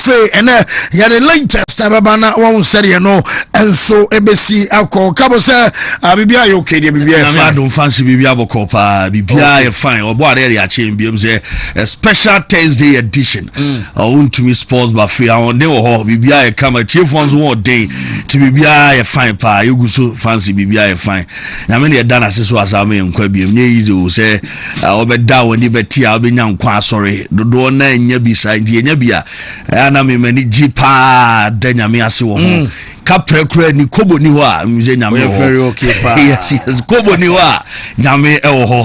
afe ene ya the latest ababa na won sere no enso ebesi akọ kabo se bibia yo okay de bibia fine na don fancy bibia boko pa bibia ye fine obo are ya chen biem say a special Thursday edition Wontumi sports buffet on dey ho bibia ye kama chief ones one day to bibia ye fine pa you so fancy bibia ye fine na me dey dan aseso asame nkwa biem nye easy o say obeda woni beti a obenya nkwa sorry dodo na nya bi sai die nya bia ana me mani jipa danyame ase wo ho kaprekre ni kobo ni ho a mze nyame ho very okay pa yes kobo ni ho a nyame e ho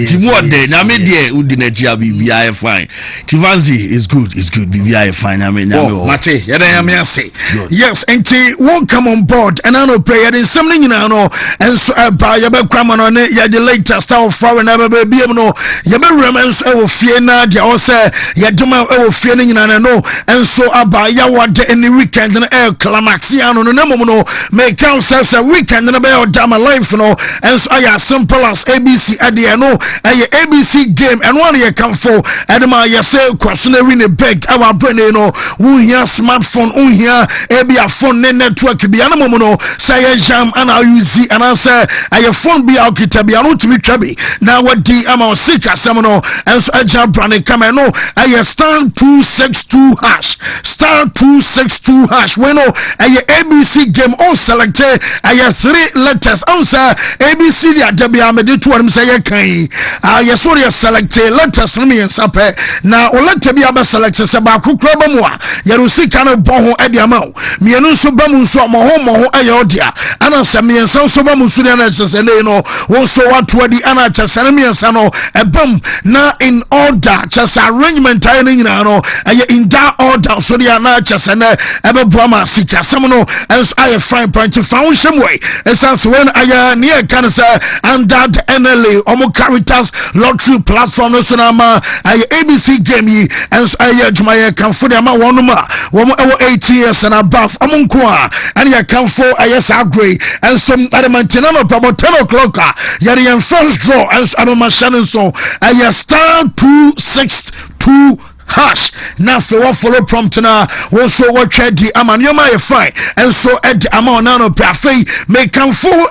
ti mo de nyame de udi na gia bibia e fine Tivanzi is good bibia e fine nyame ho mate ya da nyame ase yes enti won't come on board and I know prayer in something nyina no enso ba ya be kwama no ne ya the latest of foreign na be biem no ya be rem enso e wo fie na de o se ya duma e wo fie nyina no enso aba ya wade any weekend na e climax ya no no make count says a weekend na be o dama life no enso aya simple as ABC ade no ABC game and one ye come for edema ye say kwasonary ne beg our brain no wo hia smartphone wo hia a phone ne network bi ana momo no say ye jam ana use ana say aye phone bi akita bi anu tumi twabi na wadi ama sika sam no enso aja brand come no aye star 262 hash star 262 hash we no aye ABC game on selected aye 3 letters answer ABC dia dabia mede to am say ye kan aye so ye selected letters no me nsape na o letter bi aba select se ba kokra ba mu a ye rusika no bon ho ade ama me no so ba mu nso mo ho aye odia ana se me nsa so ba mu nso na chese ne no wo so wato adi ana chese ne me nsa no ebam na in order chese arrangement aye nyina no aye in that order so dia na chese ne ebe boama sika sam no enso aye fine point foundation way essence when aye near can say under the NLA omo Caritas lottery platform no so na ma aye ABC game yi enso aye adwuma can for them one ma wo 18 years and above omo nko a and ye can for aye sa grade and some adamantena no about 10 o'clock ya the first draw enso abama shannon so aye star 262 hash na fe wa follow prompt na wo so wo twedi amanioma ye fine and so ed amount na no prafe make can full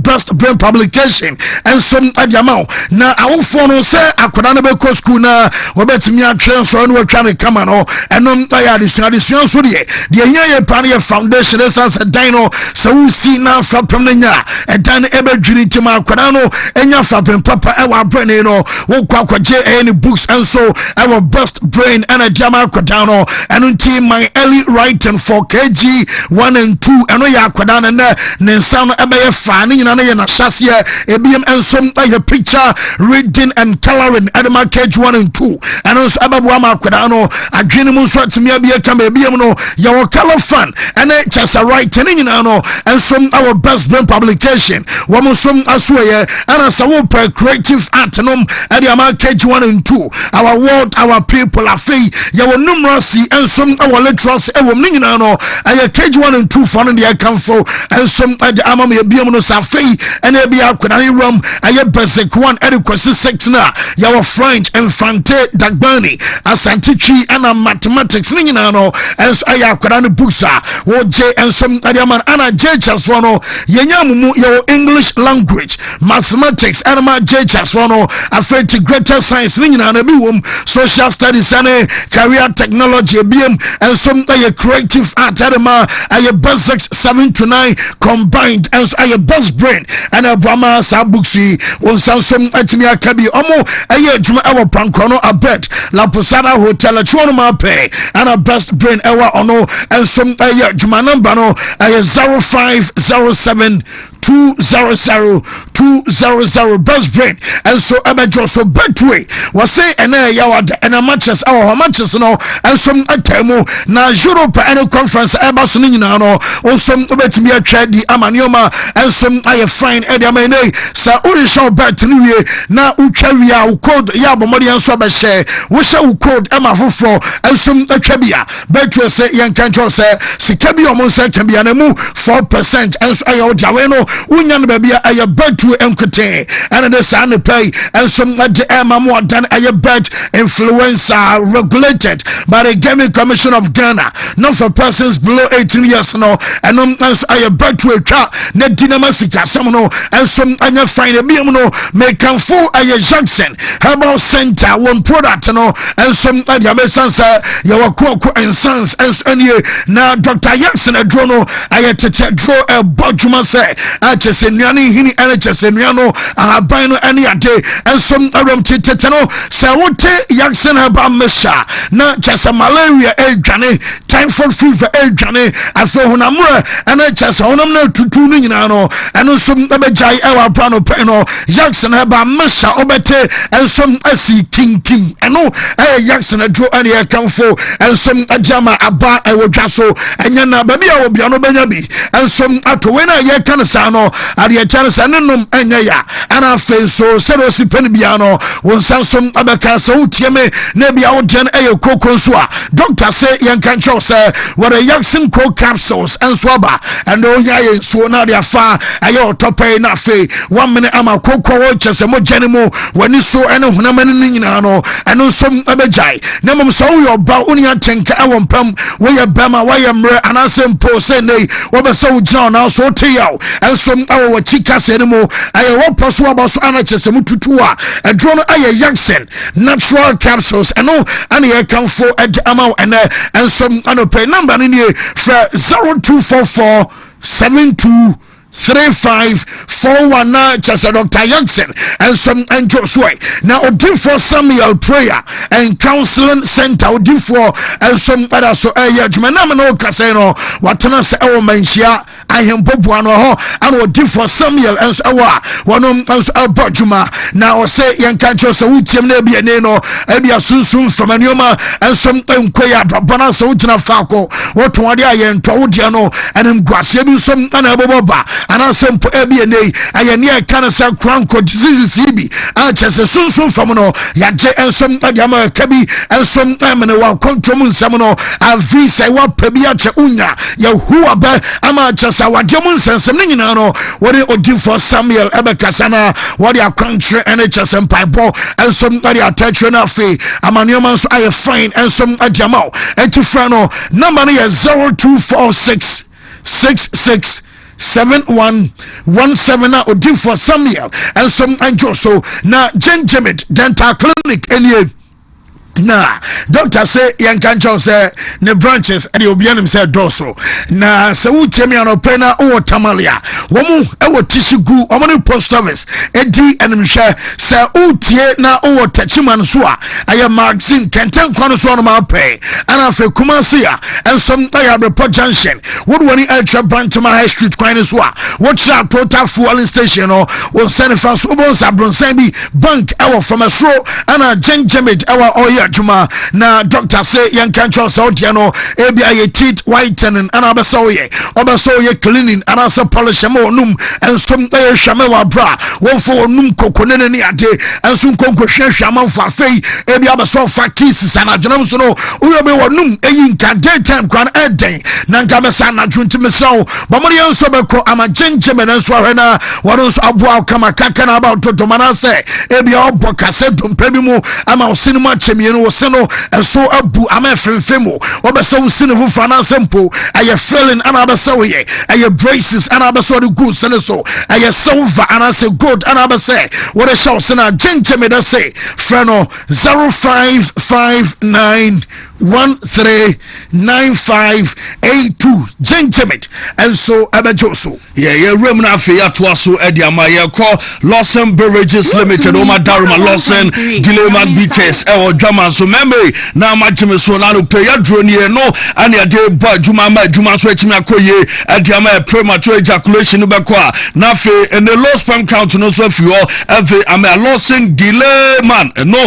best brain publication and some amount na awofo no say akoda na be ko school na wo betimi atwe so no twa ne kama no enom ya adisuan so de hia ye pan ye foundation essence dino so we see na fa pem na nya edan e be dwiri ntima akoda no enya fa pem papa e wa brain no wo kwa kwaje any books and so our best brain and a jama kwadano and until my early writing for KG 1 and 2 and ya kwadana na nensan ebe fani na na shasia ebiem and some a picture reading and coloring at my KG 1 and 2 and also ababu ma kwadano adwene mu so atimi abia kama ebiem no ya color fan and just a writing no and some our best brain publication womo some aswaye and as our creative art nom at my KG 1 and 2 our world our people afei ya wo numeracy and some our literacy e wo nyina no aye KG 1 and 2 for no dey come for and some ade amam ya biam no safei and e bia kwadane rom aye basic 1 adequacy section ya wo French infante dagbani asante twi and mathematics nyina no and aye kwadane books wo J and some ade amam ana J chas for no yenya mumu ya wo English language mathematics and ma J chas for no afei greater science nyina na bi wom social studies and career technology BM and some creative art a basics 7 to 9 combined and a best brain and a Brahma Sabuksi on some Atimia Kabi Omo a Juma our Pancrono a bet La Posada Hotel a Chonoma pay and a best brain ever ono and some Juma number no a 0507 200 best brain and so abejo so betway was say and yawad and a matches our matches no and some atemo na Europe and conference about nyina no on some betimi atwa di amanioma and some I fine ediamene sa ori show bet ni na utwa wi code ya bomodi and so be share wo share code ema foforo and some atwa bia betway say yan kan say sika bi omo say kan bia na mu 4% and so ayo jawe no unya no baby aye betu enkote and the san pay and some the more than aye bet influencer regulated by the Gaming Commission of Ghana, not for persons below 18 years no, and aye betu a car net dinamasika some no and some anya fine a no make come full aye Jackson Herbal Center one product no and some aye mesansa yawa kwoko and sons and ye now Dr. Jackson a drono aye tete draw a bodjuma say chese nuane hini ene chese nuano ahaban no ene ade ensom aram titeteno se wote Jackson Herbal mesha na chese malaria edwane typhoid fever edwane aso honamre ene chese honam na tutu no nyina no eno som ebejai ewa brano pe no Jackson Herbal mesha obete ensom asi kinkim eno Jackson adro ene yakamfo ensom ajama aba ewodwaso enya na baby a obi no benya bi ensom ato we na ye kan sa no ade chance nenum enya ya ana fenso serosi pen bia no won sansom abeka sa utie me na bia wo den kokon so a doctor say yen kan chow say what a Jackson co capsules and swaba and o ya yen so na dia fa aye otopai na fe 1 minute ama kokon wo chese mo janimo wani so ene hunamani nyina no eno som abejai na mom so wo ba oni atenka awon pam wo ye bema wo ye mre anasem po say nei wo be so gina na so te yaw ensom awo chika se ne mo aye wo poso abaso anachese mututu a edro no aye Jackson natural capsules eno ane ye kanfo ed ama ene ensom anope number ni fra 0244 723541 na chasa Dr. Jackson and some angel sway now odi for Samuel prayer and counseling center odi for and some other so jumana no kaseno watana se ewo manhia ahempopo ano ho and odi for Samuel and so wonom and abojuma now say yanka chose wutiem na bia ne no bia sunsun from anyoma and some enkoya babana so wutina fako woto ade ayento wodi no and ngwase bi some ana boboba ana sempo ebie ayane cancer chronic diseases ibi chese sunsun from no yaje ensom adama kabi ensom amene wa kontrom nsam no avi sai wa pabi ache unya yahuwa ba ama chese waje mun sensem nyina no wori odi for Samuel ebekasa na wori akontre ene chese mpaibo ensom ade atachre na fe amanioma so aye fine ensom adama etifra no number no 0246 66 7117 na odi for Samuel and some angel so na Gingermid dental clinic any na doctor say yankancho say ne branches e obianim say doso na se wutiemi anopena o tamalia womu e wo tishigu omani post office edi enimhwe se utie na o tachiman so a aye magazine kenten kwano so no ma pay ana fe kumasi a ensom aye report junction wodwani ultra branch to my high street kwano so a watch out total fuel station o won send fast obonsa bronsan bi bank e wo from a sro ana Gingermid e wa oya juma na doctor say yan kan cho so dia no ebi aye teeth whitening ana obeso ye cleaning ana so polish mo num ensom aye hwame wa bra won fo num kokonene ni ade ensom konko hwehwe amanfo afei ebi abeso fa kisses ana dwonam so no uyo be wonum eyi nka daytime kwan eden na nka besa na dwuntime so bomori enso be ko ama Gingermid enso ahwena won so aboa kama kakana about to manase ebi obo kase dumpa bi mu ama osinima chemie no no so abu ama femfemo obeso usine fufa na sempo aye feeling ana abeso ye aye braces ana abeso the good sene so aye silver ana say good ana abese what a show sena Gingermid da say freno 0559 139582 Gingermid and so abejoso yeah room na afi ato aso edi ama ye call Lawson Beverages Limited o madaruma Lawson Dileman Beaches e o dwama so memory na amagime so na no pay adroni no ane ade ba dwuma ma dwuma so akimi akoye edi ama premature ejaculation be ko a na afi in the low sperm count no so afi o afi ama Lawson Dileman no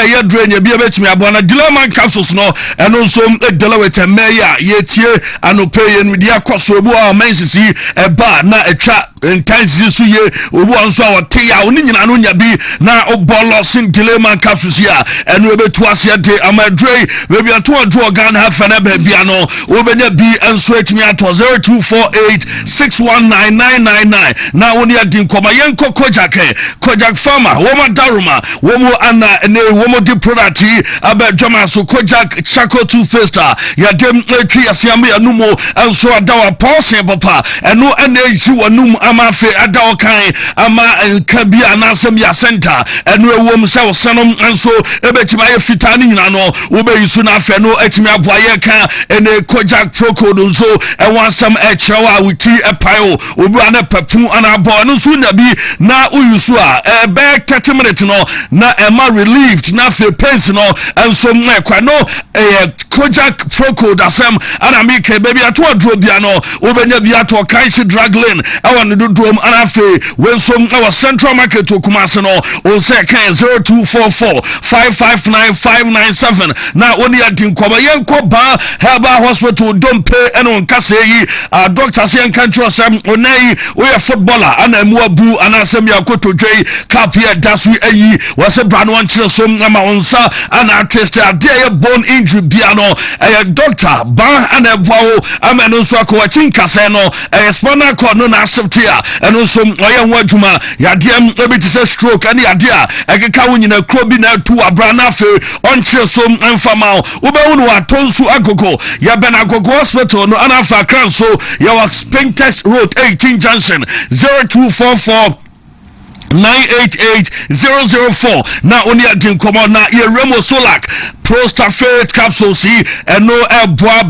ye adroni bia betimi abo na Dileman capsules no ɛno nso Delaware mayor yetie anope yen media kwaso obu a mansisi eba na etwa ntansi so ye obu anso a wote ya oni nyina no nya bi na obolosin dileman capsules ya ɛno ebetu ase de amadrei bebi ato adro Ghana hafa na ba bia no obenya bi enso etimi ato 0248619999 na woni adin koma yenko Kojak farmer womo daruma womo ana ne womo di product abadwama so Kojak charcoal toothpaste ya dem etwi asiam ya numo enso adawa pause papa eno ene eji wonum amafe adawo kan ama nka bi anasem ya center eno ewom se wosenom enso ebetima ye fitani nyina no obeyisu na afe no etimi aboaye kan ene Kojak Proco nso ewansam echewa wuti epayo obi ana papu ana abo no so nabi na uyusu a be 30 minutes no na ema relieved na fe pains no enso mekwa no Kojak Proco dasem ana mike baby ato adro bia no obenya bia ato kanshi drug lane awa no dodom ana fe wenso awa Central Market okumase no on say kan 0244559597 na oni adin koba yenko ba Herbal Hospital dompe eno nkase yi doctor say country sam onai we footballer ana muabu ana sam yakotodwei cap here dasu ayi wase brand one chire so ama onsa ana twist ade bone injury bia no doctor ba ana bwawo ama no so akwa chinkase no spinal cord no na accept here eno so oye ho adwuma yade ebiti say stroke ani ade a ekeka wonyina kro bi na tu abra na fe on chire so mfama ubewu no atonsu agogo ya Benagogo Hospital no anafa kran so ya Spintex Road 18 Junction 0244 988-004 na oni adin komo na ye Remo Solak Prostafate capsules and no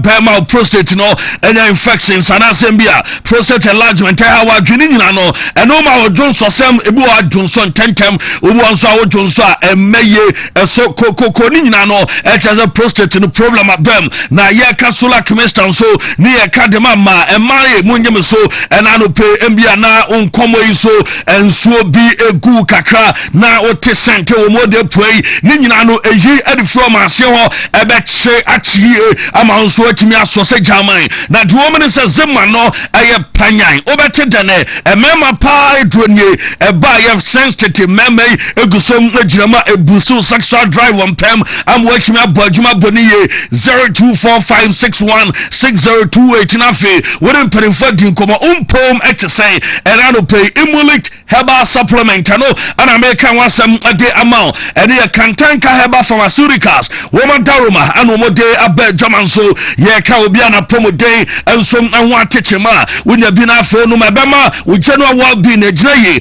bema prostate no any infections and asembia prostate enlargement hawa dwini no and no ma Johnson sem ebu Johnson tentem obu anso a Johnson emeye so kokoko ni nyina no a prostate no problem abem na ye ka Solak Mr so ni ye ka de mama emaye munyem so and ano pe embia na onkomo iso enso bi egu kakra na ote sente wo mode pray ni nyina no eyi edi from ase ho ebeche achi ama nso atimi aso se jaman na de woman se zema no eye panyan obete dene emema pa edronye eba ye sensitive meme egusom agirama ebusu sexual drive on pem am watching abodjuma boniye 0245616028 na fe wouldn't pay for din komo umpom etesen erano pay Imulit Herbal supplement no and American wasam ade amount and ye kantanka Herbal pharmaceuticals woman daruma and womo day abed jaman so ye ka obi ana promo day and some and one teachema when you been afro no mabema with general well being a purely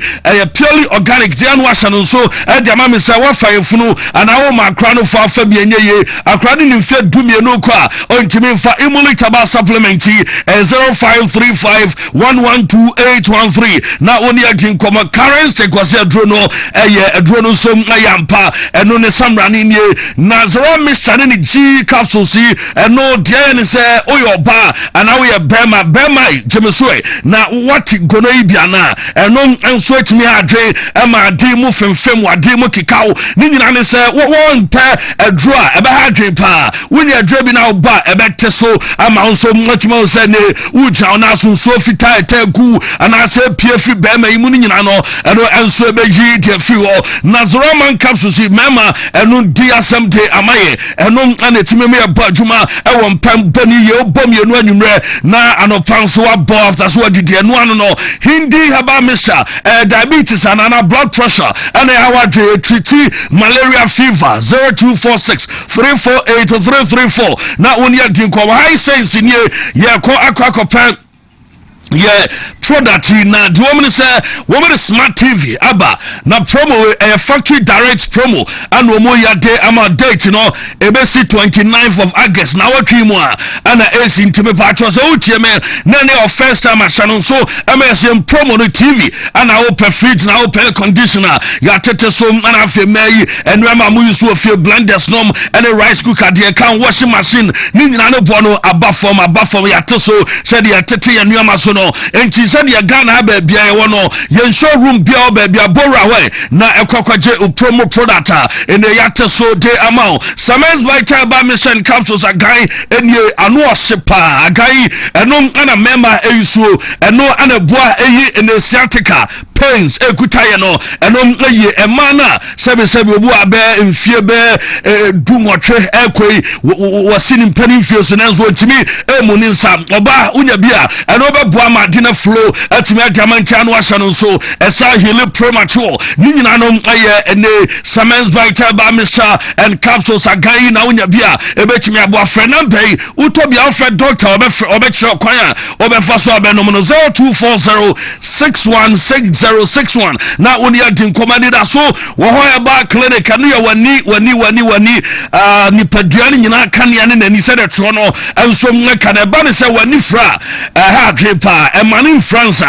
organic dian wasan so and the mama say wa fire funu and I want my crown for fabia ye a crown in fed dumie no kwa on to for Imulit Herbal supplement 0535112813 now only a drink come currency kwase adrono adrono som ayampa eno ne samrani nie nazara mishane ni G capsules eno dia ne se oyoba ana we bema jemesoe na what gono ibia na eno enso etimi adwe ma ade mu femfem wade mu kikao ni nyina ne se won pa adro a ebe ha adwe pa woni adro bi na oba ebe teso ama nso matuma se ne uja na so fita etagu ana se piefi bema imu ni nyina no eno enso ebeji de fiwo Nazaraman capsules mema eno dia samte amaye eno anetime me badwuma ewo mpam bani ye obom ye no anwumre na anopanso abo after so adidi eno ano no hindi Herbal mixture diabetes and blood pressure and our treat malaria fever 0246348334 na oni adin ko high sense ni ye ko akwakopan yeah product na the woman say woman smart TV aba na promo a factory direct promo and womo ya day ama date no ebesi 29th of August na watwi mu a ana esi ntime patro so utie me na ne first time ashanon so MSM promo no TV ana open fridge na open conditioner ya tete so ana fe mai enu ama mu use of blenders nom and rice cooker dey can washing machine ni nyina no bo no aba form ya teso said ya tete ya nu ama so no no enti said ya Ghana baby I no yen showroom bia baby abora we na ekwakwaje promo product in the yate so de amount Samens Vital Ba Mission capsules agai enye anu osipa agai enom ana mema eyusuo eno ana boa eyi in the Celtica pains ekutaye no enom eye emana sebe obu abe mfie be dumotwe ekoi wasini mpani mfie so nanzo ntimi emuni nsa oba unya bia eno be boa ma dina flow atimi adiamantia no ahye no so esa heal premature ni nyina no eye ene Samens Vital Ba Mission and capsules agai na unya bia ebetimi aboa frena bei utobia ofre doctor obekire kwan obefa so abenom no 0240616061 na oni adin commanded so wo Herbal clinic anu ya wani ni paduane nyina kanea ne nani se de tro no enso mmeka na ba ne se wani fra ha drepa e mani France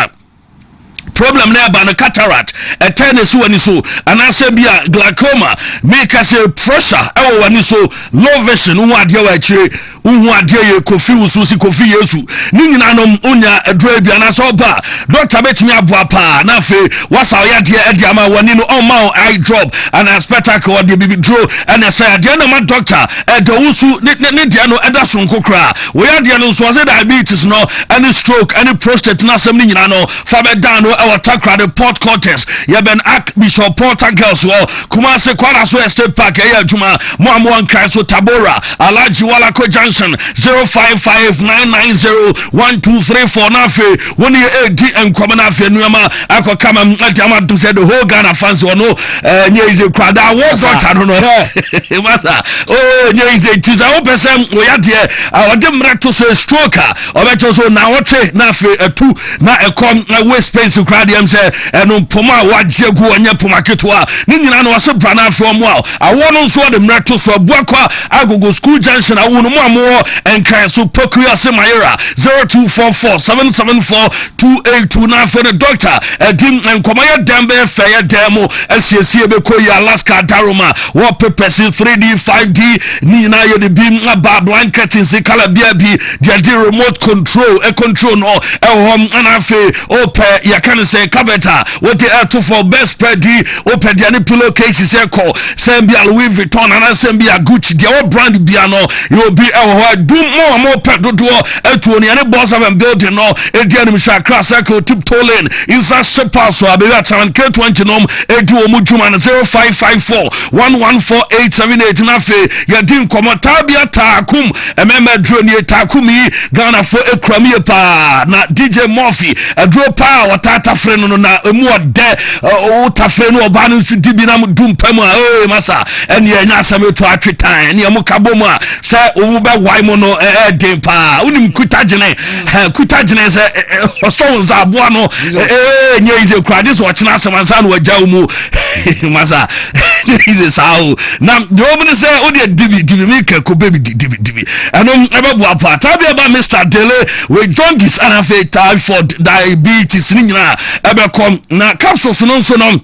problem na ba no cataract tennis wani so anase bia glaucoma make us pressure e wani so low vision hu ade wa akire hu ade ye kofi ususi kofi yesu ni nyina no onya adura bia na so ba doctor betimi aboa pa na fe wasa ya de ade ama wani no on ma eye drop and spectacle de bibi draw and say ade na ma doctor de usu ne de no eda so nkokra we ya de no so say diabetes no any stroke any prostate na sem ni nyina no fa be down no our takra the port contest ya ben ak Bishop Porter girls wo kuma se kwara so estate park ya adwuma mo amon kran so Tabora Alaji Wala ko junction 0559901234 na fe woni edi enkom na fe nuama akokama adama do say the whole Ghana fans no nyeize kwada wo doctor no masa oh nyeize tiza wo person wo ya de awade mreto so stroke obeto so na wote na fe atu na ekom waste space kwada am say eno poma waje gu onye poma ketwa ni nyina no wase brana from wow awono nso de mreto so abuakwa agogo school junction awono mo amo enkran so pokuya se mayera 0244774282 na for the doctor edim enkomaya dembe feye demo asiesie be ko ya Alaska Daruma wo pepesi 3D 5D ni nyina ye de bim aba blanket in se kala bia bi de remote control control no hom anafe ope ya kan say kabeta what the air to for best spread open the pillow cases say call Sambia Louis Vuitton and Sambia Gucci the old brand biano you be do more pet do to any boss of a building no a denim shakra circle tip tolling inside super so I be at K20 nom edu omujuman 0554114878 nafe ya din komo Taabea takum emema drone takumi Ghana for ekrami pa na DJ Murphy a drop power watata friend no na emu ode o tafe no oba no su dibi na dum pam masa ene ya nyasa meto atwetan ene mu kabomu a se omu be wai mo no den pa unim kutajene se oso za aboa no nye ize kwade so ochina asemansa no wagya mu masa ize sao na domine se o de dibi mi ka ko baby dibi anom ebebu apa Taabea Ba Mr. Dele we jaundice and for typhoid diabetes ni nyina ebekom na capsules no so no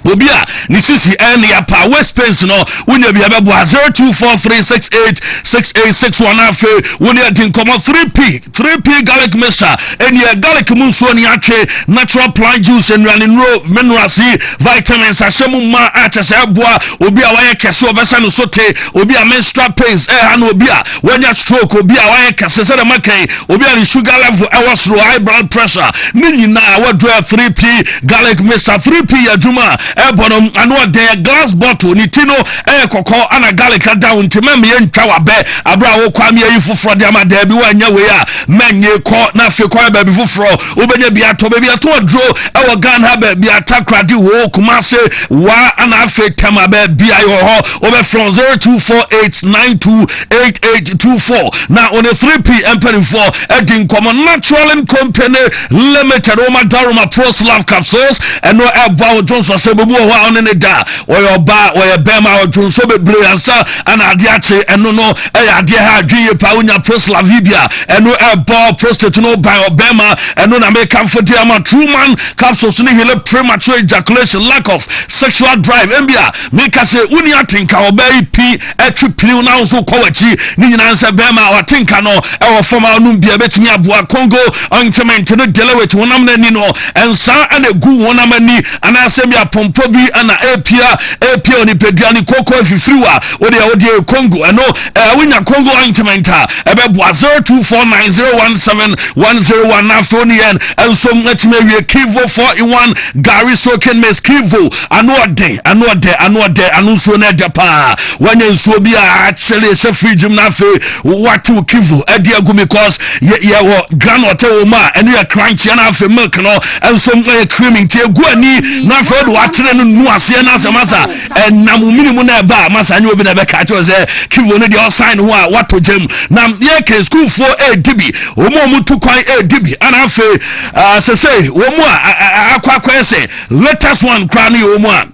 obia ni sisi ene ya pa west space no unya bia bebo 0243686861 afe woni adin komo 3p garlic mixture ene ya garlic munso ni atwe natural plant juice and minerals vitamins ashemu ma atese aboa obia waye kese obesa no sote obia menstrual pains hanu obia wanya stroke obia waye kese se de makai obia ni sugar level was low high blood pressure ni nyina wadro 3p garlic mixture 3p ya juma ebonom anu de glass bottle ni tino koko ana garlic down timam ye ntwa wabe abra wo kwam ye fufuro de ama da bi wanya we a menye ko na fe ko ba bi fufuro obenya bi ato ba bi ato dro ewo Ghana ba bi atakra di wo kuma se wa ana fe tema ba bi ayo ho obe from 0248928824 na on a 3p empire for edin common natural company limited o Daruma Pro Love capsules and no about Johnson Sebo obi wo ho on ne da oyo ba oyo bema odun so bebre ansa ana ade ache eno no ade ha adwie pa unya proslavibia eno ebo prostate no by obema eno na make comfort am true man capsules ne hele premature ejaculation lack of sexual drive mbia make say uni atinka obai pi etwi pini na so kwachi ni nyina nsa bema watinka no e wo forma no bia betimi aboa Congo ointment no delewet wonam na ni no ensa ana gu wonam ani ana asemi pompo bi ana apia oni pediani koko fifriwa ode Congo eno winya Congo ointment ebeboa 0249017101 na phone yen enso ngatime wie Kivo 4-in-1 Gary Soken Mes Kivo anu so na japa wanya nsuo bi a chele se fridge na fe watu Kivo edi agu because ye wo granote wo ma enu ya crunchy na fe milk no enso creaming tie gu ani na fe do watere no nu ase na semasa enam minimu na ba masa nya obi na be ka cho se Kivo no dey sign ho a wato jam na ye ke school for dibi omo mutu kwan dibi ana fe se wo mu akwa ese latest one kra na yo mu a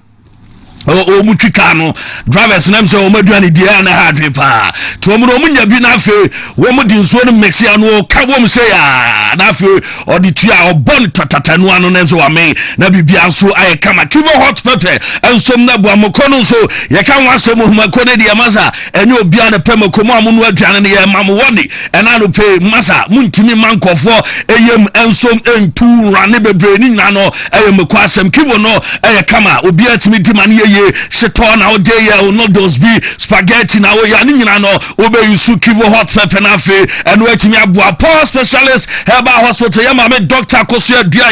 o mutwika no drivers nam se o maduane dia na ha dwe pa to mo nya bi na fe wo mo di nso no mexi anu ka wo mo se ya na fe o di tua o bon tatatanu anu na so wa me na bibia nso aye kama Kivo hot pepper ensom na bua moko no so ye ka wase mo mako ne dia masa enye obia na pe mako mo amu no aduane ne ye mam woni ena no pe masa muntimi mankofo eyem ensom entu rane bebre ni nya no eye mako asem Kivo no eye kama obia timi di mane ye sheto na ode ye no those be spaghetti na wo ya ni nyina no obe yusu Kivo hot pepper na fe eno atimi aboa power specialist Herbal hospital ya mame doctor koso adua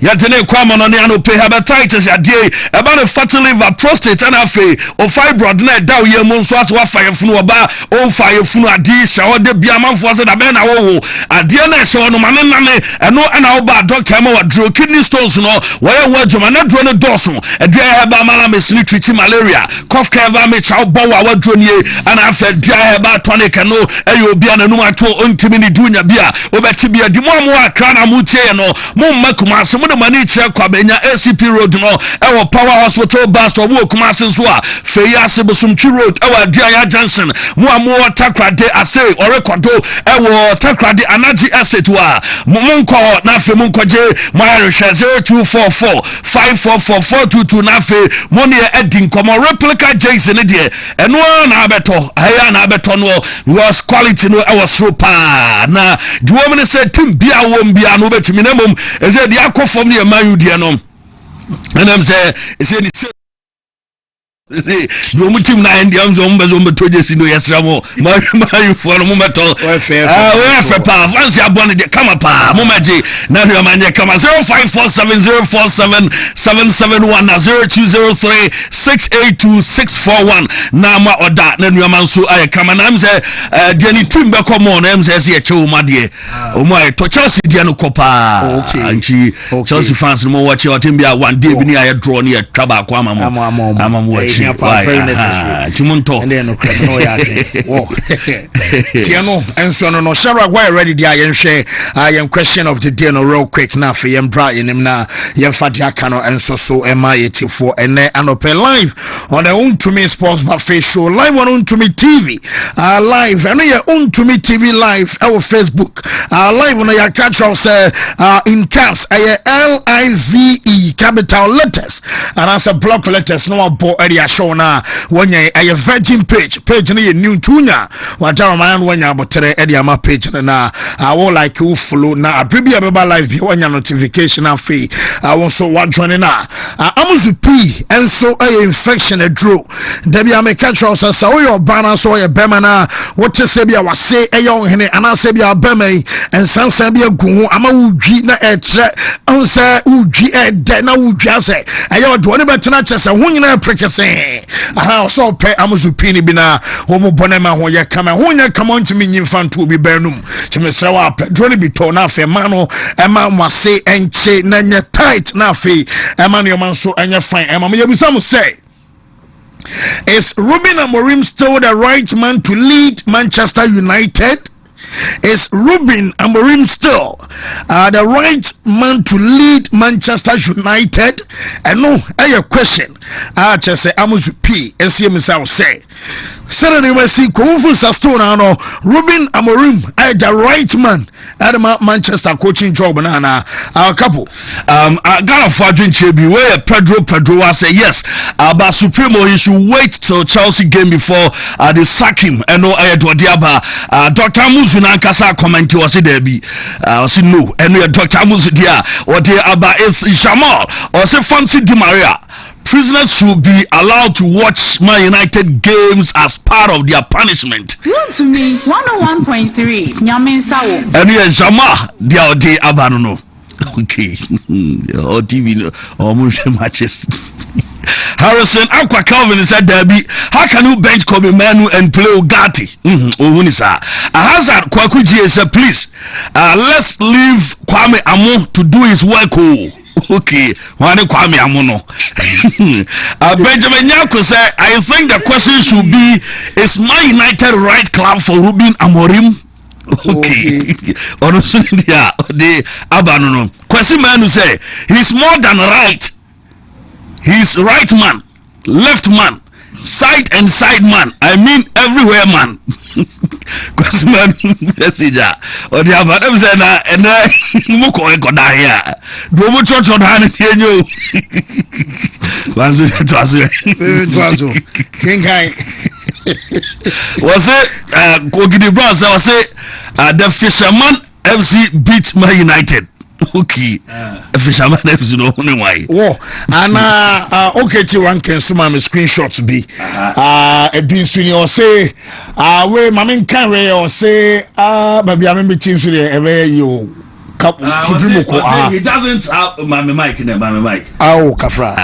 ya dene kwa mono ne ano pe hepatitis ya die eba no fatty liver prostate na fe o fibroid na da ye mo nso aso wa fire funu oba o fire funu adi sha ode bia manfo se da be na wo ade na sha no mane nane eno na oba doctor ma wa draw kidney stones no wo ye wo adwuma na draw ne doso adua Herbal mala mesini treat malaria cough cover me chaw bowa wadro nie ana afa dia Herbal tonic no eyo bia na num ato ontimi ni dunya bia obeti bia di mo akra na mutie no mo makuma se mo de mani kire kwa benya ACP road no ewo power hospital bus to wo kuma se so a feyi ase bosumtwi road ewo adua ya junction mo amo takrade ase orekodo ewo takrade anaji estate wa mo nko na fe mo nkoje mo ahwehwe 0244 544422 na fe mo ne edin komo replica Jason de eno na abeto haya na abeto no was quality no ewo sro pa na the woman said tim bia wom bia no betimi na mom e say dia akofom ne man yudie no and am say e say ni no mutim na ndi am zo mbezo mbetoje si no yesra mo ma you for mo meto we fe pa fancy abone de kama pa mo maji na no manje kama 0547047771 na 0203682641 na ma oda na no manso aye kama na am say de ni tim be komo na am say se ye chewo made o mo aye to Chelsea de no kopa anchi Chelsea fans no mo watch your team bia one day bi ni aye draw ni traba kwa amamo watch very necessary timonto and then no ya tiano enso no shara why ready there yen share yen question of the day no real quick na for yen bra in him na yen fadia kano enso so MI84 for and anope live on the Wontumi Sports Buffet show live on Wontumi TV live and your Wontumi TV live our Facebook live on your catch us in caps LIVE capital letters and as a block letters no more area show na wanya a virgin page na new tunya wata man wanya botere e dia ma page na I will like you follow na abribi abeba live bi wanya notification afi I want so what join na amuzu p enso a infection a draw da bia me catch us so your banner so your bema na what say bia wase e yon hene ana say bia bema ensansa bia gu ama wudwi na e tre onse wudwi e de na wudwi ase ayo do ne betena chese ho nyina prekese aha so pe amuzu pini bina homo bonema ho ye kama ho nya kama ntimi nyimfanto obi banum chimesra wa pe drone bi to na afa ma no ema mwase enche na nya tight na afa ema no manso enya fine ema me yebusam say is Ruben Amorim still the right man to lead Manchester United? is Ruben Amorim still the right man to lead Manchester United? And no, a question. Just say Amuzu P. SCM say. Saturday we see Kofu Sastona no Ruben Amorim the right man at the Manchester coaching job na our couple. Ghana for Chebi where Pedro say yes. But Supremo he should wait till Chelsea game before they sack him. And no Diaba Dr. Amuzu na kasa comment was there be say no and Dr. Amuzu dia or the aba is Jamal or say Fancy Di Maria. Prisoners should be allowed to watch Man United games as part of their punishment. Wontumi 101.3 Nyaminsawo. And yes, Jama, the Abanono. Okay. Or TV or movie matches. Harrison Aqua Calvin said Derby, how can you bench Kobe Manu and play Ugati? Unisa. Hazard Kwakuji said, please, let's leave Kwame Amo to do his work. Okay, Kwame Amono. Benjamin Nyako said, I think the question should be, is Man United right club for Ruben Amorim? Okay. Yeah, the Abanono. Question man who say, he's more than right. He's right man, left man, side and side man. I mean everywhere man. Question man, message. Or the Abanom said, and Moko Ekoda here. Do much on hand here. Was it Kogidi Bros? I was say the Fisherman FC beat Man United. Okay, Fisherman FC no why. Whoa, and okay, to one can so my screenshots be a being swinging or say where my main carry or say baby I'm in between for the you he doesn't have my mic in my mic. Oh, Kafra.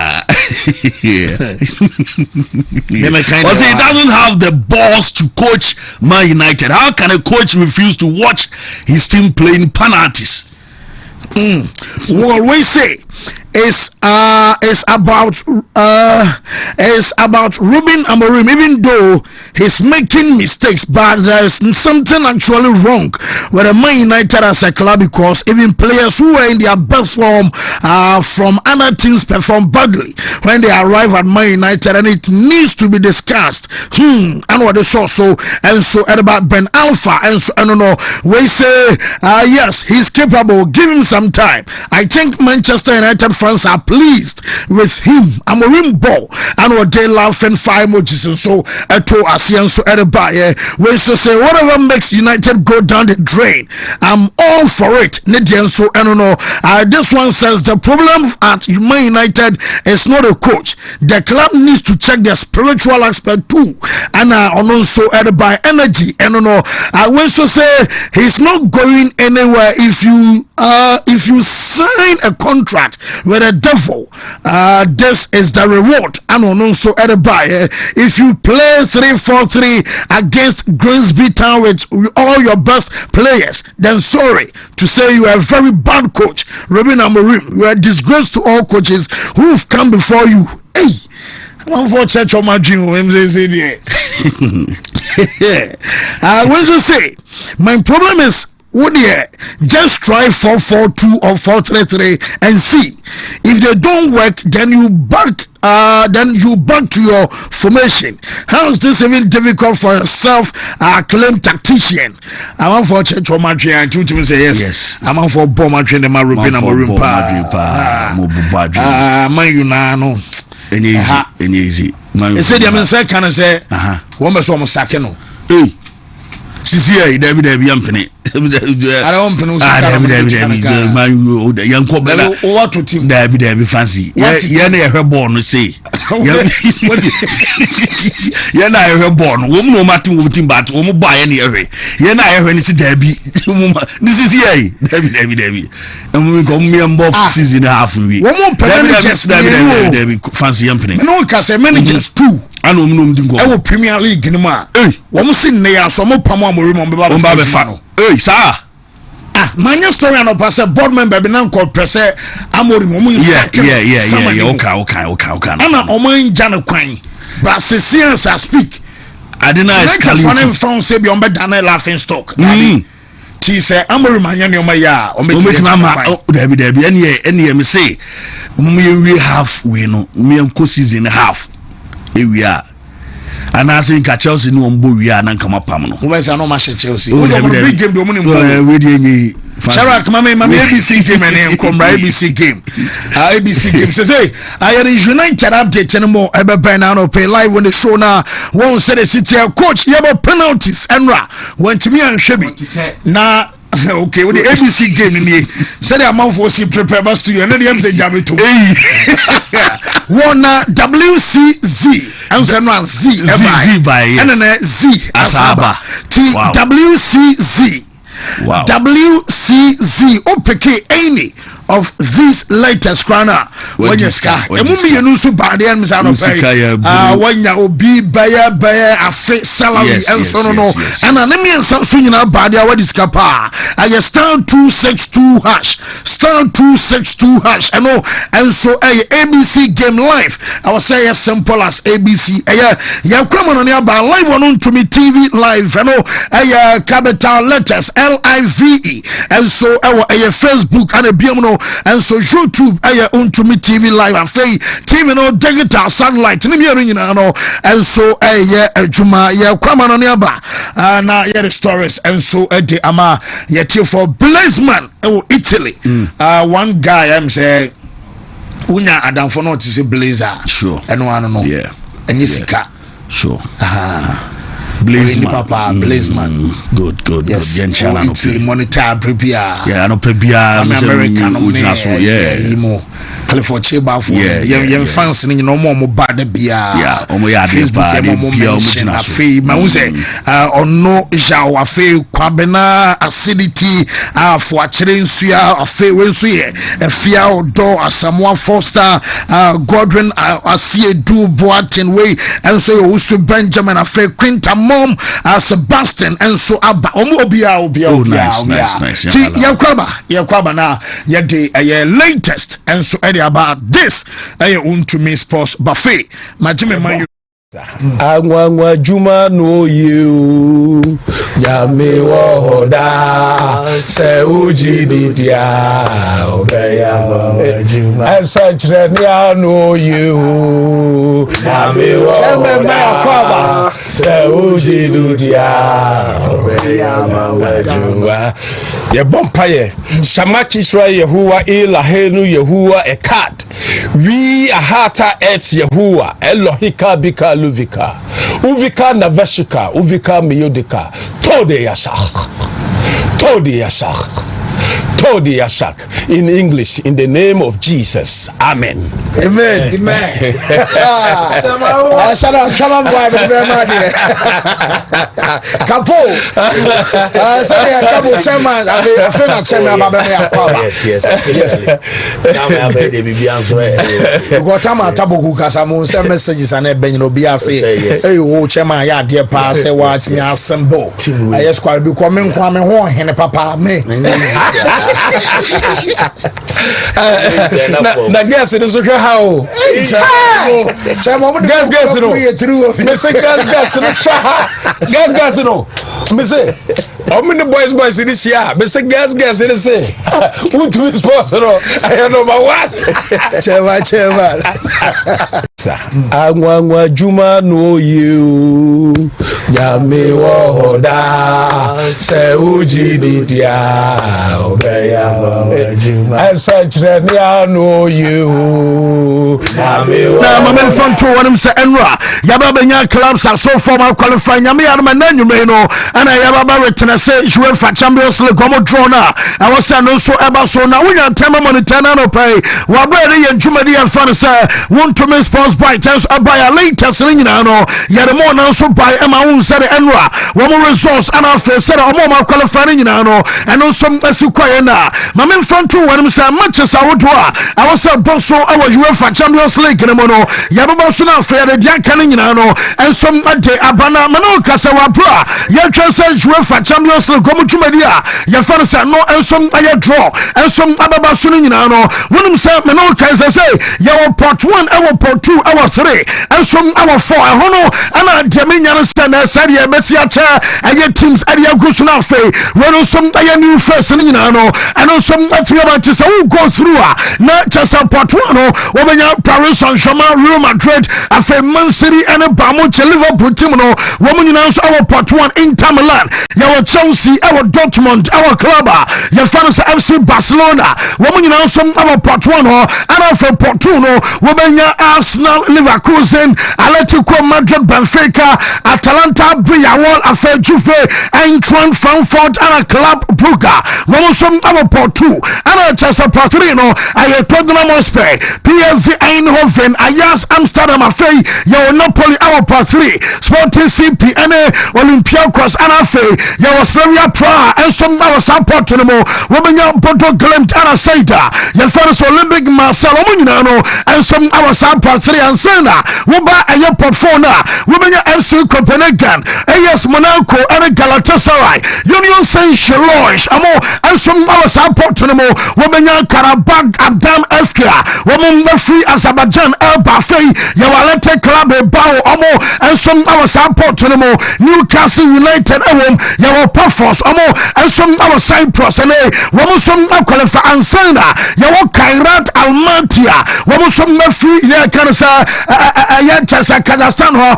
Yeah. He doesn't have the balls to coach Man United. How can a coach refuse to watch his team playing penalties? What we say is about Ruben Amorim, even though he's making mistakes, but there's something actually wrong with the Man United as a club, because even players who are in their best form from other teams perform badly when they arrive at Man United, and it needs to be discussed. And what they saw so about Ben Alpha, and so I don't know. We say yes, he's capable. Give him some time. I think Manchester United fans are pleased with him. Amorim ball and what they love and 5 emojis and so to ASEAN so everybody we so say whatever makes United go down the drain, I'm all for it. Nidian so I don't know. This one says the problem at Man United is not a coach. The club needs to check their spiritual aspect too, and also by energy. And I will so say he's not going anywhere if you sign a contract with a devil. This is the reward. And also if you play 3-4-3 against Grimsby Town with all your best players, then sorry to say you are a very bad coach. Ruben Amorim, you are a disgrace to all coaches who've come before you. Hey, I'm for church on my dream. When they say when you say my problem is, would you just try 4-4-2 or 4-3-3 and see if they don't work? Then you back to your formation. How is this even difficult for a self-claimed tactician? I'm on for church or Madrid and two to say yes. I'm on for Bo Madrid and my Ruben Amorim man you know easy. He said I'm second and say one was almost second. Sisi David Yampene. I don't pronounce what to team David fancy. Yeah, Herbal no say. Yeah, na Herbal. We no matter what team, but we buy any area. Yeah, na when it's Debbie. This is here, David. And we come me and both season half week. One more David fancy Yampene. No, because managers too. I know Premier League in ma. One sin near some Pamo Morim fan. Hey, sir. My story and pass a board member now called Presse Amorim. Okay. I'm not Oman Jano Quine, but since I speak. didn't escalate. Phone say be on bed than laughing stock. She said, I'm a reminder of my ya. Debbie, any me say, we half, we know, me and courses in half. Here we are. And I think Chelsea no mbo we are nan kama pam no. Where's no match Chelsea? Oh, big game do money mbo. Sharak mama ABC game and come ABC game. ABC game say I are United update anymore ebe ben now pay live on the show now. Won't say the city coach yabo penalties enra went to me and Shebi. Na okay with the ABC game in here. Say the amount for see prepare bus to you and then them say jabe to. One WCZ and say no Z by and then Z Asaba T WCZ. Wow. WCZ OPK any of these latest crana when you scar a movie you know so bad and when you obi buyer a face salary and so no and an enemy and something in our body what is capa I star 262 hash star 262 hash I know and so ABC game live I was say as simple as ABC yeah come on about live on to me TV live I know capital letters LIVE and so our Facebook and a BMO and so YouTube Wontumi TV live and TV no digital satellite ni me ring na no and so adwuma kwama no ne ba na the stories and so de ama for Blazeman Italy one guy I'm say unya adamfo no to say blazer sure and one no yeah and sika sure Blazeman papa Blazeman good yes no monitor prepare yeah no prepare American yeah California bafo yeah fans ni no more bad bia yeah omo ya Facebook mo mention afi ma wo say ono ja wa afi kwabena acidity afo akire nsua afi we nso ye afia odo asamoa Foster Godwin Asiedu Boatin we and so you Benjamin afi Quinta mom Sebastian and so aba omo obia nice yakwaba na ye the latest and so about this Wontumi Sports Buffet majime man Angwa juma no you Yami wo hoda se uji dia obeya juma asachre ni no you Yami wo hoda se uji dia obeya juma ye bompaye shamachi Israel Yehuwa Elahenu Yehuwa Ekad we ahata et Yehuwa Elohika bika Uvika Naveshika Uvika Miyodika Todi Yashak in English in the name of Jesus amen chairman ya dear pass say watch me assemble yes quite be coming kwame ho hene papa me na guess it is okay how chairman guess no me say guess no me say how many boys in this year me say guess it is say Wontumi Sports no I number 1 chairman Angwa juma no you Yami wo hoda se uji dia obeya juma asachre ni no you Yami na mama front to one say enra yaba benya clubs so formal qualify nyame ya na nyume no ana yaba return say UEFA Champions League gomo draw na I was say no so eba so na wonya tema monitor na no pay wa brede ye ntwumadi ya fan say Wontumi Sports by chance abaya latest nyina no yare mo na so by ema won say enra wo mo resource ana fe say o mo qualify nyina no eno so asi kwaye na mama front to one say matches awodo I was say boso our UEFA Champions League ne mo no yaba so na fe de dia kan nyina no enso ade abana mano kasa wa bra ya yɛhwɛ sɛ UEFA Champions League kɔm twumadi a yɛfa no sɛ no nsom ayɛ draw nsom ababa so no nyinaa no wonim sɛ me ne wo kae sɛ yɛwɔ Port 1 ɛwɔ Port 2 ɛwɔ 3 nsom ɛwɔ 4 ɛho no ɛna deɛ menya no sɛ na ɛsɛ deɛ ɛbɛsi akyɛ ɛyɛ teams ɛde agu so no afei wɔno nsom ɛyɛ new face no nyinaa no ɛno nsom atumi aba nte sɛ wo go through a na kyɛ sɛ Port 1 no wɔbɛnya Paris Saint-Germain, Real Madrid, afei Man City ɛne Bamuche Liverpool team no wɔn nyinaa nso ɛwɔ Port 1 Inter Milan yɛwɔ Chelsea ɛwɔ Dortmund ɛwɔ club a yɛfa no sɛ FC Barcelona wɔn nyinaa nso ɛwɔ Port 1 hɔ ɛna afei Port 2 no wɔbɛnya Arsenal, Leverkusen, Atletico Madrid, Benfica, Atalanta, Villarreal, afei Juve, Eintracht Frankfurt ɛna Club Brugge wɔn nso ɛwɔ Port 2 ɛna kyɛ sɛ Port 3 no ɛyɛ Tottenham Hotspur, PSG Eindhoven, Ajax Amsterdam, afei yɛwɔ Napoli ɛwɔ Port 3 Sporting CP ɛne Olympiacos ɛna afei yɛwɔ Slavia Praha ɛnso ɛwɔ saa Port no mu wɔbɛnya Bodo Glimt ɛna Seida yɛfa no sɛ Olympic Marseille wɔn nyinaa no ɛnso ɛwɔ saa Port 3 ansana wɔba ɛyɛ Port 4 no a wɔbɛnya FC Copenhagen, AS Monaco ɛne Galatasaray, Union Saint-Gilloise ɔmo ɛnso ɛwɔ saa Port no mu wɔbɛnya Karabakh Adam FK wɔn mafiri Azerbaijan Elba afei yɛwɔ Athletic Club Bilbao ɔmo ɛnso ɛwɔ saa Port no mu Newcastle United ɛwɔm yɛwɔ Pafos ɔmo ɛnso ɛwɔ Cyprus ɛne wɔn nso akɔlefa ansana yɛwɔ Kairat Almaty wɔn nso mafiri yɛ kan sɛ ɛyɛ kyɛsɛ Kazakhstan hɔ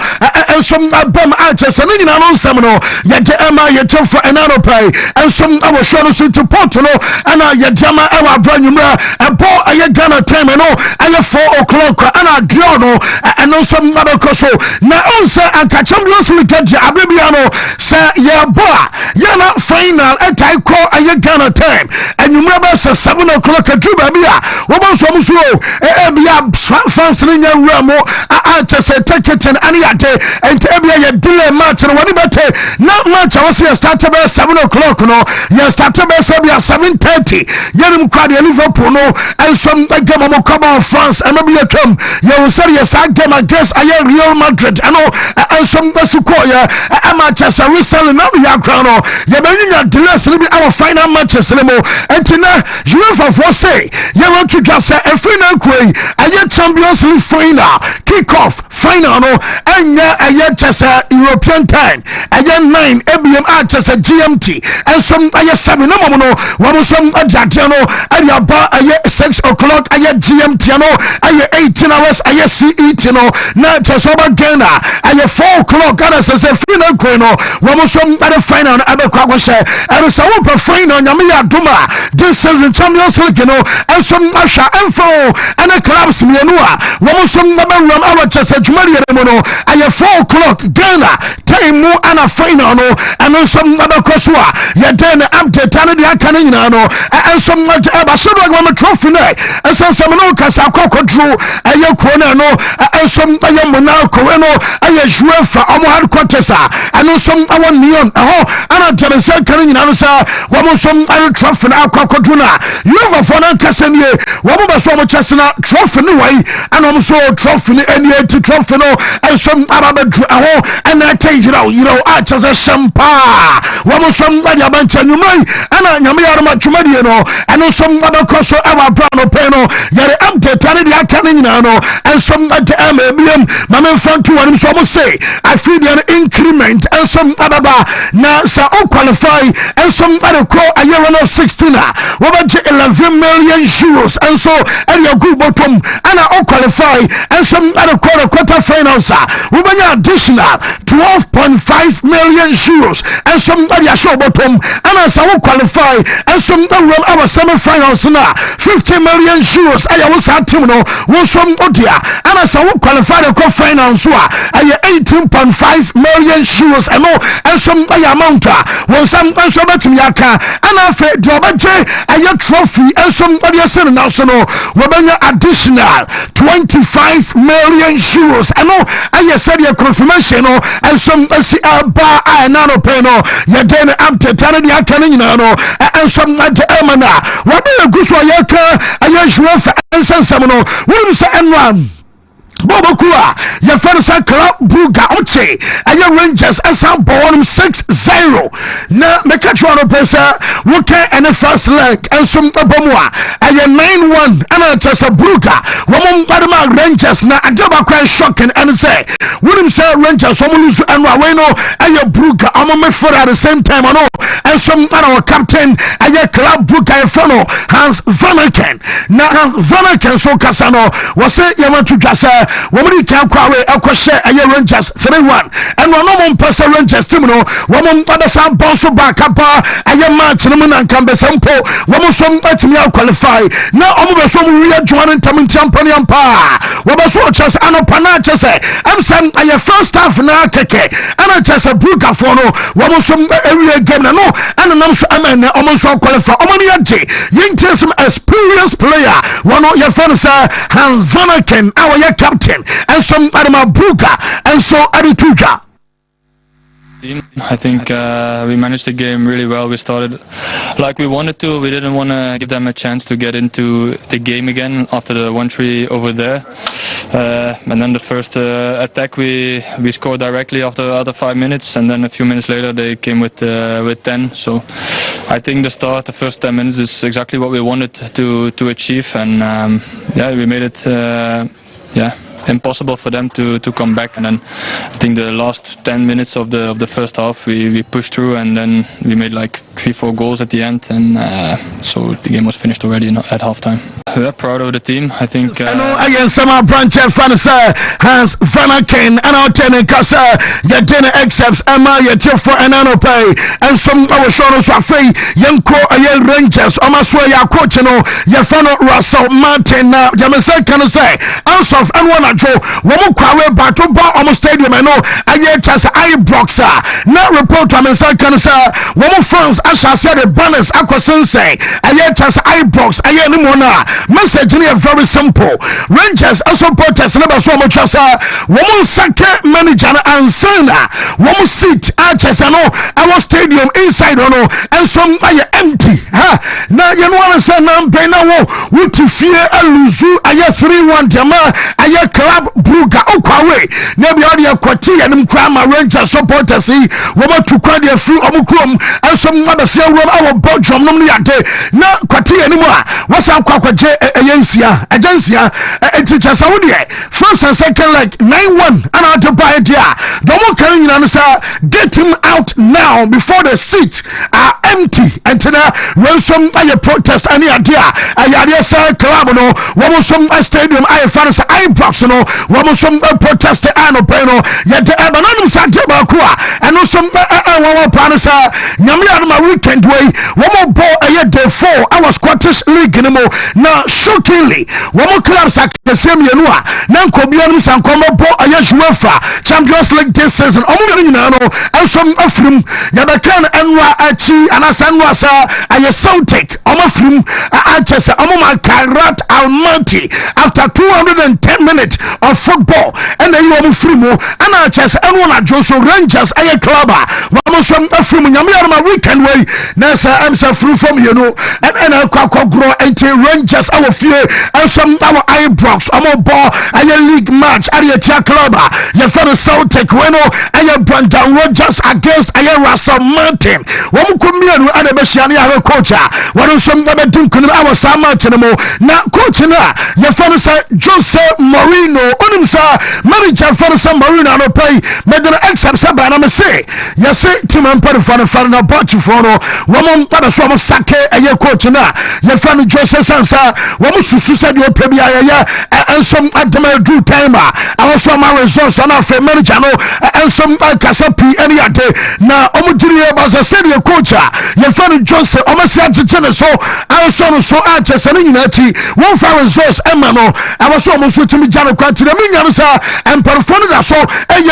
ɛnso abam akyɛsɛ ne nyinaa no nsɛm no yɛde ɛma yɛtɛfo ɛnano pɛi ɛnso ɛwɔ hwɛ no so nti Port no ɛna yɛde ama ɛwɔ abra nwummerɛ ɛbɔ ɛyɛ Ghana time no ɛyɛ 4 o'clock ɛna draw no ɛno nso mabɛkɔ so na ɔnsɛ anka Champions League agye abrebia no sɛ yɛbɔ a yɛna final ɛtae kɔ ɛyɛ Ghana time anwummerɛ bɛ sɛ 7 o'clock aduru baabi a wɔbɔ nso ɔmo so ɛbia fans no nya nwura mo akyɛ sɛ ticket ane yɛde ɛnti ɛbia yɛ delay match no wɔne bɛte na match a wɔsɛ yɛ start bɛ 7 o'clock no yɛ start bɛ sɛ bia 7:30 yɛnim kora deɛ Liverpool no ɛnso game ɔmo kɔba France ɛno bi yɛtwam yɛwo sɛ yɛ saa game against ɛyɛ Real Madrid ɛno ɛnso ɛsi kɔɔyɛ ɛma kyɛ sɛ recently na no yɛakora no yɛbɛnyinya delays no bi ɛwɔ final matches no mu ɛnti na UEFA foɔ se yɛwɔ twitwa sɛ ɛfiri no akura yi ɛyɛ Champions League final kick-off final no ɛnyɛ ɛyɛ kyɛ sɛ European time ɛyɛ 9 ABM a kyɛ sɛ GMT ɛnso ɛyɛ 7 na mɔm no wɔn nso adeadeɛ no ɛde aba ɛyɛ 6 o'clock ɛyɛ GMT no ɛyɛ 18 hours ɛyɛ CET no na kyɛ sɛ ɔba Ghana ɛyɛ 4 o'clock ɛna sɛ sɛ firi no akura no wɔn nso ɛde final no ɛbɛkɔ akɔhyɛ ɛno sɛ wopɛ final nyame yɛ adom a this season Champions League no ɛnso ahwɛ ɛmfa ɛne clubs mmienu a wɔn nso ɛbɛwuram ɛwɔ kyɛ sɛ dwumadeɛ no mu no ɛyɛ 4 o'clock Ghana time mu ana final no ɛno nso ɛbɛkɔ so a yɛde ne update ane deɛ aka no nyinaa no ɛnso ɛbahyɛ do agama trophy no ɛsɛ sɛ me ne wokasa akɔkɔduro ɛyɛ kuro no ɛno ɛnso ɛyɛ Monaco no ɛyɛ UEFA ɔmo headquarters a ɛno nso ɛwɔ Neon ɛhɔ ana deɛ me sɛ ka no nyinaa no sɛ wɔn nso ɛne trophy no akɔkɔduro no a UEFA foɔ no ankasa nie wɔn bɛ so ɔmo kyɛ sena trophy no wɔ yi ɛna ɔmo so trophy no ɛni eti trophy no ɛnso ababɛduru ɛho ɛna ɛtɛ yiraw a kyɛ sɛ hyɛm paa wɔn nso ɛde abɛnkyɛ nwummerɛ yi ɛna nyame yaroma dwumadie no ɛno nso abɛkɔ so ɛwɔ abra no pɛn no yɛre update ane deɛ aka no nyinaa no ɛnso ɛde ɛma ebiem ma memfa nto wɔn nso ɔmo se afei deɛ no increment ɛnso ababa na sɛ ɔqualify ɛnso ɛde kɔ ɛyɛ round of 16 a wɔbɛgye 11 million euros ɛnso ɛde agu bɔtɔm ɛna ɔqualify ɛnso ɛde kɔ the quarter finals a wɔbɛnya additional 12.5 million euros ɛnso ɛde ahyɛ bɔtɔm ɛna sɛ ɔqualify ɛnso ɛwuram ɛwɔ semi finals na 50 million euros ɛyɛ wo saa team no wɔnso ɔdia ɛna sɛ ɔqualify the quarter finals so a ɛyɛ 18.5 million euros ɛno ɛnso ɛyɛ amount a wɔn sam ɛnso bɛtumi aka ɛna afei deɛ ɔbɛgye ɛyɛ trophy ɛnso ɛde ɛsɛ ne nan so no wɔbɛnya additional 25 million euros ɛno ɛyɛ sɛdeɛ confirmation no ɛnso ɛsi ɛba a ɛna no pɛn no yɛde ne update ane deɛ aka no nyinaa no ɛnso ɛde ɛma no a wɔde agu so a yɛka ɛyɛ UEFA ɛnsɛnsɛm no wonim sɛ ɛnoa Bobokua, your first club Buga Oche, and your Rangers as a born 6-0. Now, Mekatron Pesa, Woke and the first leg, and some Abomwa, and your 9-1, and I just a Buga, Woman Padma Rangers, now a double quite shocking, and say, William say Rangers, Omulus and Raweno, and your Buga, I'm a for at the same time, and some our captain, and your club Buga Inferno, Hans Vanaken. Now, Hans Vanaken, so Casano, was it Yamatu Gasa. Woman can cry a question a year Rangers 3-1 and one more person Rangers team no woman other some bounce back up a year match and can be sample woman some let me qualify now almost some real joining Tamin champion pa was watchers and Panacha say I'm some a year first half now keke and I just a book of no woman some area game no and I'm so almost qualify omaniati young some experienced player one of your fans Hans Vanaken our year captain and some Adama Buka and so Adituja. I think we managed the game really well. We started like we wanted to. We didn't want to give them a chance to get into the game again after the 1-3 over there. And then the first attack we scored directly after 5 minutes, and then a few minutes later they came with 10. So I think the first 10 minutes is exactly what we wanted to achieve, and we made it impossible for them to come back. And then I think the last 10 minutes of the first half we pushed through, and then we made like 3-4 goals at the end, and so the game was finished already at halftime. We're proud of the team. I think I am some branch fans Hans Vanaken and our tenant Casa your dinner accepts Emma your tier for an annual pay and some our shoulders are free young Rangers almost where your coach your fan Russell Martin now Jamesa can say also and one Joe woman kwawe battle bar almost stadium I know I hear chance I boxer now report to Jamesa can say woman France I shall say the banners Aquason say I hear chance I box I hear no message is very simple. Rangers also protest never so much as woman sake manager and sana woman seat arches and our stadium inside and some are empty now you want to say now now what to fear a luzu I 3-1 jama I club Bruga okwawe nebi odi akwati and crama Rangers supporters woman to cry their free omukrom and some other say our Belgium no yade na kwati anymore what's up kwakwaje agency teacher Saudi first and second leg 9-1 and out to buy it don't carry get him out now before the seats are empty and now when some protest any idea I say club no one some stadium I fans I box no one some protest and no yet the Abanam Santaba and some one plans my weekend way one more ball a day 4 I was Scottish League anymore now shockingly one more clubs are the same yanua nan kobianum sankomo bo UEFA Champions League this season and some afrim yabakan enwa achi anasanwa sa aye Celtic omafrim achese omoma Kairat Almaty after 210 minutes of football and then you omafrim and achese enwa Joso Rangers aye club one some afrim nyame weekend way nasa am sa free from and akwa grow enti Rangers our fear and some our eyebrows our ball and your league match at your club your fellow Celtic weno and your Brandon Rogers against a Russell Martin one could be an Adabashiani our coach one some other dunkin our Sam Martin now coach your fellow Jose Mourinho unimsa manager for San Marino no pay made the except sabana me say yes team and part for no bunch for no one other some sake a your coach na your fellow Jose Sansa one suicide your premier and some adama do timer and some results and our manager no and some kasapi any day now omujiri was a senior coach your fellow Jose almost had to so I saw so anxious and one for results emano I was almost to me jano kwati the minyansa and performed that so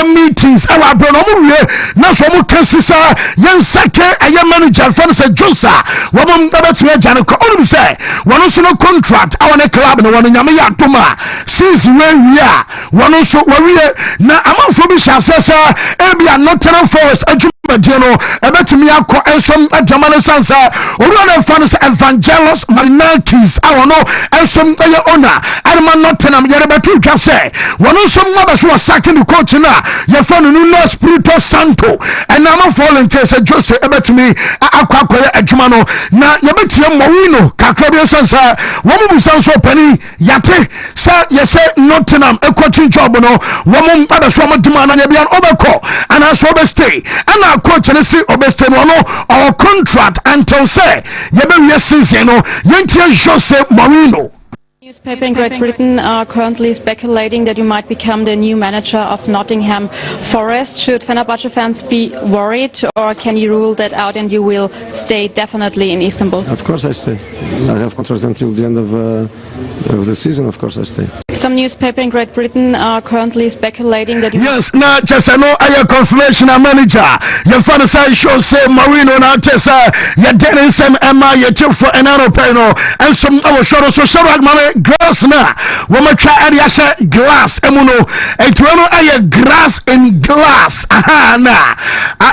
meetings our bronomu na so mo kasisa yen sake manager fellow Jose woman about to jano ko only say one so no contract our club no one nyame ya toma since where we are one so we na amafo bi sha sasa e bia Nottingham Forest Medino, Ebetimi Akwa, and some Jamana Sansa, Orana Fans Evangelos Marinakis, I don't know, and some owner, and man not Tenam Yerebatu Case. One of some mothers who are sacking the coach now, your phone Nuno Spirito Santo, and I'm a fallen case of Jose Ebetimi Aqua Ejumano. Now Yabetium Marino, Kakrabia Sansa, woman sounds so penny, Yate, sir, yes, Nottingham, a coaching job, no, woman, other Swama Demand, and Yabian Obako, and I saw the stay, and our coach and say Obeste no our contract until say Yabe season no Yentia Jose Marino. Newspaper in Great Britain are currently speculating that you might become the new manager of Nottingham Forest. Should Fenerbahce fans be worried, or can you rule that out and you will stay definitely in Istanbul? Of course I stay. I have contract until the end of the season. Of course I stay. Some newspaper in Great Britain are currently speculating that you... Yes, now just I know I confirmation manager. Your father says show say Marino now just your Dennis and Emma your chief for an Peno and some our show so show like grass na woman try area glass emuno and to grass in glass aha na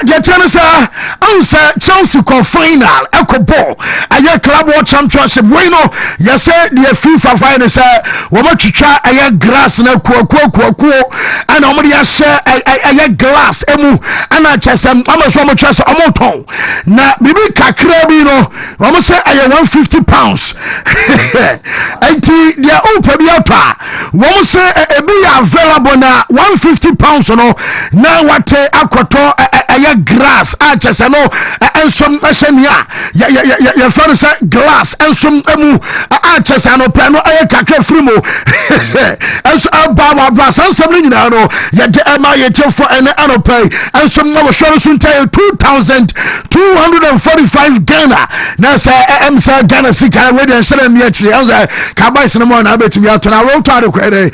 get say answer Chelsea co final eco ball aya club world championship bueno you say the FIFA final say woman try aya grass na ku and omodi share aya glass emu ana chesem amaso mo chese omoton na bibi kakra bi no woman say aya 150 pounds they are open biata won say e be available na 150 pounds no na wate akoto grass chese no ensom ahenia ya fan say glass ensom emu chese no plan no kakra frimo enso aba brass ensom ni na no ya de ema ye chefo ene anopay ensom no show so ntay 2245 Ghana na say say Ghana sika we dey share me akire enso ka buy cinema na betimi atona roll to the kwede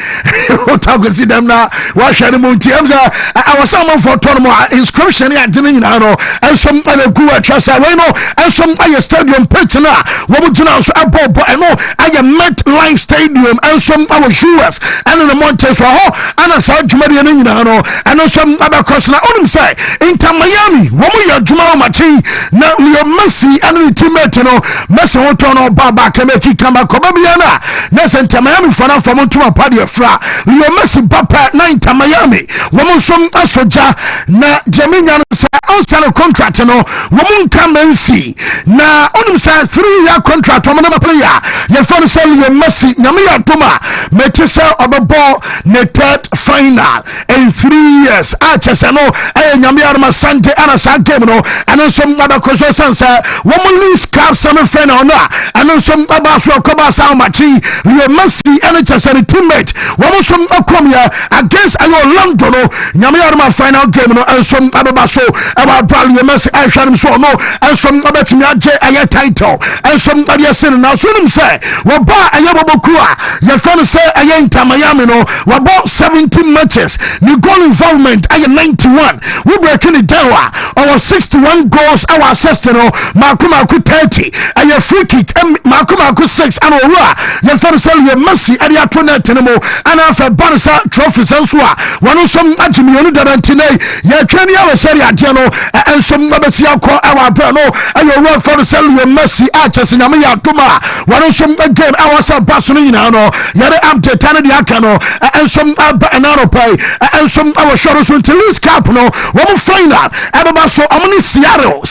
what go see them na wa hware mu nti enso I was some for tournament inscription ya de ni na no enso na ku atwasa we no enso aye stadium pitch na wo mu gina so abobo eno aye Met Life Stadium enso our US and the Montes ho ana sa dwumade ni na no eno so abakos na onim say Inter Miami wo mu ya dwuma machi na Leo Messi and the teammate no Messi ho to no baba kemeki kamba koba biana na Inter Miami fana from to party fra Leo Messi papa na Inter Miami wo mu som asoja na Jaminya say on contract no wo mu kamensi na onim say 3-year contract wo na player ye fon say Leo Messi nyame ya toma metese obebo ne third final in 3 years chese no nyame ya ma Sunday ana sa game no and some other koso sansa wo mu lose cup semi final na and some abaso koba sa machi Leo Messi and chese ne teammate wo mu some akomia against ayo London no nyame ya ma final game no and some abaso about Leo Messi hwam so no and some abetimi age aye title and some other sin na so nim say wo ba aye boboku a ye fan say aye Inter Miami no wo about 17 matches the goal involvement aye 91 we breaking it down our 61 goals our assist no makumaku 30 aye free kick makumaku 6 and ora ye fan say Leo Messi ade atonet no mo and after Barca trophies and so one some agimionu darantine ye twani awe seri ade no and some abesi akọ our bro no aye ora for say Leo Messi chese nyame ya toma one some game our say Barcelona nyina no yare update and the akano and some anaro pay and some our show so to lose cup no one final eba so omni Seattle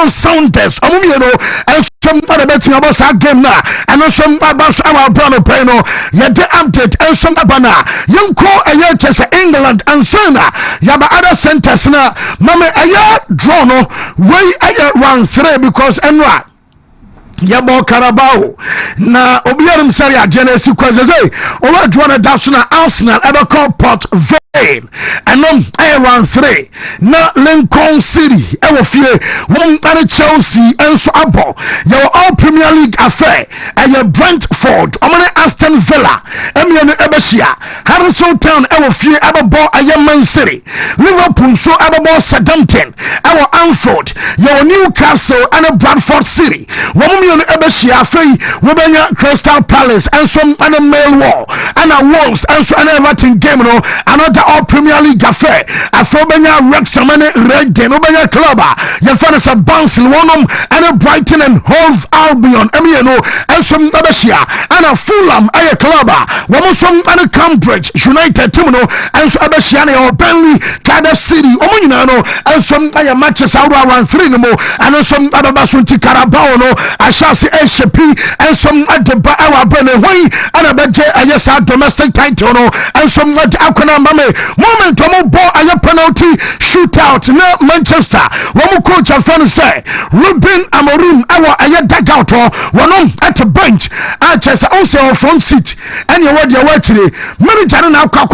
Sounders omni no and some other betting about that game na and some about our brother pay no yade update and some abana yanko aye chese England and Sana yaba other centers na mama aye draw no way aye round 3 because enwa yabo Carabao na obiarum sari agenesi kwazeze owa drone daso na Arsenal ebe call Port Vale anom around 3 na Lincoln City ewo fie won are Chelsea enso abo your all Premier League affair and Brentford omane Aston Villa emiano ebeshia Harrison Town ewo fie abo Man City Liverpool so abo Southampton ewo Anfield your Newcastle and Bradford City ebeshia free wobenya Crystal Palace and some other Millwall and a Wolves and so an Everton game no another all Premier League affair afobenya Wrexham and Reading obenya club ya fanasa Barnsley wonom and Brighton and Hove Albion emieno ensom abeshia and Fulham aye club womosom and Cambridge United team no enso abeshia na Burnley Cardiff City omunyina no ensom aye matches around 3 no mo and ensom ababaso nti Carabao no ashase HP ensom adeba awa bene hwan and abeje aye sa domestic title no ensom akona mame moment omo ball aye penalty shootout na Manchester womo coach afan say Ruben Amorim awa aye dugout wonom at the bench chesa on front seat and you word your watchire manager na akwa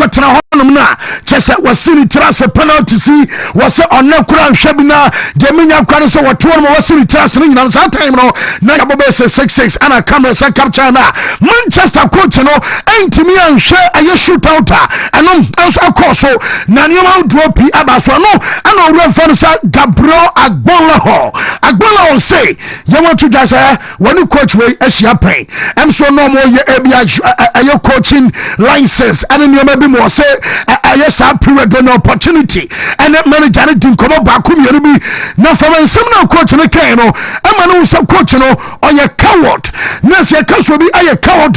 honum na chesa wasiri trase penalty si wase onekura nhwabina deminya kware so wato mo wasiri trase ni nyina sa time no na yabobe 6-6 ana camera sa capture na Manchester coach no entimi anhwe aye shootout anom also akoso na nioma dropi abaso no ana owura fan sa Gabriel Agbonla say you want to just when coach we asia pen em so no mo ye aye coaching license and nioma bi mo say yes period no opportunity and manager no din komo ba ku yeri bi na from ensem na coach no kan no ama no so coach no oye coward na se kaso bi aye coward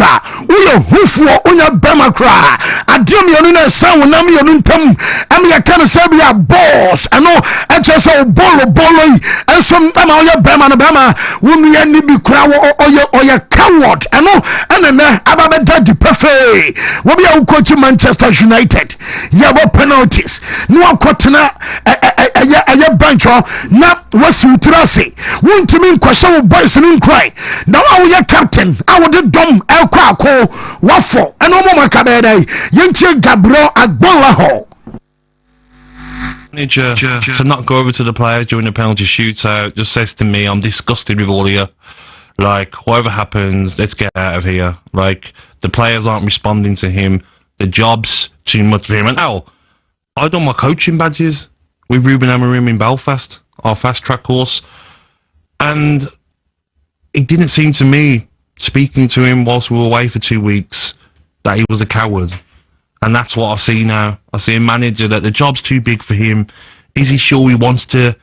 uyo hufuo onya bema kra adem yenu na san na me yenu ntam am ya kan se bi a boss ano eche so bolo ensom ama oye bema no bema wonu ye ni bi kra oye coward ano enene ababeda di perfect wo bi a coach Manchester United yabo penalties no akotena aya bench na wasi utrase wontimi nkwahye wo boys ni nkrai na wo ye captain awode dom ekwa wafo eno mo makabedai yentie Gabriel Agbonla ho manager to not go over to the players during the penalty shootout just says to me, I'm disgusted with all of you. Like, whatever happens, let's get out of here. Like, the players aren't responding to him. The job's too much for him. And I done my coaching badges with Ruben Amorim in Belfast, our fast track course. And it didn't seem to me, speaking to him whilst we were away for 2 weeks, that he was a coward. And that's what I see now. I see a manager that the job's too big for him. Is he sure he wants to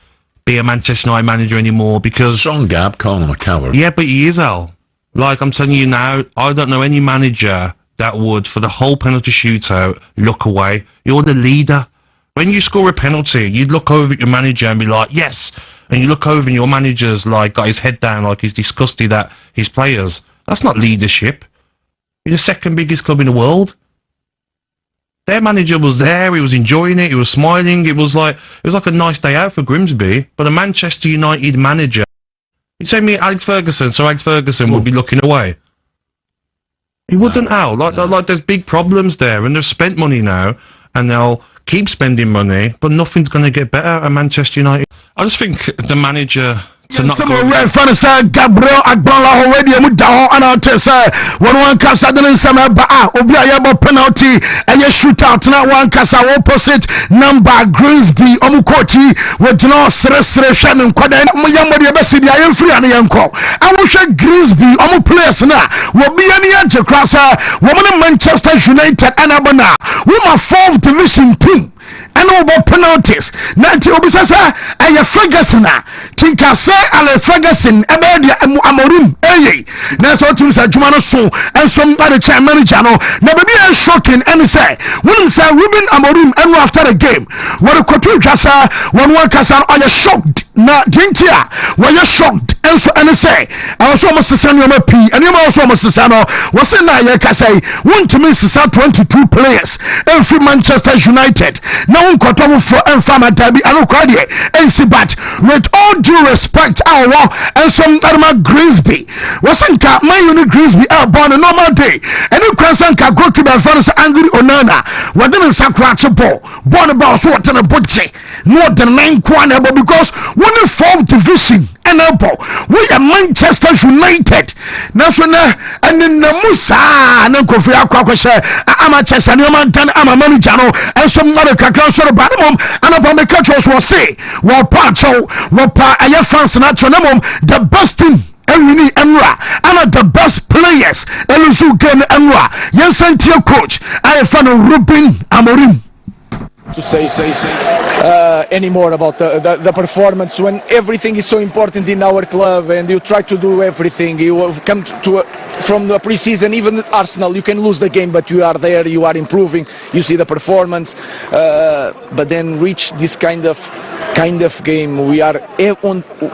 be a Manchester United manager anymore? Because strong gap, calling him a coward. Yeah, but he is, Al. Like, I'm telling you now, I don't know any manager that would, for the whole penalty shootout, look away. You're the leader. When you score a penalty, you'd look over at your manager and be like, yes. And you look over and your manager's like got his head down, like he's disgusted at his players. That's not leadership. You're the second biggest club in the world. Their manager was there, he was enjoying it, he was smiling, it was like a nice day out for Grimsby. But a Manchester United manager, you'd say me Alex Ferguson, so Alex Ferguson would be looking away. He wouldn't, Al. Like there's big problems there, and they've spent money now, and they'll keep spending money, but nothing's going to get better at Manchester United. I just think the manager to not go... Red Fanasa Gabriel Agbonla already mu da ho ana te say one kasa den nsama ba obi ayabo penalty eye shootout na one kasa opposite number Grimsby omu coach we dino sre hwe ne nkwada mo yamode be se bia yemfiri ane yenko awo hwe Grimsby omu players na wo bia ne age krasa wo mo Manchester United anabona we ma 4th division team and over penalties. Nanti obisasa aya Ferguson tinka say ale Ferguson ebedi Amorim na so tumi sa juma no so and some other chair manager no na baby is shocking and say when say Ruben Amorim and after the game what kotu jasa one kasa aya shocked na dintia we are shocked and so and say I was almost send your P and you also almost no was na ya kasa Wontumi sisa 22 players every Manchester United now unkotomo for enfama derby anokwade but with all due respect our and some other Grimsby wasanka man uni Grimsby born a normal day and you kwansanka goalkeeper fans Angry Onana wadin sakrache ball born about so what na budget more than 9 kwana because one 4th division and we are Manchester United national and in the Musa and Kofi Akwakwe Manchester United ama manager no and some other kakran so ba mom and upon the catchers will say well pacho well pa aye fans na chonemom the best team Ewini Emra and the best players Elusu Ken Emra Yensentia coach I fan Ruben Amorim to say anymore about the performance when everything is so important in our club and you try to do everything. You have come from the pre-season, even Arsenal, you can lose the game, but you are there, you are improving, you see the performance, but then reach this kind of game, we are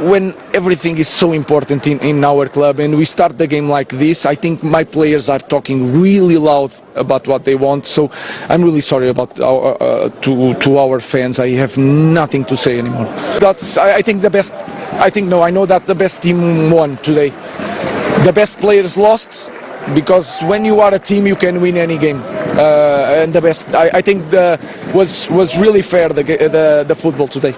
when everything is so important in our club and we start the game like this. I think my players are talking really loud about what they want, so I'm really sorry about to our fans. I have nothing to say anymore. I think the best, I know that the best team won today. The best players lost, because when you are a team you can win any game, and the best, I think was really fair, the football today.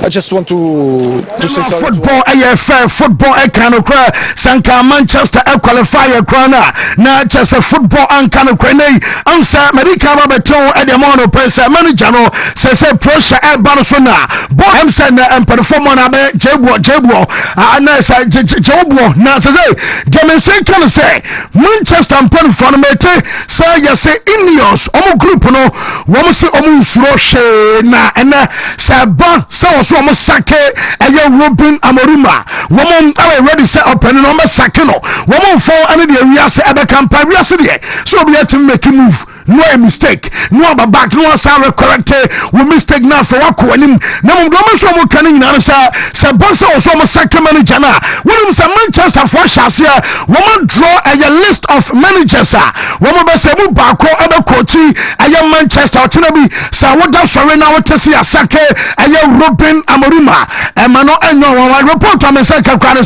I just want to say sorry. Football, fair football, kind of cry. Sanka Manchester qualifier crana. Now just a football and kind of cranny. Answer Medica Roberto Edmono Press Manager says a pressure at Barcelona. Boy, I'm saying and perform on a Jebo, and I say Jobo. Now say, Jameson can say Manchester and Pen Fonamete. Say, you say Ineos, Omo Group, no, woman say Omo Roche, na, and Sabah, so almost sake Robin Amoruma. Woman already set up and almost sakeno. Woman for any the area say ever campaign. So we have to make a move. No a mistake, no about back, no sorry correct. We mistake now for what him. Now so more canning answer. Sabasa also almost second manager now. When some Manchester for Shasia, woman draw a list of managers. Woman say move back ever coachy a Manchester Tinabi. So what does sorry now to see a sake a Robin Amoruma. And Mano and no one report on the second crowd.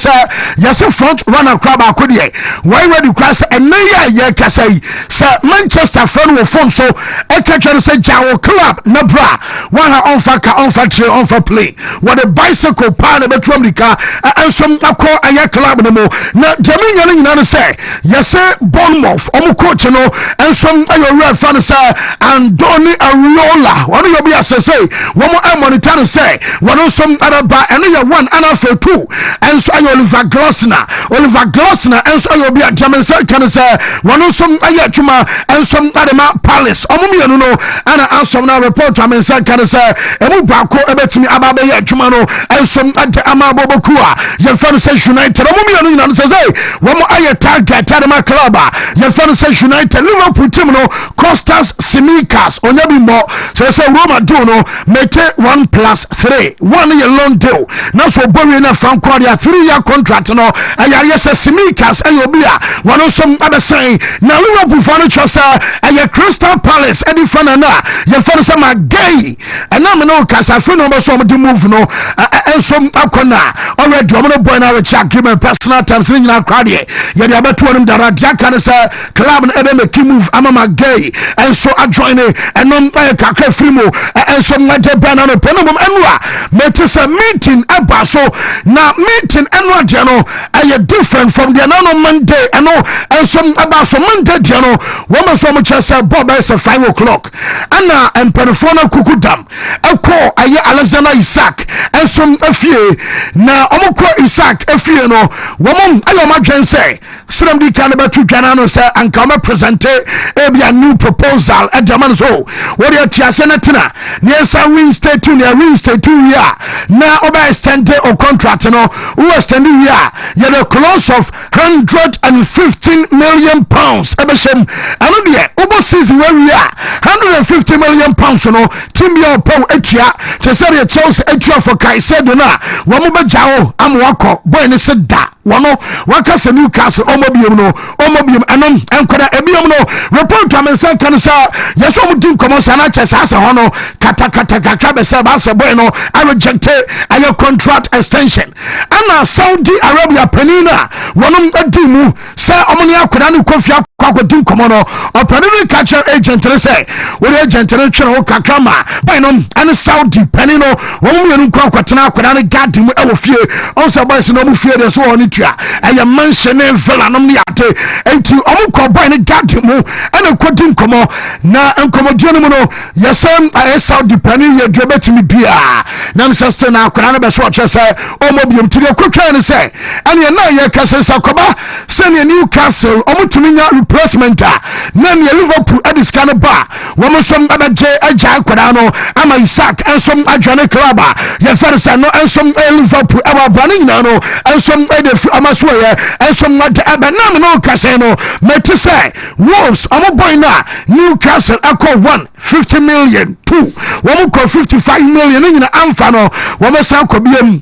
Yes, a front runner crab. Why ready crash and Naya Kasay, Sir Manchester friend. Phone so Eka say Jawo club Nabra one on for play what a bicycle pan a bedroom car and some call a club no more now Jamaican you say yes sir Bournemouth coach no and some your red fan say and Donny Ariola one of your say one more monitor say one on some other bar and you one and for two and so Oliver Glasner and so you'll be a Jamaican can say one on some Ayachuma and some other Palace omumi no and answer now report am inside can say emu bako ebetimi ababe ya adwuma no ensom ade amabobokua ye fan say United omumi no say wo mo aye target adama club ye fan say United Liverpool team no Costas Simicas onyabi mo say Roma do no mete 1+3 1 year loan deal now so borrow na Franco dia 3-year contract no ayare say Simicas ayobia one some other saying now Liverpool fan trust aye Crystal Palace Eddie Fanana your friend some gay and I'm no casa friend number some to move no and some akona already I'm no boy now check agreement personal terms in our crowd here you dey about to them that can say club and make move I'm gay and so I join it and no kakra frimo and some like banana penum enwa met a meeting about so now meeting enwa jano are different from the no Monday and no and some about some Monday jano woman so much Bob is 5 o'clock. Anna and Perifona Kukudam. A call a Alexander Isaac and some a few. Now, Omoko Isaac, a few no woman. I am again say, Sram Canada to Canano say, and come present a new proposal at Jamanzo. What are Tiasenatina? Near San Winston to near Winston 2 year. Now, Oba extended or contract no who are standing here. Yet a clause of £115 million. Ebeshem, and season where we are £150 million no team your pound etia to say Chelsea etia for Caicedo na wamuba jao amwako boy ne se da wano waka se Newcastle omobium anom enkoda ebium no report am say kan say yeso mu dim komo na chese ase hono kata be se ba se boy no I rejected a contract extension ana Saudi Arabia penina wonom adimu say omoni akoda ne kofia kwagodin komo no operate catcher agent say we agent no twa ho kakama by no and Saudi penino wonom yenu kwakwatena akoda ne garden mu e wo fie on say boys no mu fie de so oni Abutua ɛyɛ mansion ne villa nom ne ate enti ɔmo kɔ boy ne garden mu ɛna kɔdi nkɔmɔ na nkɔmɔdie no mu no yɛsɛm ayɛ Saudi pani yɛ dua betimi bia na msɛste na akora no bɛso ɔkyerɛ sɛ ɔmo biom tiri akotwa ne sɛ ɛne na yɛ kase sɛ kɔba sɛ ne Newcastle ɔmo tumi nya replacement a na ne Liverpool adiska no ba wɔmo som abɛgye agya akora no ama Isaac ensom adwane club a yɛfɛre sɛ no ensom Liverpool ɛwɔ abane nyina no ensom ɛde amaso yɛ ensom ɛbɛnam no kase no meti sɛ Wolves ɔmo boy na Newcastle akɔ 150 million 2 wɔmo kɔ 55 million ne nyina amfa no wɔmo san kɔ biem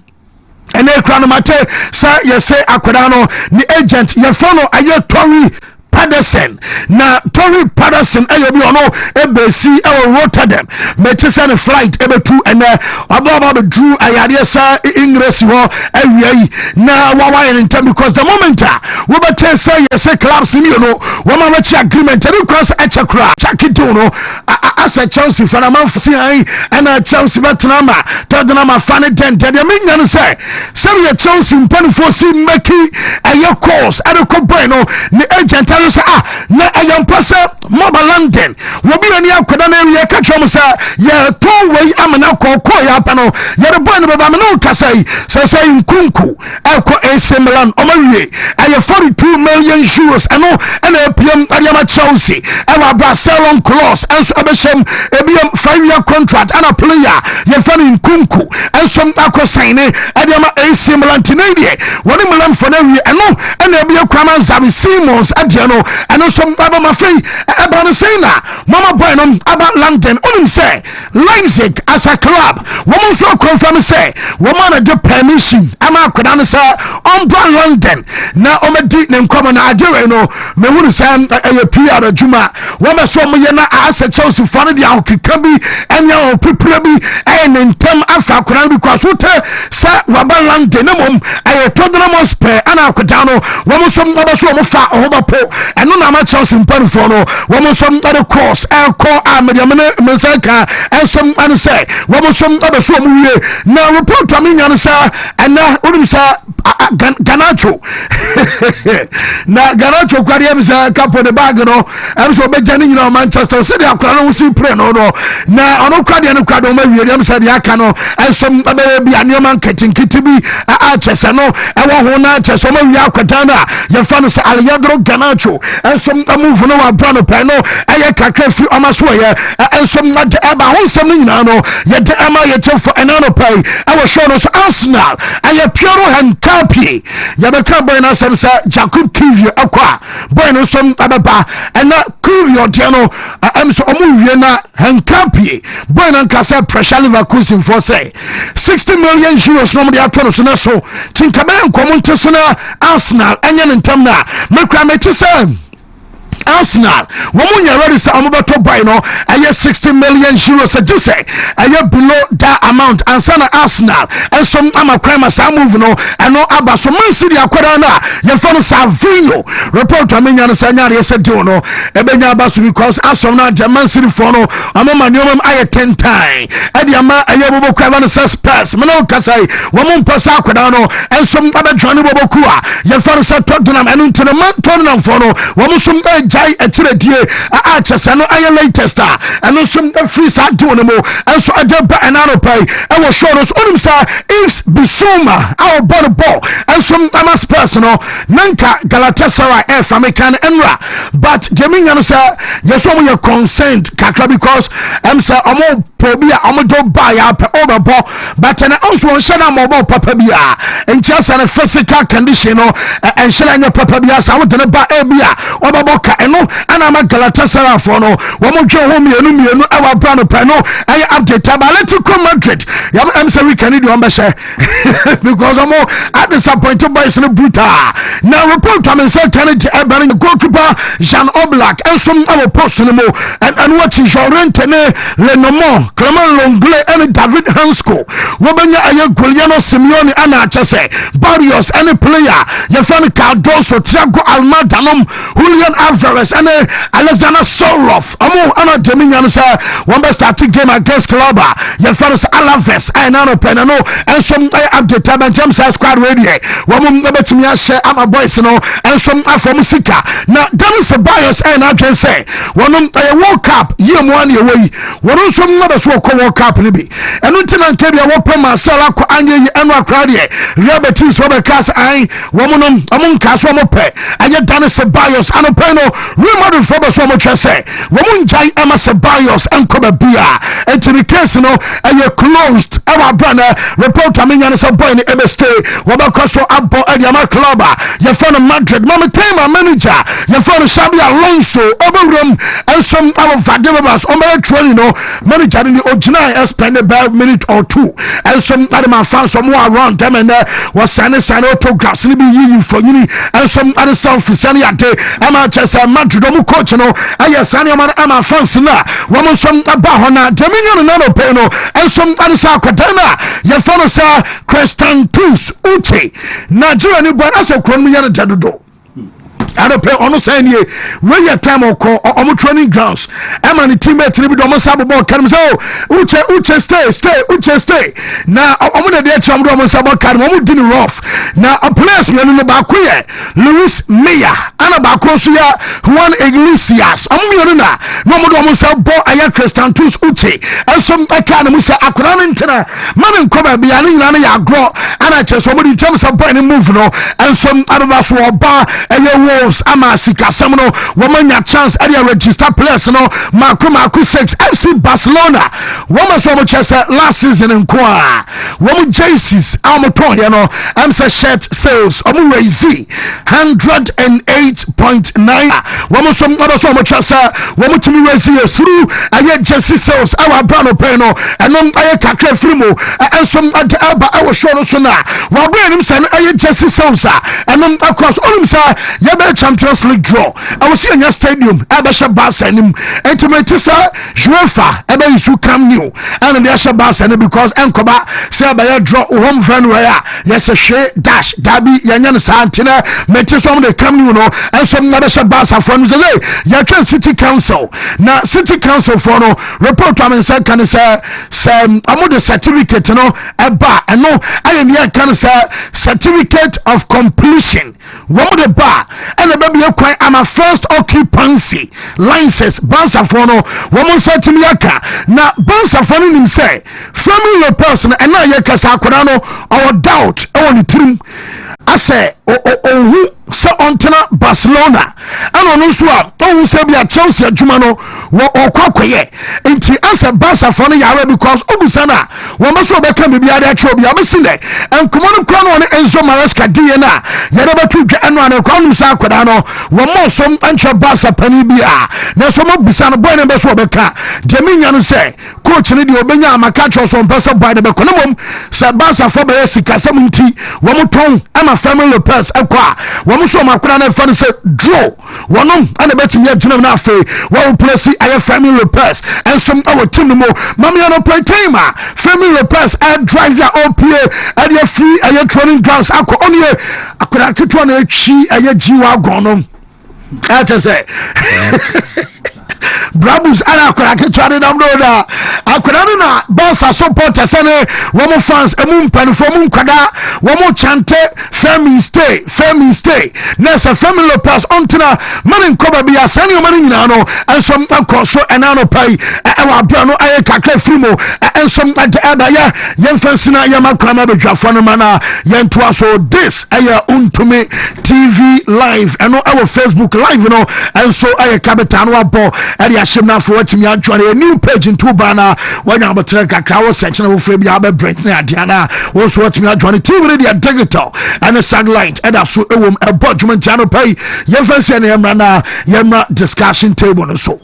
ene ekra no mate sa yɛsɛ akoda no ni agent yɛfɔ no ayɛ Tory Pedersen na Tory Pedersen ayo bi ono ebesi ewo Rotterdam meti se ne flight ebetu ene obaba be drew ayade sa English ho awiai na wawa in time because the moment we better say yes clubs ni no wo ma machi agreement any cross echekra chakito no as a Chelsea fan man fsi ai and Chelsea betnama Tottenham fan den de menya no say Chelsea mpan for see maki ayo course adeko boy no ni agent na ayampasa mobile London wo bi ani akoda na wi ka twom sa ye to wei amana kokko ya pa no ye boy no baba me no kasai say nkunku eko AC Milan o mawie aye 42 million euros ano na PM Ariama Chelsea e wa Barcelona clause enso abeshem ebiam 5-year contract and a player ye fani nkunku enso akosan ne Ariama AC Milan tinadie woni Milan for na wi eno na ebia kwama Xavi Simons adia no and also aba mafei aba no say na mama boy no aba London onim say Leipzig as a club woman so confirm say woman the permission ama akoda no say on London na omedi ne nkoma na adere no me wuru say e PR adwuma woman so mo ye na as a Chelsea fan dia okika bi enya opepre bi e ne ntem afa akoda because what say waba London no mom e Tottenham Spur ana akoda no woman so aba so mo fa ohobapo eno na ma Chelsea mpan for no woman so aba course e call amediamene mensaka ensom an say woman so aba so mo wie na report amenya no say ena wonim say Ganacho na Ganacho kwari ebisa kapo de bag no ebisa obejani nyina Manchester say dia kwara no si pray no na ono kwade no kwado ma wie dem say dia aka no ensom aba bi aneman ketinkiti bi a chese no ewo ho na chese ma wie akwata na ye fa no say Alejandro Ganacho ensom move no wa bra no pe no eye kakra fi amaso ye ensom na de eba ho sem nyina no ye de ama ye chefo enano pay ewo show no so Arsenal aye Piero Hankapi ya beka boy na sem sa Jacob Kivio akwa boy no som ababa ena Kivio de no so omu wie na Hankapi boy na kasa pressure Leverkusen for say 60 million euros no mo de ato so na so tinkabe nkomo nteso na Arsenal enya ntam na mekra meti say Arsenal womunya ready say omobato buy no aye 60 million euros just say aye below that amount and sana Arsenal and some amakran sa move no and no aba so Man City akwara na ye fa no Savinho report amenya no sanya ye se do no ebenya aba so because asom na Man City for no amama nyomam aye 10 time e dia ma aye bobokwa no Spurs me no kasai womum pasa akwara no and some aba join boboku a ye fa no Tottenham and into the man Tottenham for no womum jai echiredie a chese no aye latest and some free side do no mo and so adeba enano pay e wo show us onim sa if Bissouma our ball and some amas personal nanka Galatasaray f American enra but Jeminya no say yes so we consent kakra because say omo pobia omo do buy up over ball but and also on shana mobile papa bia and just an physical condition no and shana papa bia sa wo de ba e bia obaboka eno ana ma Galatasaray for no wo mo dwe ho mienu awa bra no pa no ay update Atletico Madrid ya say we can do on share because omo at disappointed boys no brutal now report am say Kennedy Herbal goalkeeper Jean Oblak and some our post no mo and what is your rent le nomo Clement Longley and David Hansko wo benya aye Giuliano Simeone ana chese Barrios any player ya fan Cardoso Thiago Almada Julian Alvarez Gyökeres and Alexander Sorov. Ana Dominion say one best starting game against Clubber. Your fellows Alaves and Nano Penano and some update time and James Squad Radio. One number to me share our boys and some from Sika. Now Dennis Bias and I can say one World Cup year 1 year way. One some numbers will call World Cup be. And until I tell you what Marcella Anye and Crowdy. Rebetis Robert I woman among Caswamope. And yet Dennis Bias and a panel remodel for so much I say. Woman Jai Emma Sabayos and Kobabia. And to the case and you closed our brother report I mean and boy in the MST Wabakoso Abo Ediama Clubber. Your friend of Madrid, Mama Tema manager, your friend of Shabby Alonso, Oberum, and some our Vadivas on my training manager in the original spend about a minute or two. And some other man found some more around them and was signing autographs and be using for uni and some other self Sani at day. I'm a Chester Madrid coach, I Sani man I'm a fancy now. Woman some Bahona, Dominion and Nano Peno, and some other Sakatana, your fellow sir, Crestan Tus, Uche, Nigeria, new brand as a Chromian Jadudo. I don't pay on saying ye where your time or call or training grounds. I'm on the teammate to be almost about Carms. Uche stay. Now I'm gonna get some almost about Carm dinner off. Now a place me no back here. Luis Meya, Anna Bacosia, Juan Iglesias. I'm Yona. No more almost about Aya Crestan Tus Uche. And some Academy say Akuran Intena. Man and cover be an ya grow. And I just somebody terms of burning move no. And some other us were bar and Amasika Samuno woman ya chance area register players no Marco 6 FC Barcelona woman so much as last season in Kwa woman jerseys Almoton you know I'm say shirt sales raise 108.9 woman so much as woman to me raise through jersey sales our brand peno and I kakra frimo and some at I was sure so now while bring him say jersey sales and across all him say Champions League draw. I was in your stadium. Abasha Bass and him. And to me, UEFA. Ebe you come new. And the Asha Bass and because Enkoba say by a draw home fan where yes a share dash Gabi Yanyan Santina metis some the come new and some Abasha Bass are from the Yakan City Council. Now City Council for no report to me say can say I'm the certificate eba and no I am here can say certificate of completion. One the bar and the baby I'm a first occupancy license Bansa Fono woman said to me now Bansa Fono him say family person and now Yakasa Korano or doubt on the team I say who so ontena Barcelona and on so who say be a Chelsea adwumano wo okwakoye enti asa Barca for no yare because obusana wo ma so be kan bibia de atro bia be sile en komo kro no Enzo Maresca die na yare batu dwa eno an kwa nu sa akoda no wo mo so antra Barca pani bia na so mo busana boy na be so be ka de minya no say coach ni de obenya amaka tro so mpesa boy de be kono mom sa Barca for be sika samunti wo mo ton ama family Lopez akwa wo so makura na fa no say draw wonom ana betimi agina na afi wo place aye family Lopez and some our team no mama no play time family Lopez and drive your OPA and your free aye training grounds akọ onye akura ketwa na echi aye jiwa gonom ata say Brabus ana akora ke twade dam do da akora no na Barca supporters ene wo mo fans emu mpanfo mu nkwada wo mo chante Femi stay nessa Femi Lopez ontina mani nkoba bia sani o mani nyina no ensom akoso enano pai e wa bra no aye kakra frimo ensom ada ya yemfansina ya makrama bedwafo no mana yentoa so this aye Wontumi TV live eno our Facebook live no enso aye capital no abo eri ashimna for watimi adwane a new page in Tubana wanya abotre kakra wo search na wo free bia be brent na adiana wo so watimi adwane TV radio digital and a satellite eda so ewom a budget channel pay yemfansi na yemra discussion table no so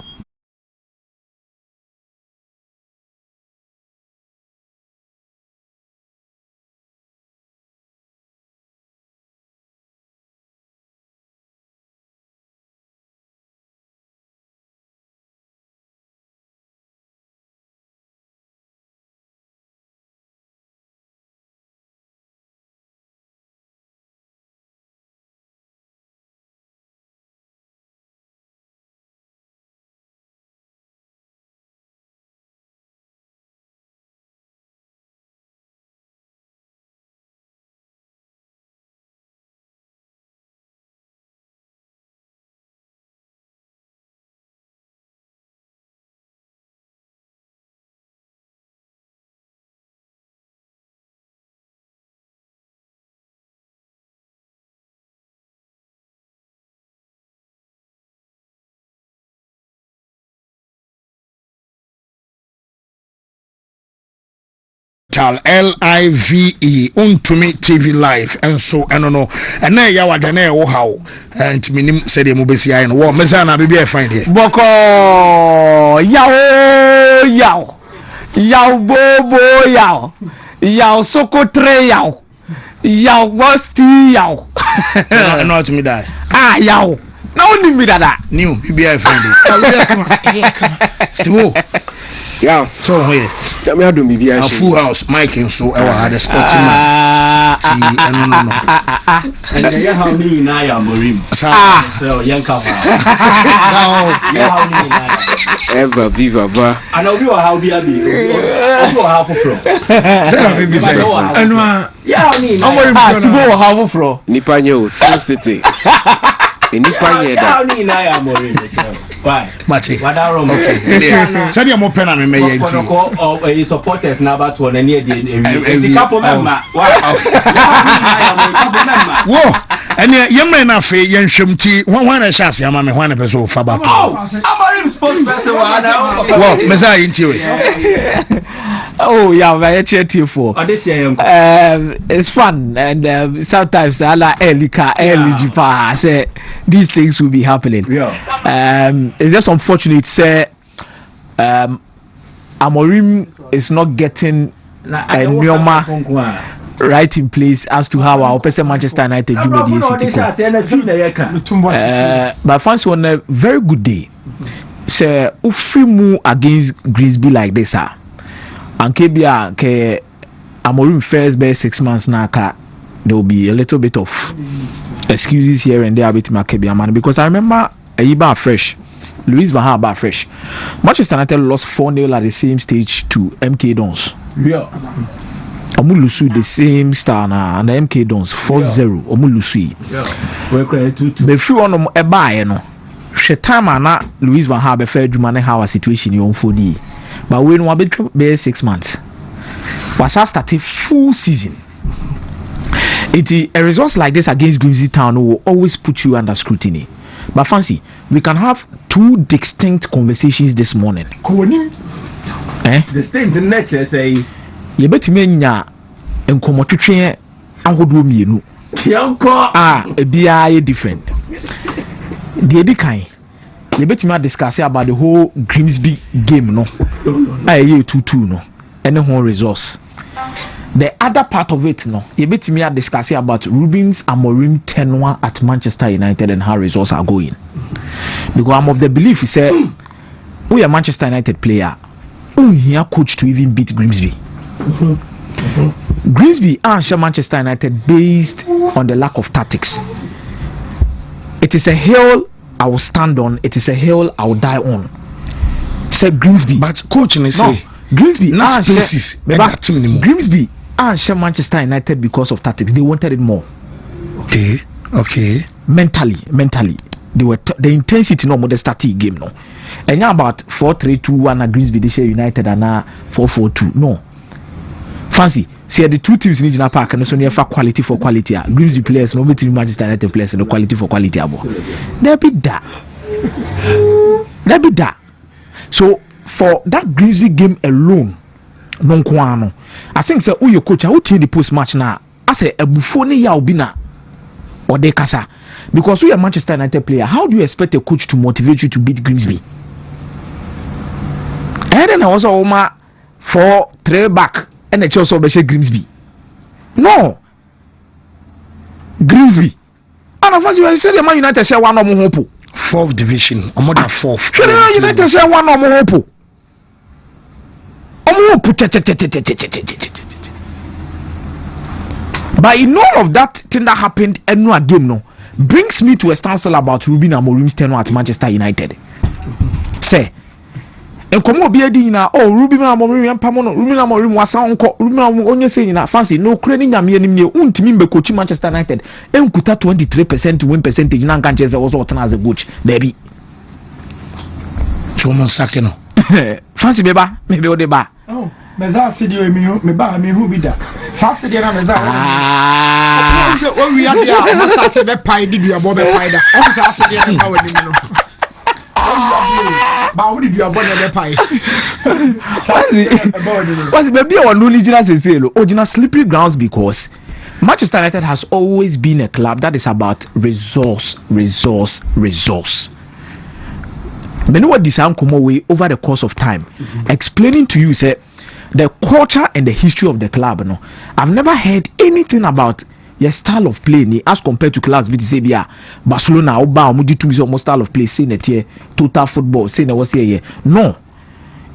digital LIVE Wontumi TV live and so no and na ya wade na wo haw ntiminim se de mo besi ayi no wo mesa na bibia find here boko yaw bobo yaw sokotre yaw wasti yaw no to me die yaw na oni mi dada new bibia find here still yeah so here me adom bibia a full house mic so e wa the sporting man no and ya how ni na ya morim so yanka so ya how ni na ever viva va and obi wa how bi abi obi wa how fro say na baby say anu ya how ni na obi wa how fro nipa nye o city nipa nye da ni na ya morim why mate wadaro okay so dia mo pena me ye nti ko supporters na about one na e di couple member wo ene yemre na fe yenhwemti hwan na chance ya ma me hwan na peso fa ba to amarim sports person wa na wo meza yinti we oh yeah very cheerful for it's fun and sometimes ala early jipa say these things will be happening it's just unfortunate say Amorim is not getting a Nyoma right in place as to how our person Manchester United do but fans on a very good day say Ufimu against Grimsby like this and Kebia ke Amorim first by 6 months now there will be a little bit of excuses here and there with Kebia man because I remember Aiba fresh Louis Van Gaal fresh. Manchester United lost 4-0 at the same stage to MK Dons. Yeah. Omulusu the same star na and MK Dons 4-0. Omulusu. Yeah. We credit to. The free one eba no. She time na Louis Van Gaal be fair dwuma how a situation you unfold. But we no be 6 months. Was started full season. A results like this against Grimsby Town will always put you under scrutiny. But fancy, we can have two distinct conversations this morning. Distinct in nature say you bet me nya enkomotwetwe ahodo mienu. Ebia different. The edikan you bet me discuss about the whole Grimsby game no. 2-2 no. Any whole results. The other part of it, no, you bet me discussing about Rubens Amorim tenure at Manchester United and how results are going. Because I'm of the belief, he said, we are Manchester United player. We here coach to even beat Grimsby. Grimsby are Manchester United based on the lack of tactics. It is a hill I will stand on. It is a hill I will die on. Say Grimsby, but coaching is say Grimsby not spaces. Grimsby Manchester United because of tactics. They wanted it more. Okay. Mentally, they were the intensity no more the starting game no. And now about 4-3-2-1 at Grimsby they share United and now 4-4-2. No. Fancy. See the two teams in the park and so near for quality for quality. Grimsby players no between Manchester United players and the quality for quality. There be that. So for that Grimsby game alone. No kwano. I think say who your coach who team the post match now. I say a buffoni ya obina or de kasa because we are Manchester United player. How do you expect a coach to motivate you to beat Grimsby? And then I was Oma 4-3 back and the Chelsea be Grimsby. No, Grimsby. And of course you say the Man United share one or more hope. 4th division, or more than 4th. United share one or more hope. But in all of that thing that happened and no game no brings me to a standstill about Ruben Amorim's tenure at Manchester United. Say, and come on, be a dinner. Oh, Ruben Amorim, Pamono, Ruben Amorim was uncle, Ruben Amorim saying that fancy no credit. I mean, be coaching Manchester United and could have 23% win percentage. Now, can't just also as a coach, baby. Chomo Sakeno. Fancy beba, maybe what they buy. Oh, Meza said you me ba me who be that. Fancy there Meza. When we are there, must start be pie did you about be pie that. Officer said there how we know. But who did you abandon the pie? What's maybe our new legionnaires say original slippery grounds because Manchester United has always been a club that is about resource. Many what this come away over the course of time, explaining to you say the culture and the history of the club. No, I've never heard anything about your style of play as compared to clubs be say Barcelona Oba Omudi to almost style of play saying that here total football saying that was here. No,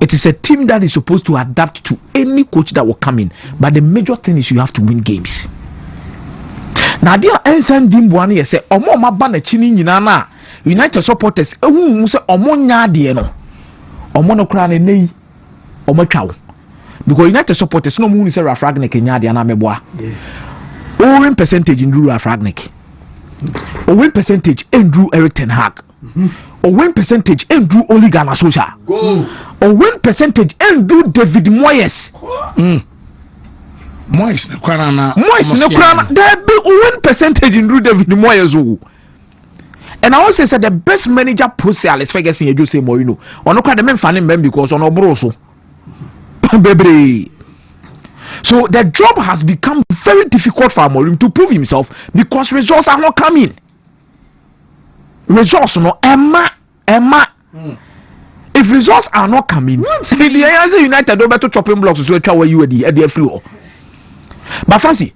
it is a team that is supposed to adapt to any coach that will come in, but the major thing is you have to win games. Now there ensan dimbuani ye say omo maba na chini nyina na United supporters ehun say omo nya de no omo no kra na nei omo twawo because United supporters no mu ni say Rafragnick nya de na meboa win percentage in Drew Rafragnick win percentage in Drew Eric Ten Hag win percentage in Drew Ole Gunnar Solskjaer win percentage in Drew David Moyes Moyes ne kwana there be win percentage in Drew David Moyes and I also say the best manager post Alex Ferguson you Jose Mourinho ono kwa the men fan him because ono bro so baby. So the job has become very difficult for Mourinho to prove himself because results are not coming. Results no Emma. If results are not coming, the United don't better chopping blocks so where you at the floor. But fancy,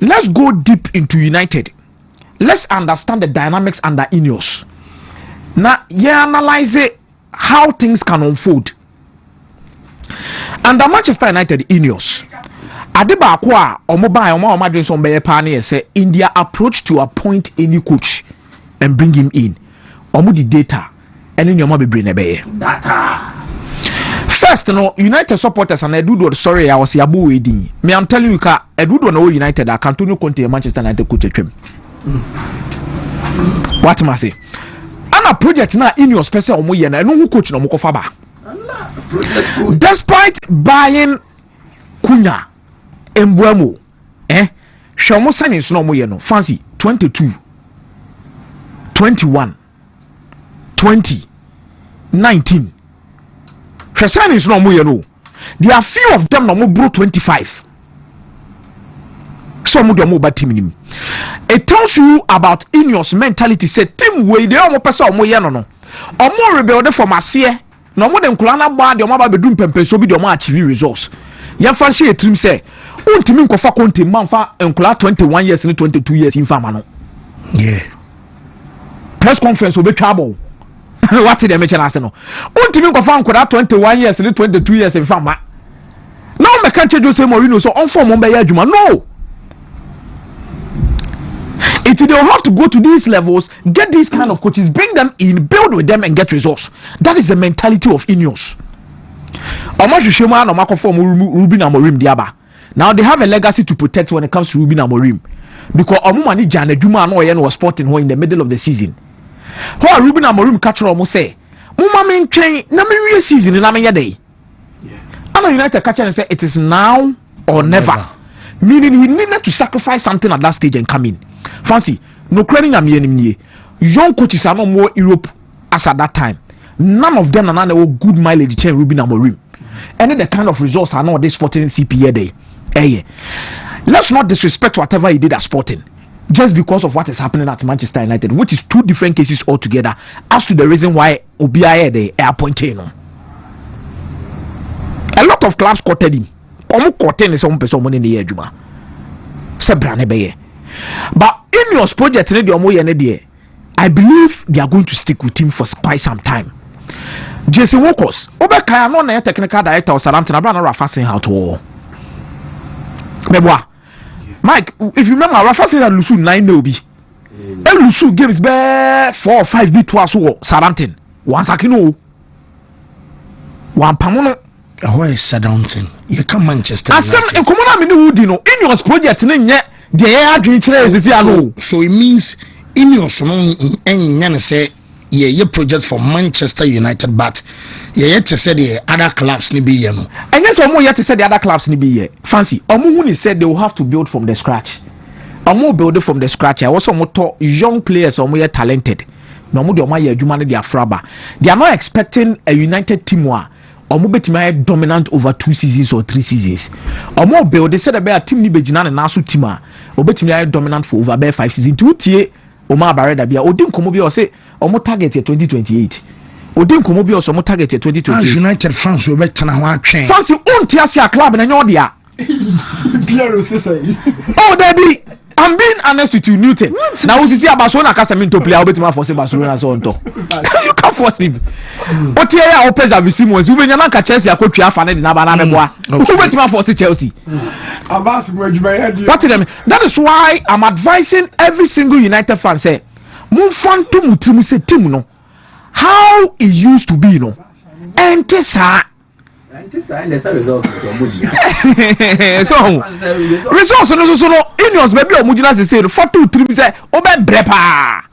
let's go deep into United. Let's understand the dynamics under Ineos. Now, analyze how things can unfold. Under Manchester United Ineos, Adeba Akwa Omoba Omadrin Sombeye Pani say India approach to appoint any coach and bring him in. Omudi data and in your mobile brain data. First, United supporters and Edudo sorry I was Yabu Wedi. Me I'm telling you Edudo no United I can't no contain Manchester United coach trim. What must say? Ana project na Ineos person omo ye na no who coach no mo kofa ba. Despite buying Kunya Embuemo, Shamo signings no more no fancy 22, 21, 20, 19. Signings no more no. There are few of them no more bro 25. Some of them more team. It tells you about Ineos mentality. Say team way they are more person more no. Or more rebel for Marseille. No more than Kulana Bad, your mother be doing pempe so be your man achieve results. Yan fancy a team say, Wontumi kofa konti manfa enkula 21 years and 22 years in famano. Yeah. Press conference will be trouble. What did they mention as no? Wontumi kofa enkula 21 years and 22 years in fama. Now me can't do say Mourinho so on form on be juma. No. They'll have to go to these levels, get these kind of coaches, bring them in, build with them, and get results. That is the mentality of Ineos. Now they have a legacy to protect when it comes to Ruben Amorim, because Omumani Jana Juma no was sporting her in the middle of the season. How Ruben Amorim catch almost say, "Mama main train na me season in Amenya day." And United catch and say it is now or never. Meaning he needed to sacrifice something at that stage and come in. Fancy, no credit am ye young coaches are no more Europe as at that time. None of them are no good mileage chain Ruben Amorim. Any the kind of results are not this Sporting CPA day. Let's not disrespect whatever he did at Sporting just because of what is happening at Manchester United, which is two different cases altogether as to the reason why Obiaye they are appointed. A lot of clubs courted him. Omo courting is some person money in the year Juma. Sebrane beye. But in your project, I believe they are going to stick with him for quite some time. Jesse Walkers, Obekaya no na technical director of Southampton, Abraham Rafa saying how to. Mike, if you remember, Rafa saying that Lusu 9 no be. Lusu games be 4 or 5 beat to Southampton. One sakino. One pamono. Why is Southampton? You come Manchester. As some in common in your project, so it means in your say yeah project for Manchester United, but yet to say the other clubs ni be no. And yes, omo yet to say the other clubs ni be fancy. Omo said they will have to build from the scratch. Omo build from the scratch. I also motor young players omo talented. na omo de omo aye adwuma ne de afraba. They are not expecting a United team wa omo betimi dominant over 2 seasons or 3 seasons. Omo build they said about team ni begina na naso team a obetimi dominant for over 5 seasons. To tie omo abareda bia odi nkomo bia o say omo target 2028. Odi nkomo bia o so omo target 2028. United fans we betena ho atwen. Fans unti asia club na nyo dia. Piero say. Oh Daddy, I'm being honest with you, Newton. Now we see Barcelona Casemiro to play. I'll bet my force Barcelona so on top. You can't force him. What here our players have seen was we when you catch Chelsea, I could try find na banana boy. Who bet my force Chelsea? What them? That is why I'm advising every single United fan say, move fun to mutimu say team no. How it used to be no. Ente sa. So resource no Ineos baby o mujina say 4-2-3 say obe brepa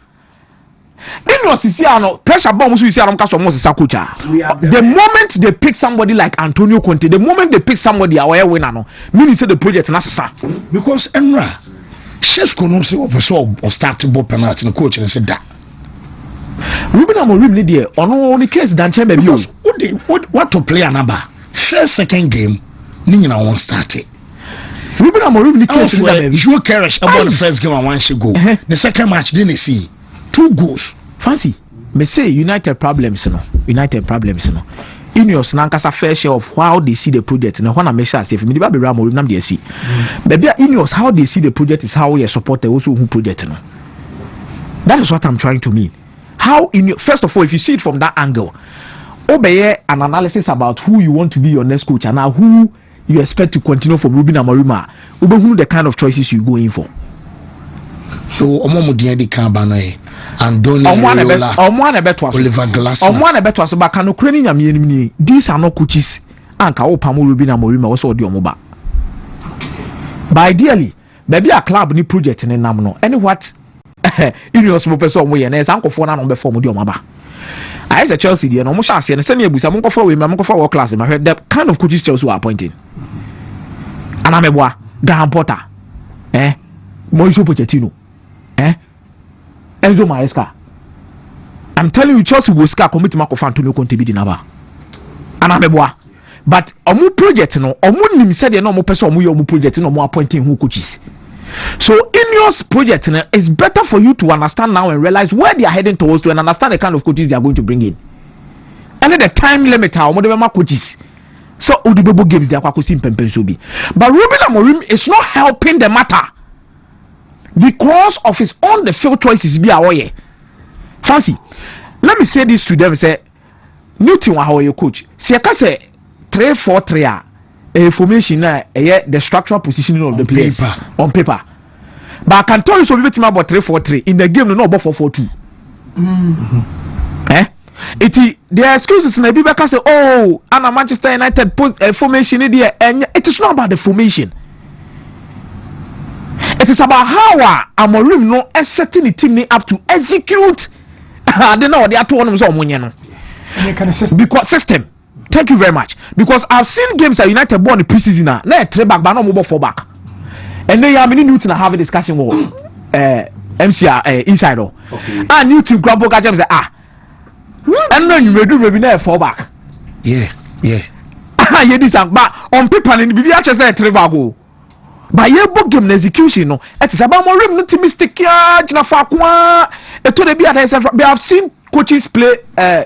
Ineos is here no pressure bomb so you see am ka so mo se coach. The moment they pick somebody like Antonio Conte, the moment they pick somebody away winner no mean say the project na sesa because Enra Shesko no say o start ball penalty no coach and say that Ruben Amorim ni there ono ni case dan chen baby o what to play another first second game ni nyina won start it. Ruben Amorim ni case ni baby you carrish about the first game and one she go the second match didn't see 2 goals fancy me say United problems no Ineos na nkasa fair share of how they see the project na when I make sure say me ba be Amorim nam dey see baby Ineos how they see the project is how you support the also who project no. That is what I'm trying to mean. How first of all, if you see it from that angle, obey an analysis about who you want to be your next coach and now who you expect to continue from Ruben Amorim, who the kind of choices you go in for. So Omomodian de Carbana and Donny Oliver Glass. But can Ukrainian these are not coaches and Kaopamo Ruben Amorim also the Omoba. But ideally, maybe a club ni project in Namno. And what Ineos mo person we na sanko fo na no be form di omaba I say Chelsea dey no mo chance na same ebusa mo nkofo we mo nkofo world class ma the kind of coaches Chelsea were appointing Anameboa Graham Potter Mauricio Pochettino Enzo Maresca. I'm telling you Chelsea will scar commit Marco Antonio Conte bi di naba Anameboa but omu project no omu nim said no mo person omu ye omu project no mo appointing who coaches. So in your project, it's better for you to understand now and realize where they are heading towards to and understand the kind of coaches they are going to bring in. And then the time limit how much coaches. So Udibebo games they are quite be. But Ruben Amorim is not helping the matter because of his own the field choices be away. Fancy. Let me say this to them: say, new team how your coach. See, I can say 3-4-3. Formation the structural positioning of the players on paper. But I can tell you so about 3-4-3 in the game no about 4-4-2. The excuses na people can say oh and a Manchester United formation there and it is not about the formation. It is about how Amorim no setting the team up to execute I don't know they are two on no because system. Thank you very much. Because I've seen games at United born in the preseason now. Let 3 back, but not mobile 4 back. And then you have many Newton have a discussion with MCR insider. Okay. And Newton grab book and say and then you may do maybe 4 back. Yeah. Yeah, this but on paper and the BBH said 3 back go. But your book game execution no. It is about more not to mistake ya na fakwa. E to be at have seen coaches play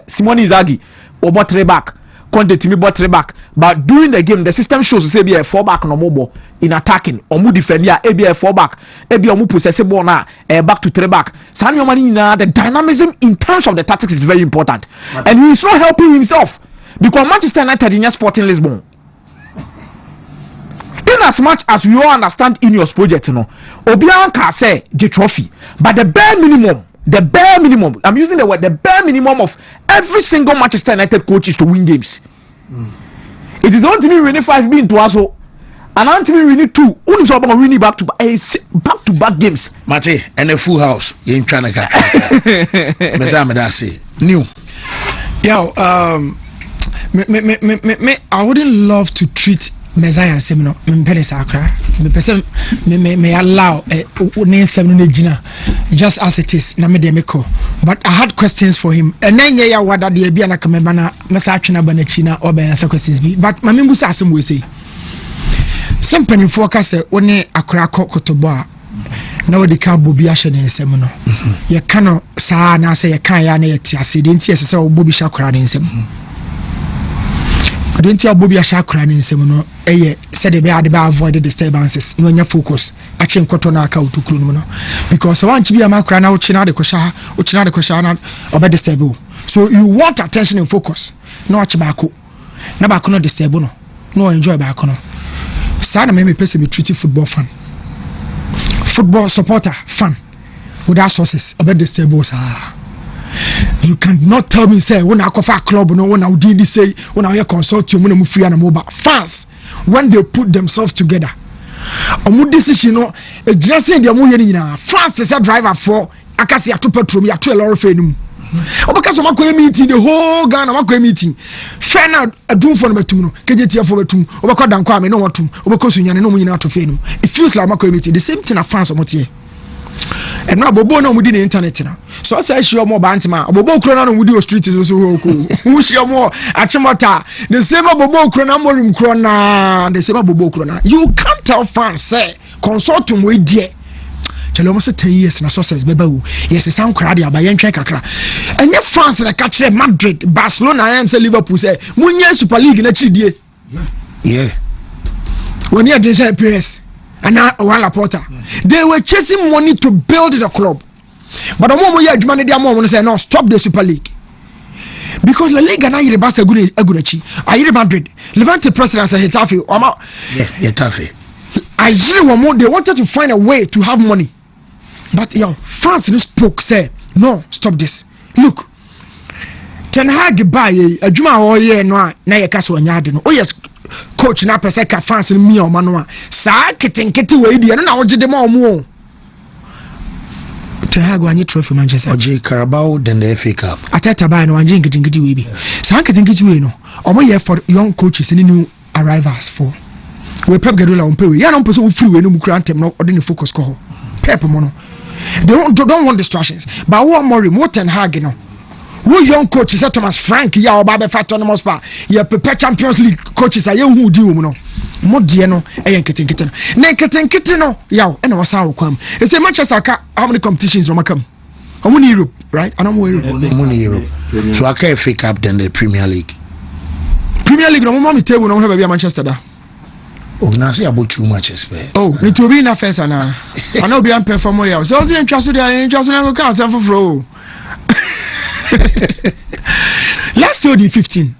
Simone Inzaghi or 3 back. Conte to me bought 3 back, but during the game the system shows say be a 4 back no mobile in attacking or mu defend ya be a 4 back be omu possess ball na back to 3 back. Samuel Manina the dynamism in terms of the tactics is very important, and he is not helping himself because Manchester United in Sporting Lisbon. In as much as we all understand in your project, Obian can say the trophy, but the bare minimum, I'm using the word, the bare minimum of every single Manchester United coach is to win games. It is only winning 5 being to us, and until we need 2. Only so about winning back to back games. Mate, and a full house. You ain't trying to get. New. Yeah, I wouldn't love to treat Messiah Semino, Mpere Sakra, me allow name Semino Gina just as it is, Namedemico. But I had questions for him. And then yeah, what the Biana Kamebana, Masachina Banachina, or Benasa questions be. But Mamimbusa Assam will say. Some penny focus only a crack kotoba. Now the car Bobby Ashen in Semino. You cannot say, na say, a kayane, I said, didn't yes, so Bobby Shakran in Sem. Don't tell Bobby Shakran in Semino. Said they had avoid the disturbances when you focus. Action Cotona to Kruno. Because I want to be a macra now, China the Koshana, or by disturb. So you want attention and focus. No Achibaco. Nabacono disturb. No enjoy Bacono. Sana made me person be treated football fan. Football supporter fan. Without sources about disturb. You cannot tell me say when I cover club no when I did say when I consult you when free and mobile fans when they put themselves together. Omu decision no e just the omu yeni na fast is a driver for akasi ato petrol ya to a lorry fenum. Obaka so makoye meeting the whole Ghana makoye meeting. Fair na adun for no betum no kejetia for betum obaka danko ame no watum obaka sunyane no munyina to fenum. It feels like makoye meeting the same thing na fans omotie. And now Bobo no mudi the internet now. So I say she more bantima. Bobo krona no mudi o street is also who she more achimota. The same Bobo krona morim krona. The same Bobo krona. You can't tell fans say consortium we dear. Tell almost 10 years na sources beba. Yes, the sound crowd by yen check kakra. And your fans na catch Madrid, Barcelona and say Liverpool say Munye Super League na chidie. Yeah. When you dey say press and now one Laporta. They were chasing money to build the club. But the moment you money, they are say no, stop the Super League. Because the league and I rebass a good I Madrid. Levante president said Hetafe. Yeah, Hetafe. I they wanted to find a way to have money. But France spoke, say, no, stop this. Look. Ten Hag buy a Juma or year no na ye kaso anyade no. Oh yes. Coach na pese ka fans ni mi o manoa saa ketenkete we di no na wo gide ma omo Ten Hag wanyi trophy Manchester oje Carabao then the FA Cup atata ba no wanyi ketenkete we bi saa ketenkete we no omo ye for young coaches ni new arrivals for we Pep Guardiola on pay we ya no pese wo free we no mu kura antem no ode ne focus ko ho Pep mo no they don't want distractions but what more remote Ten Hag no who young coaches Thomas Frank ya oba be autonomous pa ya prepare Champions League coaches aye hu di wo no mo de no e ketenkete no na ketenkete no ya e na wasa wo kwam e say Manchester ka how many competitions o makam omo ni Europe right and omo Europe so aka FA Cup then the Premier League no mo me table no have be Manchester da oh na say about 2 matches pe oh it will be na first ana ana obi am perform ya so say intwaso dey intwaso na go count for fro last year 15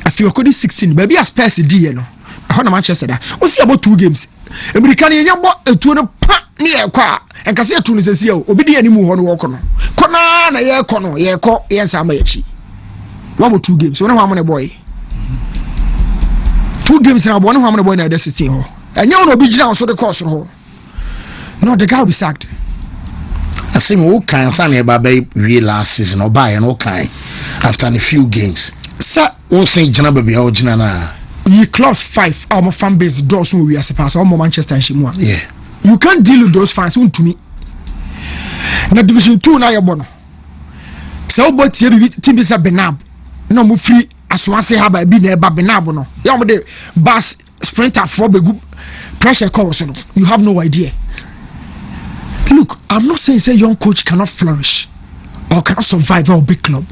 I feel code 16 baby as Spurs di no how na Manchester da we see about 2 games American nya bo etu no pa ne ye kwa enka se etu no sesi o obi di animu ho no wo kono kona na ye kono ye ko ye nsa ma yachi one more 2 games we na ho boy 2 games na bo na ho boy na the city ho enya no obi gina so the course ho no the guy will be sacked. I see who can sign about baby last season or buy and okay after a few games. Sir, who say Janababy or Janana? You class 5 our fan base doors who we are supposed to Manchester and Shimwa. Yeah. You can't deal with those fans to me. Na division 2 na yabono. So but team is a benab. No mu free as one say have be near Benab no. Ya mo de bus sprinter for be good pressure calls. You have no idea. Look, I'm not saying say young coach cannot flourish or cannot survive a big club.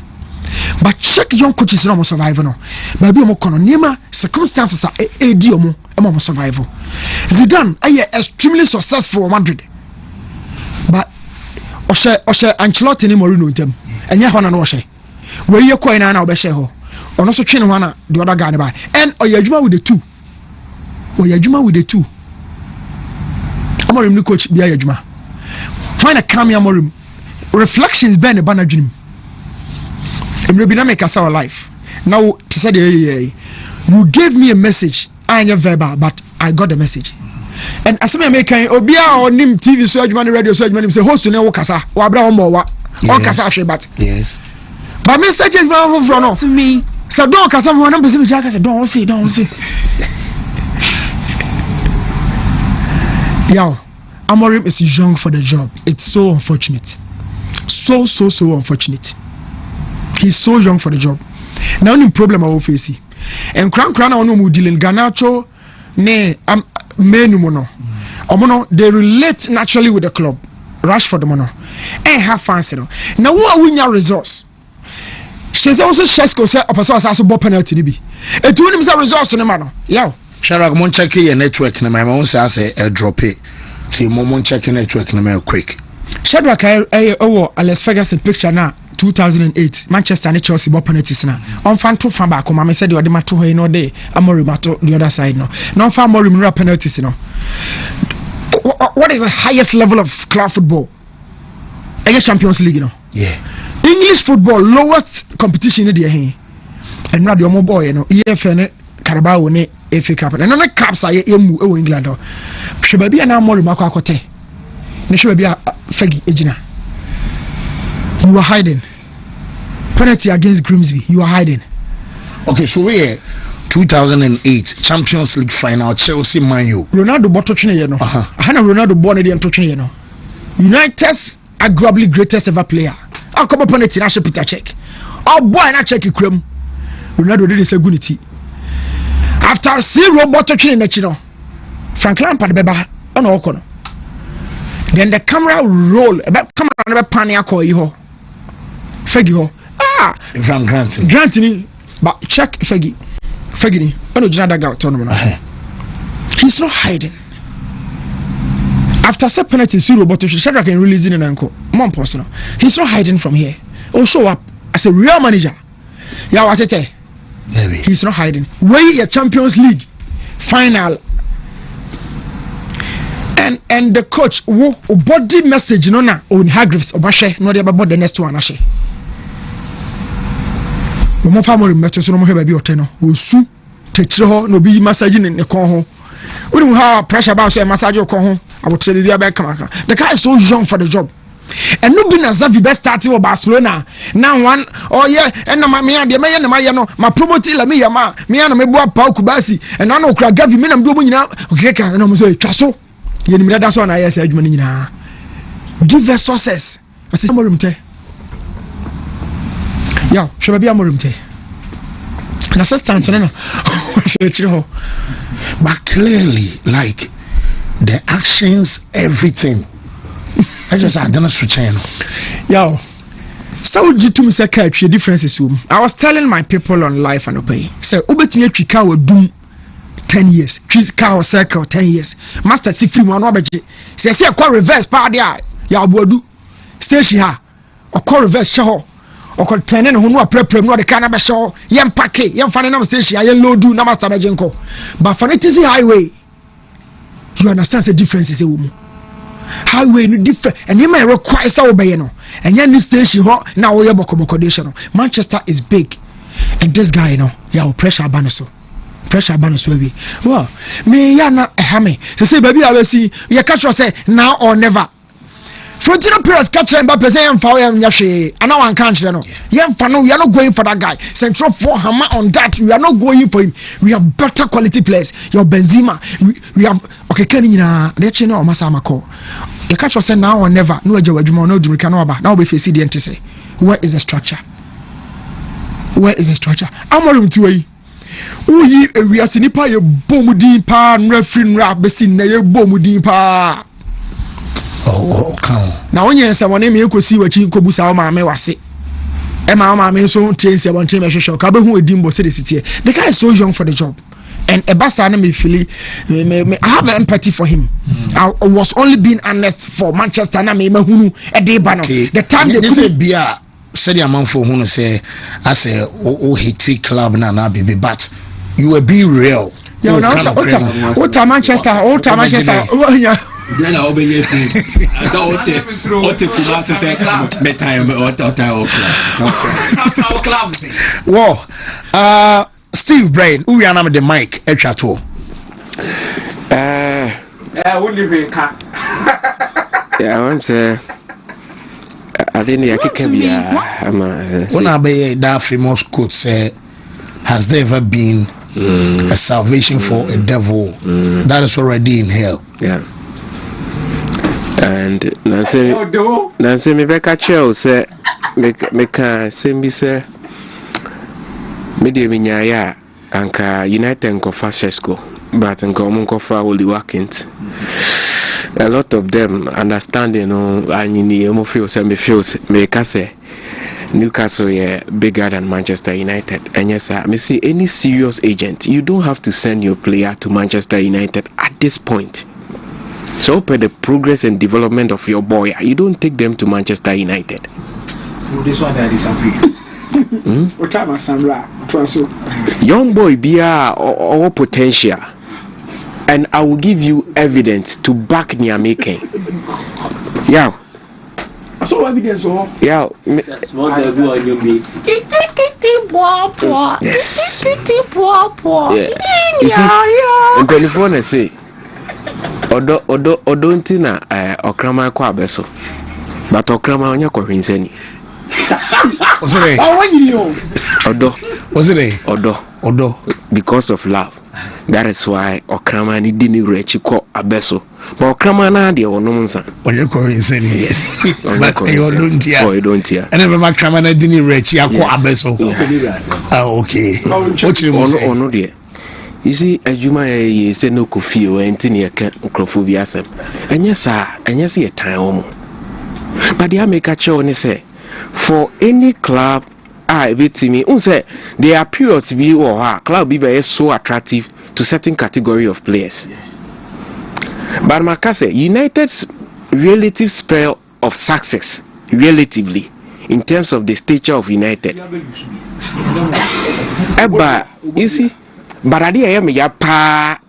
But check young coaches no survive no. But be mo kono nema circumstances are edi omo mo survive. Zidane extremely successful Madrid. But Oshe Ancelotti ni Mourinho ntem. Enye ho na no Oshe. We ye coin na na obehye ho. Ono so twe ne ho na the other guy ne by. And oyadwuma with the two. Oyadwuma with the two. Amorim ni coach bia yadwuma. Find a cameo morim. Reflections ben the banner dream. Maybe not make us our life. Now to say you gave me a message. I ain't verbal, but I got the message. And as I make Obia or Nim TV surgeon radio surgeon say host to ne Wakasa or Abraham Mowa or Kasa but yes. But message from to me. So don't Kasa for number 7 jacket don't see. Yeah, Amorim is young for the job. It's so unfortunate. So unfortunate. He's so young for the job. Now, only problem I will face. And Crown on dealing Ganacho, ne menumono. Omono, they relate naturally with the club. Rush for the mono. And have fancy. Now, what are we your resource? She's also Shesko said, a person has a ball penalty. A two names are resource in the manner. Yeah. Sharak mon check your network in my own say a drop it. See mon check your network in the quick. Shadrack Alex Ferguson picture now 2008 Manchester and Chelsea ball penalties now. On fan two fan back I said you are the matter here no day. Amorim matter the other side no. No fan Amorim penalties no. What is the highest level of club football? Champions League, you know. Yeah. English football lowest competition in the here. And now the more boy, you know, EFN Carabao ne FA Cup. And none caps are in England. Should be an more remarkable cote. Ne should be a fegi ejina. You are hiding. Penalty against Grimsby. You are hiding. Okay, so we 2008 Champions League final Chelsea Man U. Ronaldo bought touching you know. Hana Ronaldo born again touching you know. United's arguably greatest ever player. I'll come upon it in Asha Peter check. Oh boy, I check you crumb. Ronaldo did this a good tea. After 0 bought touching in the chino. Frank Lampard beba on Okono. Then the camera roll about camera never pania call you ho. Fegi ho. Van Granting. Granting, but check Fegi. Fegi, no Janada tournament. He's not hiding. After set penalty, 0 but Shadrack can release in an ankle. More personal. He's not hiding from here. He'll show up as a real manager. Yeah, what it he's not hiding. Way a Champions League final. And the coach wo body message no na on Hargreaves obahwe no dey about the next one ahwe. Mo fa mo remeto so no mo heba bi oteno osu techire ho no bi massage ne kon ho. Unu ha pressure ba so massage kon ho abotre bi aba kama. The guy is so young for the job. And no be na Xavi best start for Barcelona. Now one oh yeah and na me ade me na maye no ma promote la me yama me na me boa pa Kubasi and na no kra Gavi me na me do mo nyina okay ka na mo so twaso. You need that's one I say give us success. I say Morimte. Yeah, should be a Morimte. And I said no. But clearly, like the actions, everything. I just I don't switch channel. Yo. So you to me say catch differences. I was telling my people on life and pay. Say ubetimi twika we doom 10 years. Car circle 10 years. Master see free one obeje. Say call reverse pa dia ya obodu. Station ha. Or call reverse show. Or call 10 and who no prep no the kind of show. Yem packet, yem fan na station, yem load do na master bejenko. But for it is highway. You understand the difference is a woman. Highway no different and you may require so obey no. And yan this station ho now we boko. Manchester is big. And this guy you know, ya pressure banaso. Pressure ban so we well me ya na ehame say baby I will see you catch us say now or never Frontino Perez catch Mbappe say em fa yam nyahwe ana wan kan kire no yem fa no we are not going for that guy central for hammer on that we are not going for him we have better quality players your Benzema we have okay kan nyina na eche na o masa amako you catch us say now or never no aja wadwuma no dumika no aba now be face the ente say where is the structure Amorim tuwe uyi ewiase nipa ye bomudin pa nrefri nra besi na ye bomudin pa kan na onye se woni me ekosi wachi kobusa o maame wase e ma maame so tense e bonche me hwehwe ka be hu edin bo se de sitie the guy is so young for the job and ebasa na me feel I have empathy for him. I was only being honest for Manchester na me mahunu e de ba no the time they say bia said the amount for who say as a Haiti club na baby but you were being real. Yeah, Ota Manchester. Yeah. Then I'll be here. I thought well, Steve Brain, who are the mic at Chateau? Yeah, I want to. I didn't hear when I be that famous quote say, has there ever been a salvation for a devil that is already in hell? Yeah. and Nancy me back at you say make same be say media minya anka United and Francesco but and Komunkofa Holy Watkins. A lot of them understand, you know, I mean, the feels make us say Newcastle bigger than Manchester United. And yes, sir, me see any serious agent, you don't have to send your player to Manchester United at this point. So, per the progress and development of your boy, you don't take them to Manchester United. So this one I disagree. Young boy be our potential, and I will give you evidence to back near making. Yeah. So evidence or yeah. Yes. And telephone say Odontina Okrama kwa beso. But Okrama onye ko hwinsani. Osere. Odo. Because of love. That is why Okrama ni dini rechi ko abeso. But Okrama na de onom nsa. Onye ko hwinsani. Yes. But Odontia. Odontia. And even Okrama na dini rechi akọ abeso. Ah, okay. Ono de. You see, Ajuma ye say no coffee or anything you can microphobia sem. And yes, sir, and yes, a time. But they make a show and say, for any club, I bet me, say there are periods be or her club be so attractive to certain category of players. But Makase, United's relative spell of success, relatively, in terms of the stature of United. But you see. But I am a pa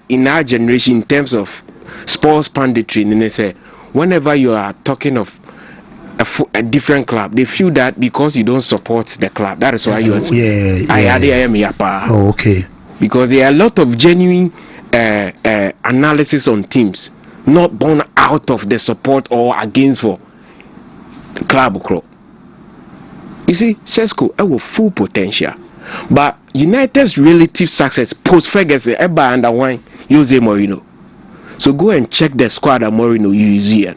in our generation in terms of sports punditry. And they say, whenever you are talking of a different club, they feel that because you don't support the club, that is why you are. I am a pa. Oh, okay. Because there are a lot of genuine analysis on teams, not born out of the support or against for club. You see, Sesko have full potential. But United's relative success post-Ferguson ever underwine Jose Mourinho. So go and check the squad that Mourinho uses.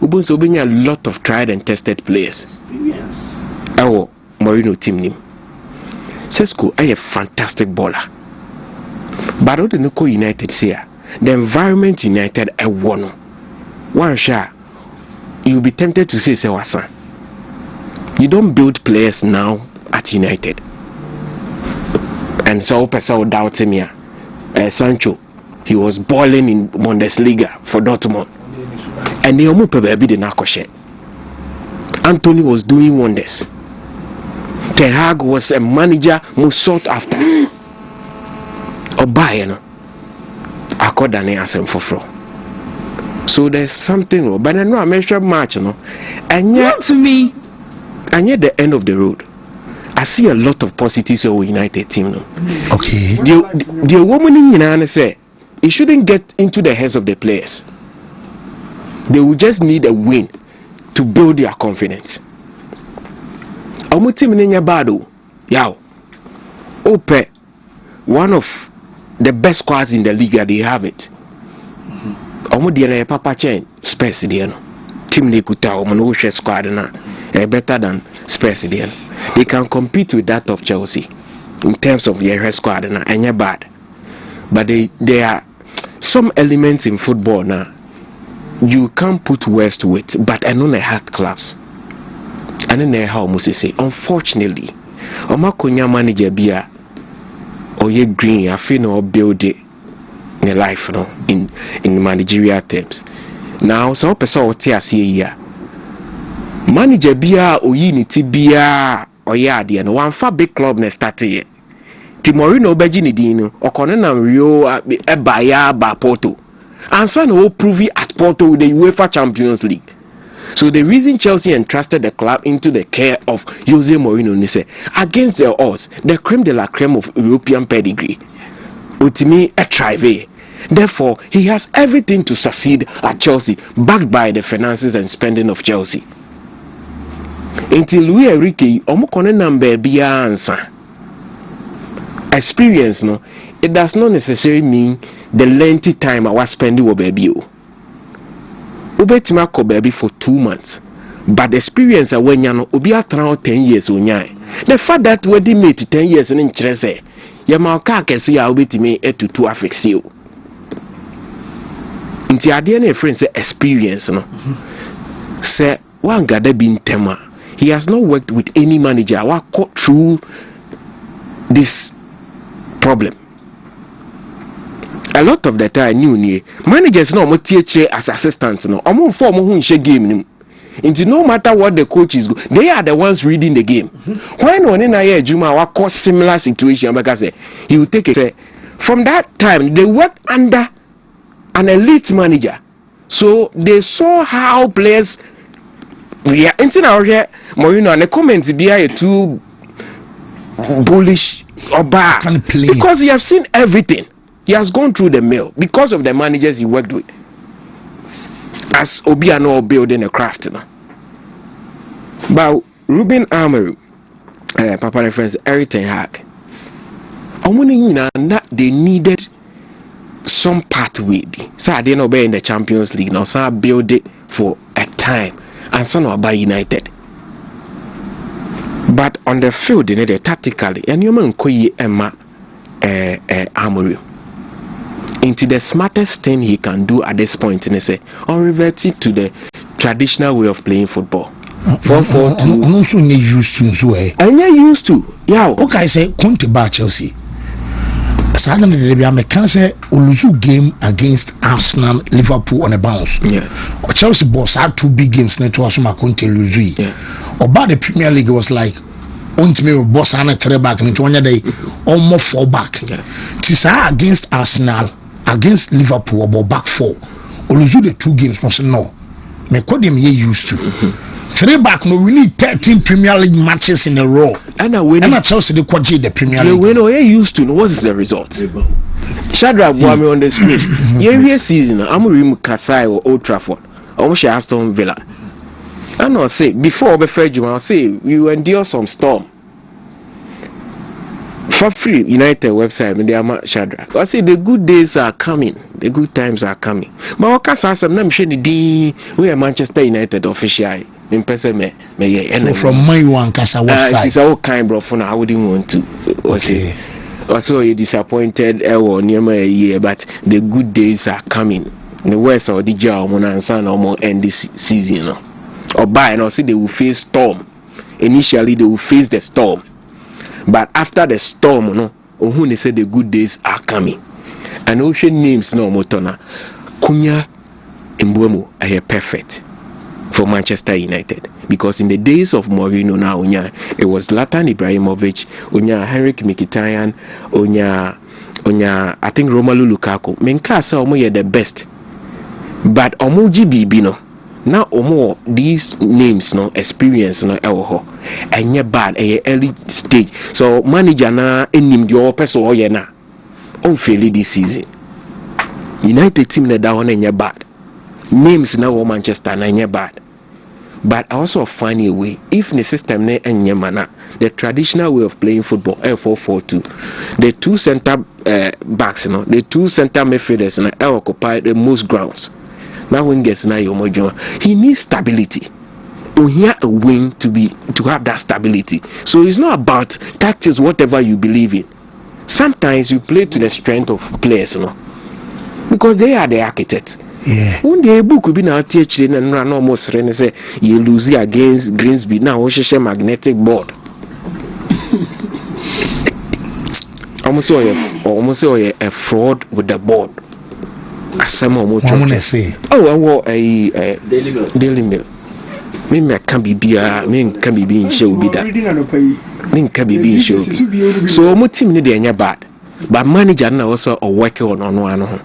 Ubun's a lot of tried and tested players. Yes. Our Mourinho team name. Sesko is a fantastic baller. But what the Nuko United say, the environment United a one. One shot, you'll be tempted to say Sewasan. You don't build players now at United. And so people doubt me. Sancho, he was balling in Bundesliga for Dortmund. And they almost baby the Nakoshe. Anthony was doing wonders. Ten Hag was a manager most sought after. Or Bayern. According to Asem Fofro. So there's something wrong. But I know I mentioned match, you know. And yet to me. And yet the end of the road. I see a lot of positives of United team now. Okay. The woman in United say it shouldn't get into the heads of the players. They will just need a win to build their confidence. Omu team in Bado, yaw. Ope, one of the best squads in the league, they have it. Omu diana Papa Chen, Spurs diana. Team ne kuta omu no share squad na better than Spurs diana. They can compete with that of Chelsea in terms of their squad and you're bad. But there are some elements in football now you can't put words to it, but I know they had clubs. And then how must say, unfortunately, Omakonya manager bia or ye green, I feel no build it in life no in managerial terms. Now so person what I see here. Manager bia or unity bia or yard and one far big club na started. Timorino Begini Dino or Conan Rio Ebaya ba Porto. And son will prove it at Porto with the UEFA Champions League. So the reason Chelsea entrusted the club into the care of Jose Mourinho is against the odds, the creme de la creme of European pedigree. Wontumi a trive. Therefore, he has everything to succeed at Chelsea, backed by the finances and spending of Chelsea. Until Luis Enrique, omukone number biya ansa. Experience, no, it does not necessarily mean the lengthy time I was spending with baby. Ubetima ko baby for 2 months. But the experience when you know obi around 10 years onya. The fact that we did mate 10 years and interest ya ma ka kesi ya obetimi etutu afexio. Inti ade na friend say experience no. Say one gada bin tema. He has not worked with any manager who cut through this problem. A lot of the time new managers no motie as assistants no. Omo form who nche game nim. Into no matter what the coach is they are the ones reading the game. Why no na here Juma wa cause similar situation because he will take it from that time they worked under an elite manager. So they saw how players react. Into now here Mourinho and the comments be too bullish or bad because he has seen everything. He has gone through the mill because of the managers he worked with. As Obiano building a craft now. But Ruben Amorim, Papa reference Eric Ten Hag. They needed some pathway. So I didn't obey in the Champions League now. So I build it for a time. And some are by United. But on the field, they need it tactically. And you man koyi Emma Amorim. Into the smartest thing he can do at this point, and say, or revert it to the traditional way of playing football. 4-4-2. I'm also not used to so. I'm not used to. Yeah. Okay, I say, come to bar Chelsea. Suddenly, they can say, Uluzu game against Arsenal, Liverpool on a bounce. Yeah. Chelsea boss had 2 big games. Neto Asuma Conte Luzui. Yeah. About the Premier League was like. Wontumi boss and 3 back into 1 day almost 4 back. Yeah. Tisa against Arsenal, against Liverpool about back 4. Oluzu the 2 games must no. Me call them used to. 3 back no we need 13 Premier League matches in a row. And I Chelsea the quadri the Premier League. When we used to know what is the result. Shadrach Boame on the screen. Every season Amorim Kasai or Old Trafford. Almost Aston Villa. I know say before I'll say you endure some storm. For free United website and they are Shadrach. I say the good days are coming, the good times are coming. But what can I say? I'm we are Manchester United official in person me. So from my one Kasa website. It's all kind bro for now I wouldn't want to. Okay. Also you disappointed near a year, but the good days are coming. The West or the German and San or end this season. Or by and I'll say they will face storm. Initially they will face the storm. But after the storm, they say the good days are coming. And ocean names no motona. Kunya Mbeumo are perfect for Manchester United. Because in the days of Mourinho now, it was Zlatan Ibrahimovic, Henrik Mkhitaryan, I think Romelu Lukaku. Menka say omo the best. But omo GBB no. Now more these names no experience no and yet bad early stage. So manager na enim the person or na on fail this season. United team na down and bad. Names now Manchester na bad. But I also find a way if the system na mana the traditional way of playing football 4-4-2. The 2 center backs the 2 center midfielders na occupy the most grounds. Now when gets now he needs stability. We hear a wing to have that stability. So it's not about tactics, whatever you believe in. Sometimes you play to the strength of players, because they are the architects. Yeah. When the book could be now teaching and run almost say you lose against Greensby now share magnetic board. almost say a fraud with the board. Say. Oh, a Daily Mail. Me can be in show be that. Me can be in show. So my team need any bad, but manager now also working on one.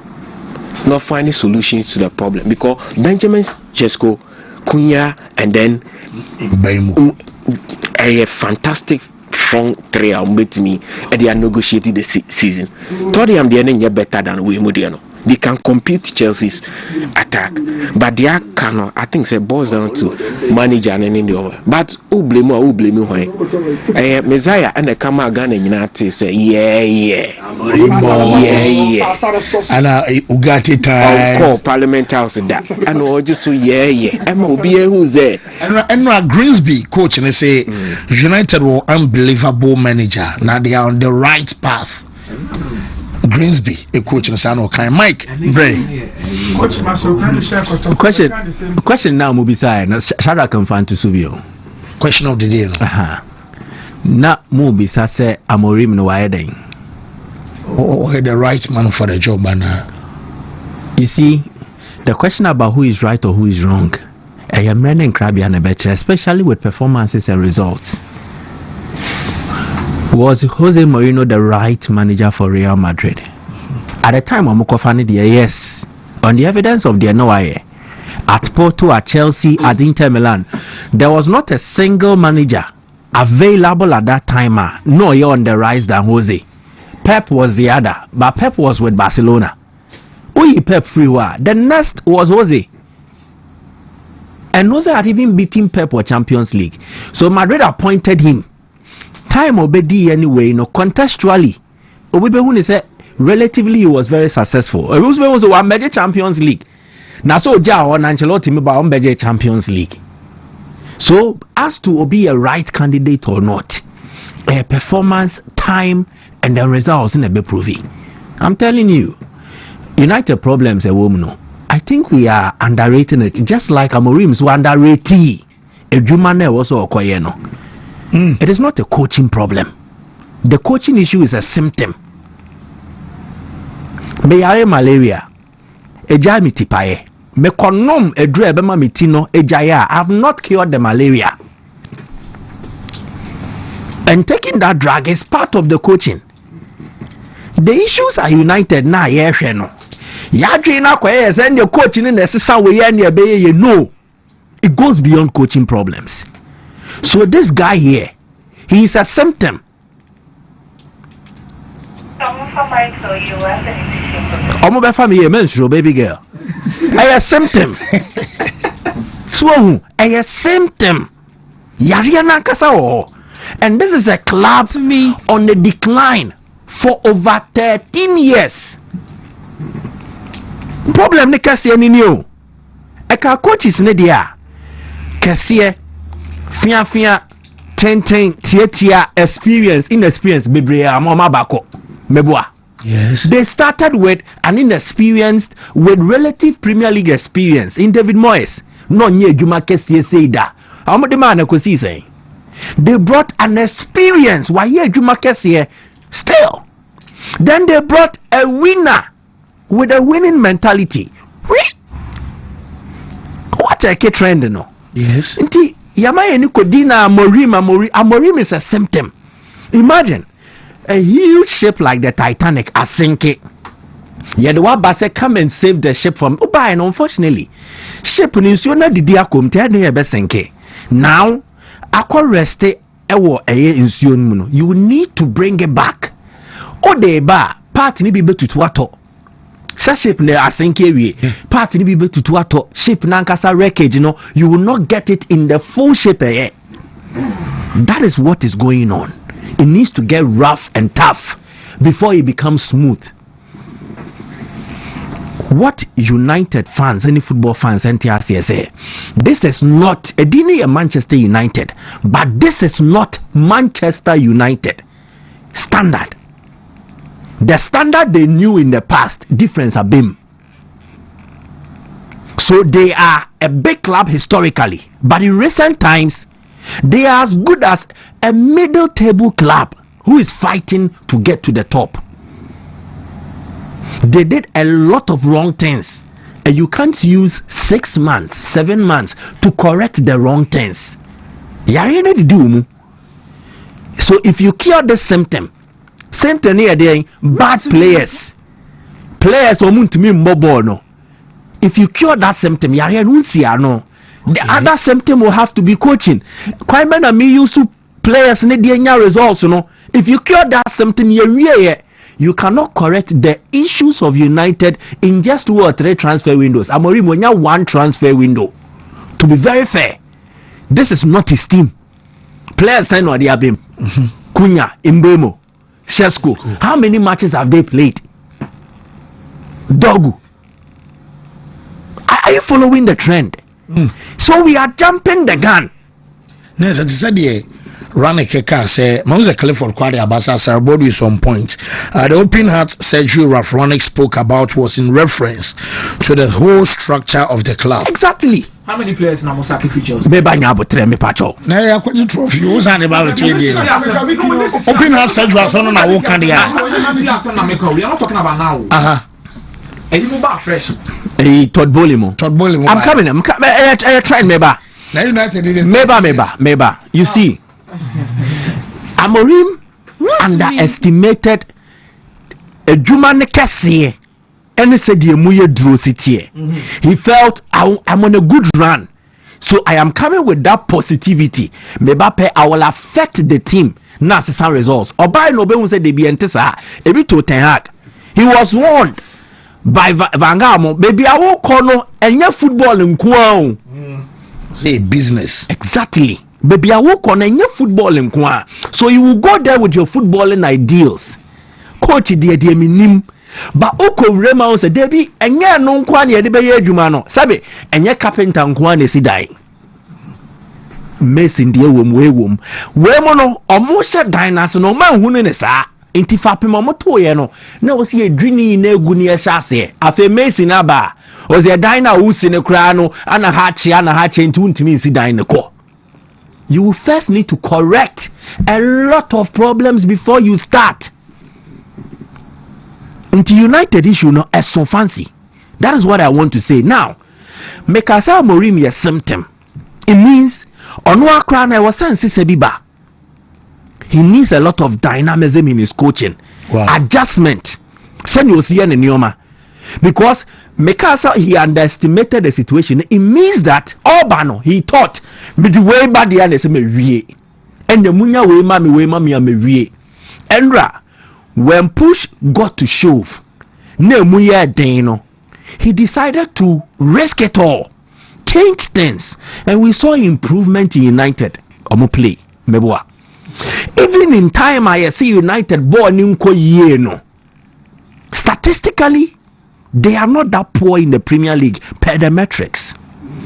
Not finding solutions to the problem because Benjamin Sesko, Cunha, and then a fantastic front three with me, and they are negotiating the season. Tottenham they are better than we Modiano. they can compete Chelsea's attack. But they cannot. I think it boils down to manager and any other. But who blame why? Messiah and the Kama Ghana United say, yeah. And Ugati time. Call Parliament House that. And all just so yeah. I'm be who's there. And Greensby coach and they say United were unbelievable manager. Now they are on the right path. Greensby, a coach and Sano Kai Mike Bray. Question now, Mubisa. Shara can find to Subio. Question of the day. Na Mubisa say Amorim no Wayading. Oh, the right man for the job, and you see, the question about who is right or who is wrong, I am running crabby and a better, especially with performances and results. Was Jose Mourinho the right manager for Real Madrid? At the time, Amukofani, yes. On the evidence of the NOIA, at Porto, at Chelsea, at Inter Milan, there was not a single manager available at that time. No, you're on the rise than Jose. Pep was the other, but Pep was with Barcelona. Pep free war. The next was Jose. And Jose had even beaten Pep for Champions League. So Madrid appointed him. Time obedi anyway, contextually. Obebe said relatively he was very successful. It was one major Champions League. Now so Ja on Ancelotti me ba major Champions League. So as to be a right candidate or not, a performance, time, and the results in a be proving. I'm telling you, United problems a woman. I think we are underrating it, just like Amorim's were underrated. Ejumane also okoyeno. It is not a coaching problem. The coaching issue is a symptom. Me are malaria. Eja mi tipaye. Me konom edru ebema mitino ejaya. I have not cured the malaria. And taking that drug is part of the coaching. The issues are united now. Yes, no. Yadrina kwa send your coaching in the sisa we you know. It goes beyond coaching problems. So this guy here, he is a symptom. Baby girl. A symptom. So a symptom. Yariana Kasao. And this is a club to me on the decline for over 13 years. Problem ne kase ni o. E ka coaches ne dia. Kase fia tia experience inexperience bebre amoma bako meboa. Yes. They started with an inexperienced with relative Premier League experience in David Moyes. No nye juma kase seida. Amode man ko si say. They brought an experience why ye juma kase still. Then they brought a winner with a winning mentality. What a key trend, no? Yes. Inti Yamaya Nikodina Amorim is a symptom. Imagine a huge ship like the Titanic is sinking. Yadwa Basse come and save the ship from Uba, and unfortunately, ship news you know the diakum tell me sinking. Now, aqua reste ewo insuon you need to bring it back. O de ba part ni bibe tutuato. Sa shape ne asenke wie part ni bibe tutuato shape na nkasa wreckage you will not get it in the full shape That is what is going on. It needs to get rough and tough before it becomes smooth. What United fans, any football fans, NTRC say, this is not a Dini Manchester United, but this is not Manchester United standard. The standard they knew in the past, difference have been. So they are a big club historically, but in recent times, they are as good as a middle table club who is fighting to get to the top. They did a lot of wrong things, and you can't use 6 months, 7 months to correct the wrong things. So if you cure the symptom here there bad players Wontumi mbobo no. If you cure that symptom, the other symptom will have to be coaching. Quite many me use players need the results, If you cure that symptom, you cannot correct the issues of United in just 2 or 3 transfer windows. Amorim, when you have 1 transfer window, to be very fair, this is not his team. Players sign on the Abim, Cunha, Mbemo, Shesko. How many matches have they played? Dogu. Are you following the trend? So we are jumping the gun. No, that is the Ranike say Moses Clifford Kwadi Abasa Sarabodi is on point. The open heart surgery Ralph Ronick spoke about was in reference to the whole structure of the club. Exactly. How many players na Mosaki features? Beba nyabo tre me pacho. Na ya kwa trophy o san de ba we tie dey. Open heart surgery asan na wo kan dey. We are not talking about now. And you move back fresh. Hey, Todd Bolimo. I'm coming. I'm trying meba. Na United is meba. You see, Amorim underestimated a Juma Kessier and said the Muye Drew City. He felt I'm on a good run. So I am coming with that positivity. Meba I will affect the team. Now some results. Obai no be said they be entesa. Ebi to Ten Hag. He was warned by Vangamo. Baby I will call and your football in Kuao. Say business. Exactly. Baby I will call and your football in Kuao. So you will go there with your footballing ideals. Coach dear minim. But Oko Rema said Debbie and ya no kwani e de be adwuma sabe enye carpenter nkwani si dai Mason die wom we mo no omo hye dan na so no man hunu ne saa enti fapem omo to ye no na wo se edwini na egu ne ye hyase afa Mason aba o se dan na wo si ne kra no ana ha che enti untimi si dan ne ko. You will first need to correct a lot of problems before you start. Into United issue no as so fancy. That is what I want to say. Now, make us say Amorim a symptom. It means Onwa Krana was sense Sebiba. He needs a lot of dynamism in his coaching. Wow. Adjustment. Send you see any Nioma. Because Mekasa he underestimated the situation. It means that Obano he thought the way bad the and the munya way mami me Endra. When push got to shove, he decided to risk it all, change things, and we saw improvement in United. Play, even in time I see United born in no. Statistically, they are not that poor in the Premier League per the metrics.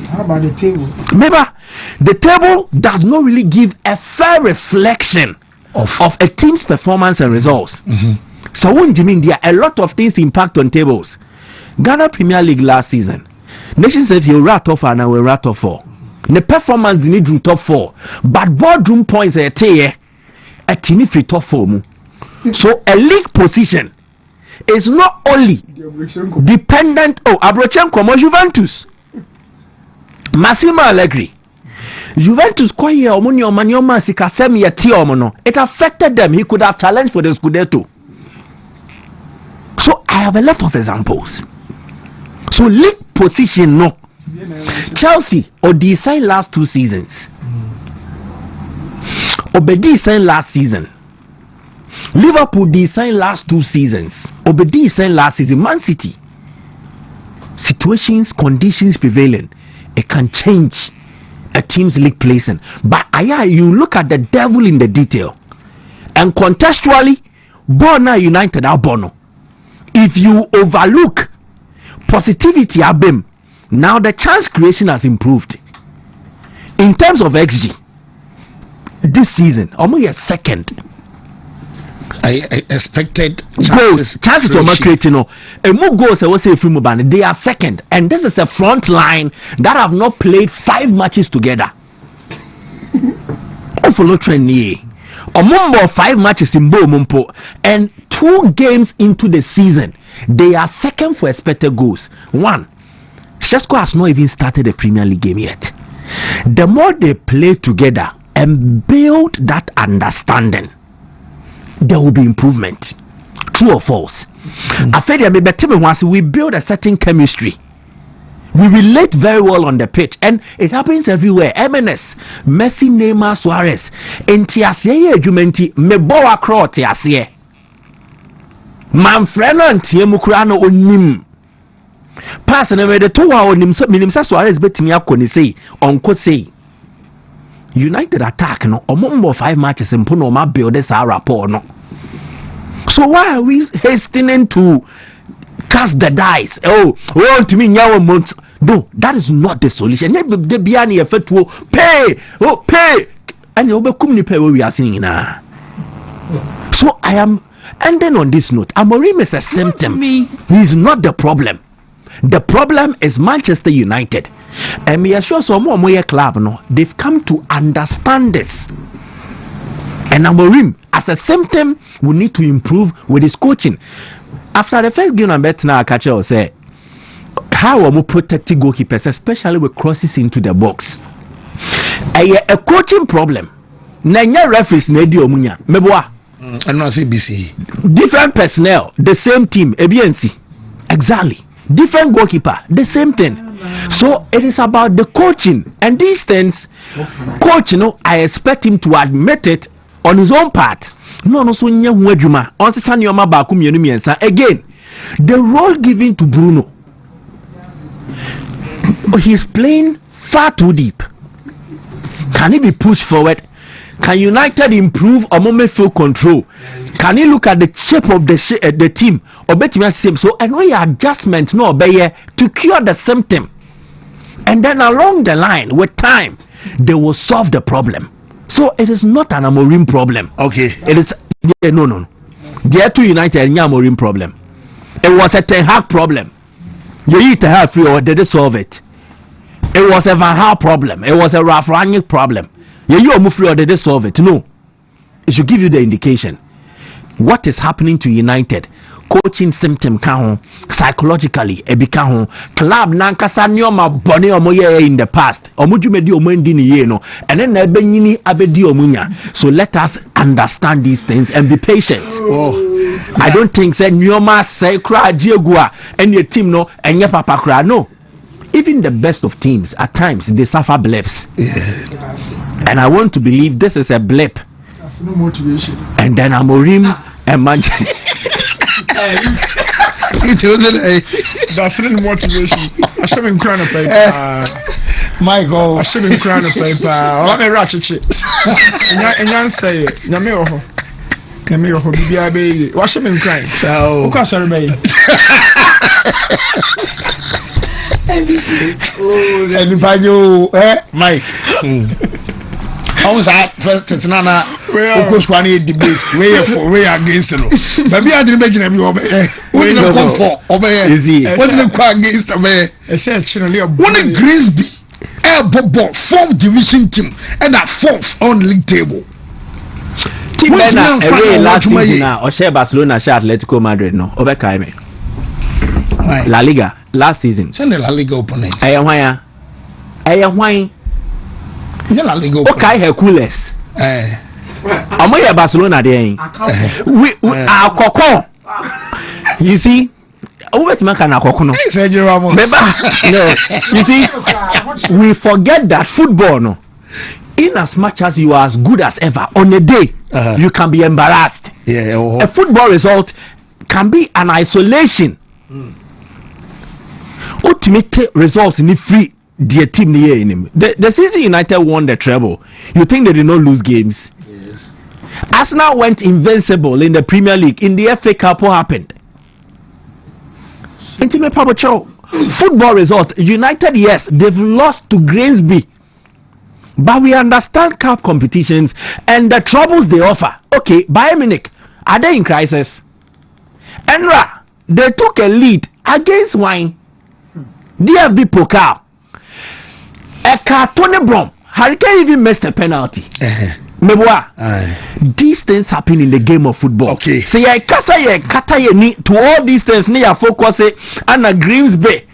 How about the table? Remember, the table does not really give a fair reflection of a team's performance and results. So when you mean there are a lot of things impact on tables. Ghana Premier League last season, Nations FC rat off and we rat off 4. The performance need to top 4, but boardroom points a team free top 4. So a league position is not only dependent. Abrochenko Juventus, Massimo Allegri. Juventus it affected them. He could have challenged for the Scudetto. So I have a lot of examples. So league position no. Chelsea or design last 2 seasons. Obedi signed last season. Liverpool design last 2 seasons. Obedi signed last season. Man City. Situations, conditions prevailing. It can change a team's league placing, but you look at the devil in the detail, and contextually, Bona United are Bono. If you overlook positivity, Abim, now the chance creation has improved. In terms of XG, this season, almost second. I expected chances of creating and more goals. I will say they are second, and this is a front line that have not played 5 matches together. Follow trend or 5 matches in Bomumpo, and 2 games into the season, they are second for expected goals. 1, Shesko has not even started the Premier League game yet. The more they play together and build that understanding, there will be improvement. True or false? We build a certain chemistry. We relate very well on the pitch, and it happens everywhere. MNS, Messi, Neymar, Suarez. In Tiasiye Jumenti, Meboa Crow Tiasiye. manfrɛ no ntie mu koraa no onim pass na mede to wa onim so minim sa Suarez betimi akɔ ne sei onko sei United attack no omombo 5 matches mpo no ma build this rapport no. So why are we hastening to cast the dice? To me no, that is not the solution. The biani effectual pay and you become the pay we are seeing now. So I am ending on this note. Amorim is a symptom. He is not the problem. The problem is Manchester United. And me assure some more club no, they've come to understand this. And Amorim, as a symptom, we need to improve with his coaching. After the first game, I bet now catcher will say, how are we protecting goalkeepers, especially with crosses into the box? A coaching problem. Nanya referees nedi omunya. Meboa. I know CBC. Different personnel, the same team, ABNC. Exactly. Different goalkeeper, the same thing. So it is about the coaching. And these things, coach, I expect him to admit it on his own part. No, so nyehuma. Again, the role given to Bruno, he's playing far too deep. Can he be pushed forward? Can United improve or moment feel control? Can he look at the shape of the team or better same? So annoy adjustment no obey to cure the symptom, and then along the line with time they will solve the problem. So it is not an Amorim problem. Okay, it is no. There are two United and Amorim problem. It was a Ten Hag problem. You eat Ten Hag free or did they solve it? It was a Van Gaal problem. It was a Ralf Rangnick problem. You are free or did they solve it? No. It should give you the indication. What is happening to United? Coaching symptom count psychologically ebika club nankasa nyoma bone omoye in the past omujumedi omendi ni ye no and then ebenyini abedi omunya. So let us understand these things and be patient. I don't think say nyoma say kra jiegua and your team no enye papa kra no. Even the best of teams at times they suffer blips. And I want to believe this is a blip. That's no motivation. And then Amorim and Manchester. It wasn't that's not motivation. I should have been crying a paper. Michael, I should have been crying a paper. Let me ratchet it. And you say, Yami, Bibia, baby. Why should have been crying? So, of course, everybody. Everybody, Mike. I was at first, it's not of course, one debate, way against it. Maybe I didn't imagine everyone. What did I go for? Obey. What did I go against? Obey. Essentially, one in Grimsby, Herbal, 4th division team, and a 4th on league table. Team last season now, or share Barcelona, share Atletico Madrid, no, over Kaime. La Liga, last season. Send the La Liga opponents. I am why. Okay, Hercules. I'm here Barcelona there. We are Coco. You see, always make an Coco. No, you see, we forget that football. No, in as much as you are as good as ever on a day, you can be embarrassed. A football result can be an isolation. Ultimate results in the free. Their team the season United won the treble. You think they did not lose games? Yes. Arsenal went invincible in the Premier League. In the FA Cup, what happened? Intimate Papa Chow. Football result. United, yes, they've lost to Grimsby. But we understand cup competitions and the troubles they offer. Okay, Bayern Munich, are they in crisis? Enra, they took a lead against Wine. DFB Pokal. Tony Brom, Hurricane even missed a penalty. These things happen in the game of football. Okay. So to all these things, near focus and Grimsby,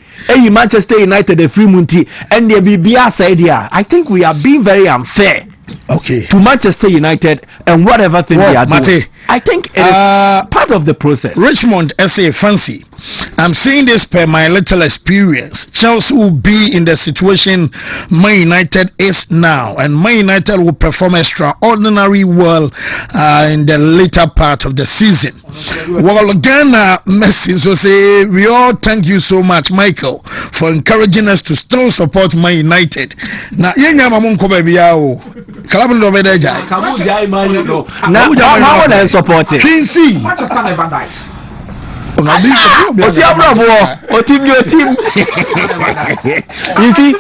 Manchester United, the Free Munti, and the BBR side here. I think we are being very unfair. Okay. To Manchester United and whatever thing they are doing. I think it is part of the process. Richmond SA Fancy. I'm saying this per my little experience. Chelsea will be in the situation Man United is now, and Man United will perform extraordinary well in the later part of the season. Well, Ghana Messi, so say we all thank you so much, Michael, for encouraging us to still support Man United. Now, yenga mamunko baby yao. Kalabu ndo bedeja. Kamu jai Man United. Now, how will support it? Quincy. Manchester never dies. You see,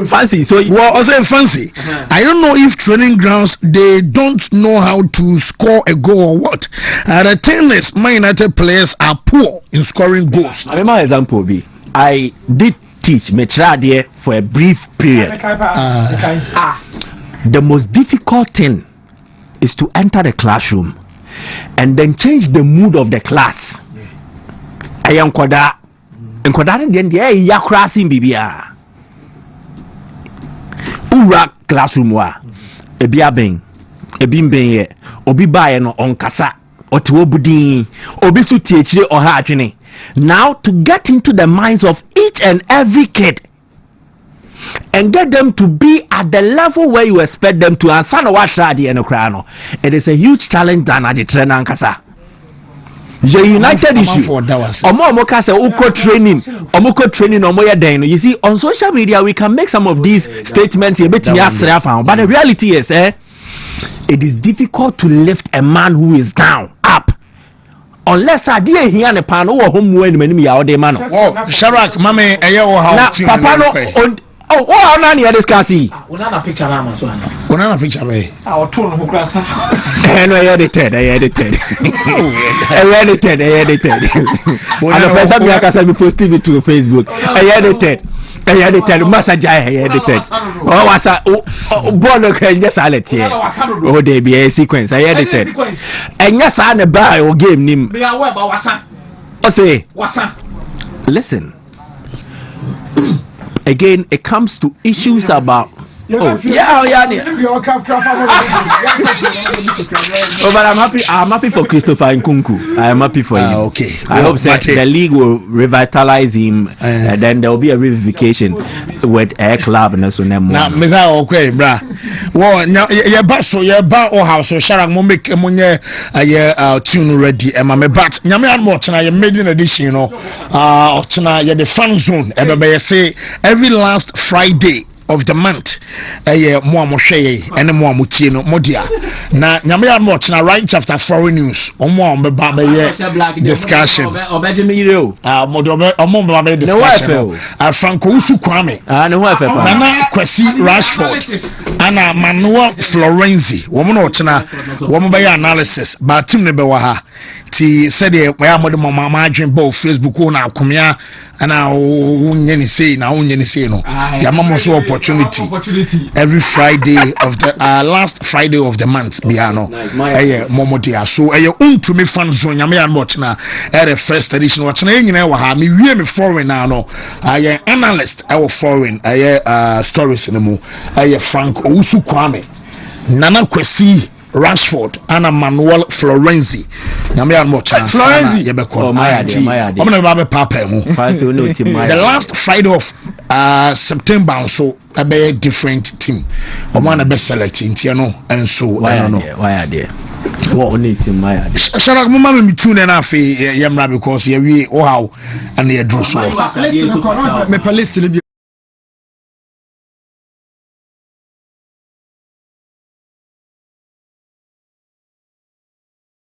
fancy. So well, I say fancy. I don't know if training grounds they don't know how to score a goal or what. The thing is, Man United players are poor in scoring goals. I remember example B. I did teach Metrade for a brief period. The most difficult thing is to enter the classroom and then change the mood of the class. I am Koda and Koda then the Yakrasin Bibia Ura classroom wa a biabing a bimbe obi bae no on kasa or to obudin obisu teach or hatching. Now to get into the minds of each and every kid and get them to be at the level where you expect them to, and son of what it is a huge challenge than at the trainer and kasa. The United issue. Training. You see, on social media we can make some of these statements but the reality is it is difficult to lift a man who is down up. Unless I didn't hear the panel or home when many are the man. Oh, Sharak, Mammy, Papa no. Oh, Nani, I discuss. Unana picture, Unana picture. Our tone who class. And I edited. I edited. And the first time I said we posted it to Facebook. I edited. Massage. I edited. Oh, was a born can just alert here. Oh, they be a sequence. I edited. And yes, I had a buy or game name. Be aware about what's say, up? Listen. Again, it comes to issues about. Oh, yeah. But I'm happy for Christopher Nkunku. I am happy for him. Okay. I hope the league will revitalize him, and then there will be a revivification with a club and so on. Now, Mr. Okay, bra. Well, now your boss, your bar or house, so Sharak mo make money tune ready. And my bat, Yamian watching I made an edition, you know. The fan zone. Everybody say every last Friday of the month mo amohwe ene mo amutie no modia na nyame ya mo chena right after foreign news omo be ba be discussion omo be discussion Franco Usu Kwame na Kwesi Rashford ana Manuel Florenzi womo no chena womo be analysis but team ne be wa ha ti said we are mama adwen bo Facebook na akomia ana unyeni say na unyeni say no ya mama so opportunity every Friday of the last Friday of the month biano momodia so Wontumi fan zone nyame ya watch na first edition watch na nyina wa ha me wie me foreign na no analyst our foreign stories no mu Frank Owusu Kwame Nana Kwesi Rashford and Manuel Florenzi. Florenzi, the last Friday of September, so a very different team. One best selecting, and so why are they? Sharak mama me tune na afi yamra because we how and the draw so. Me police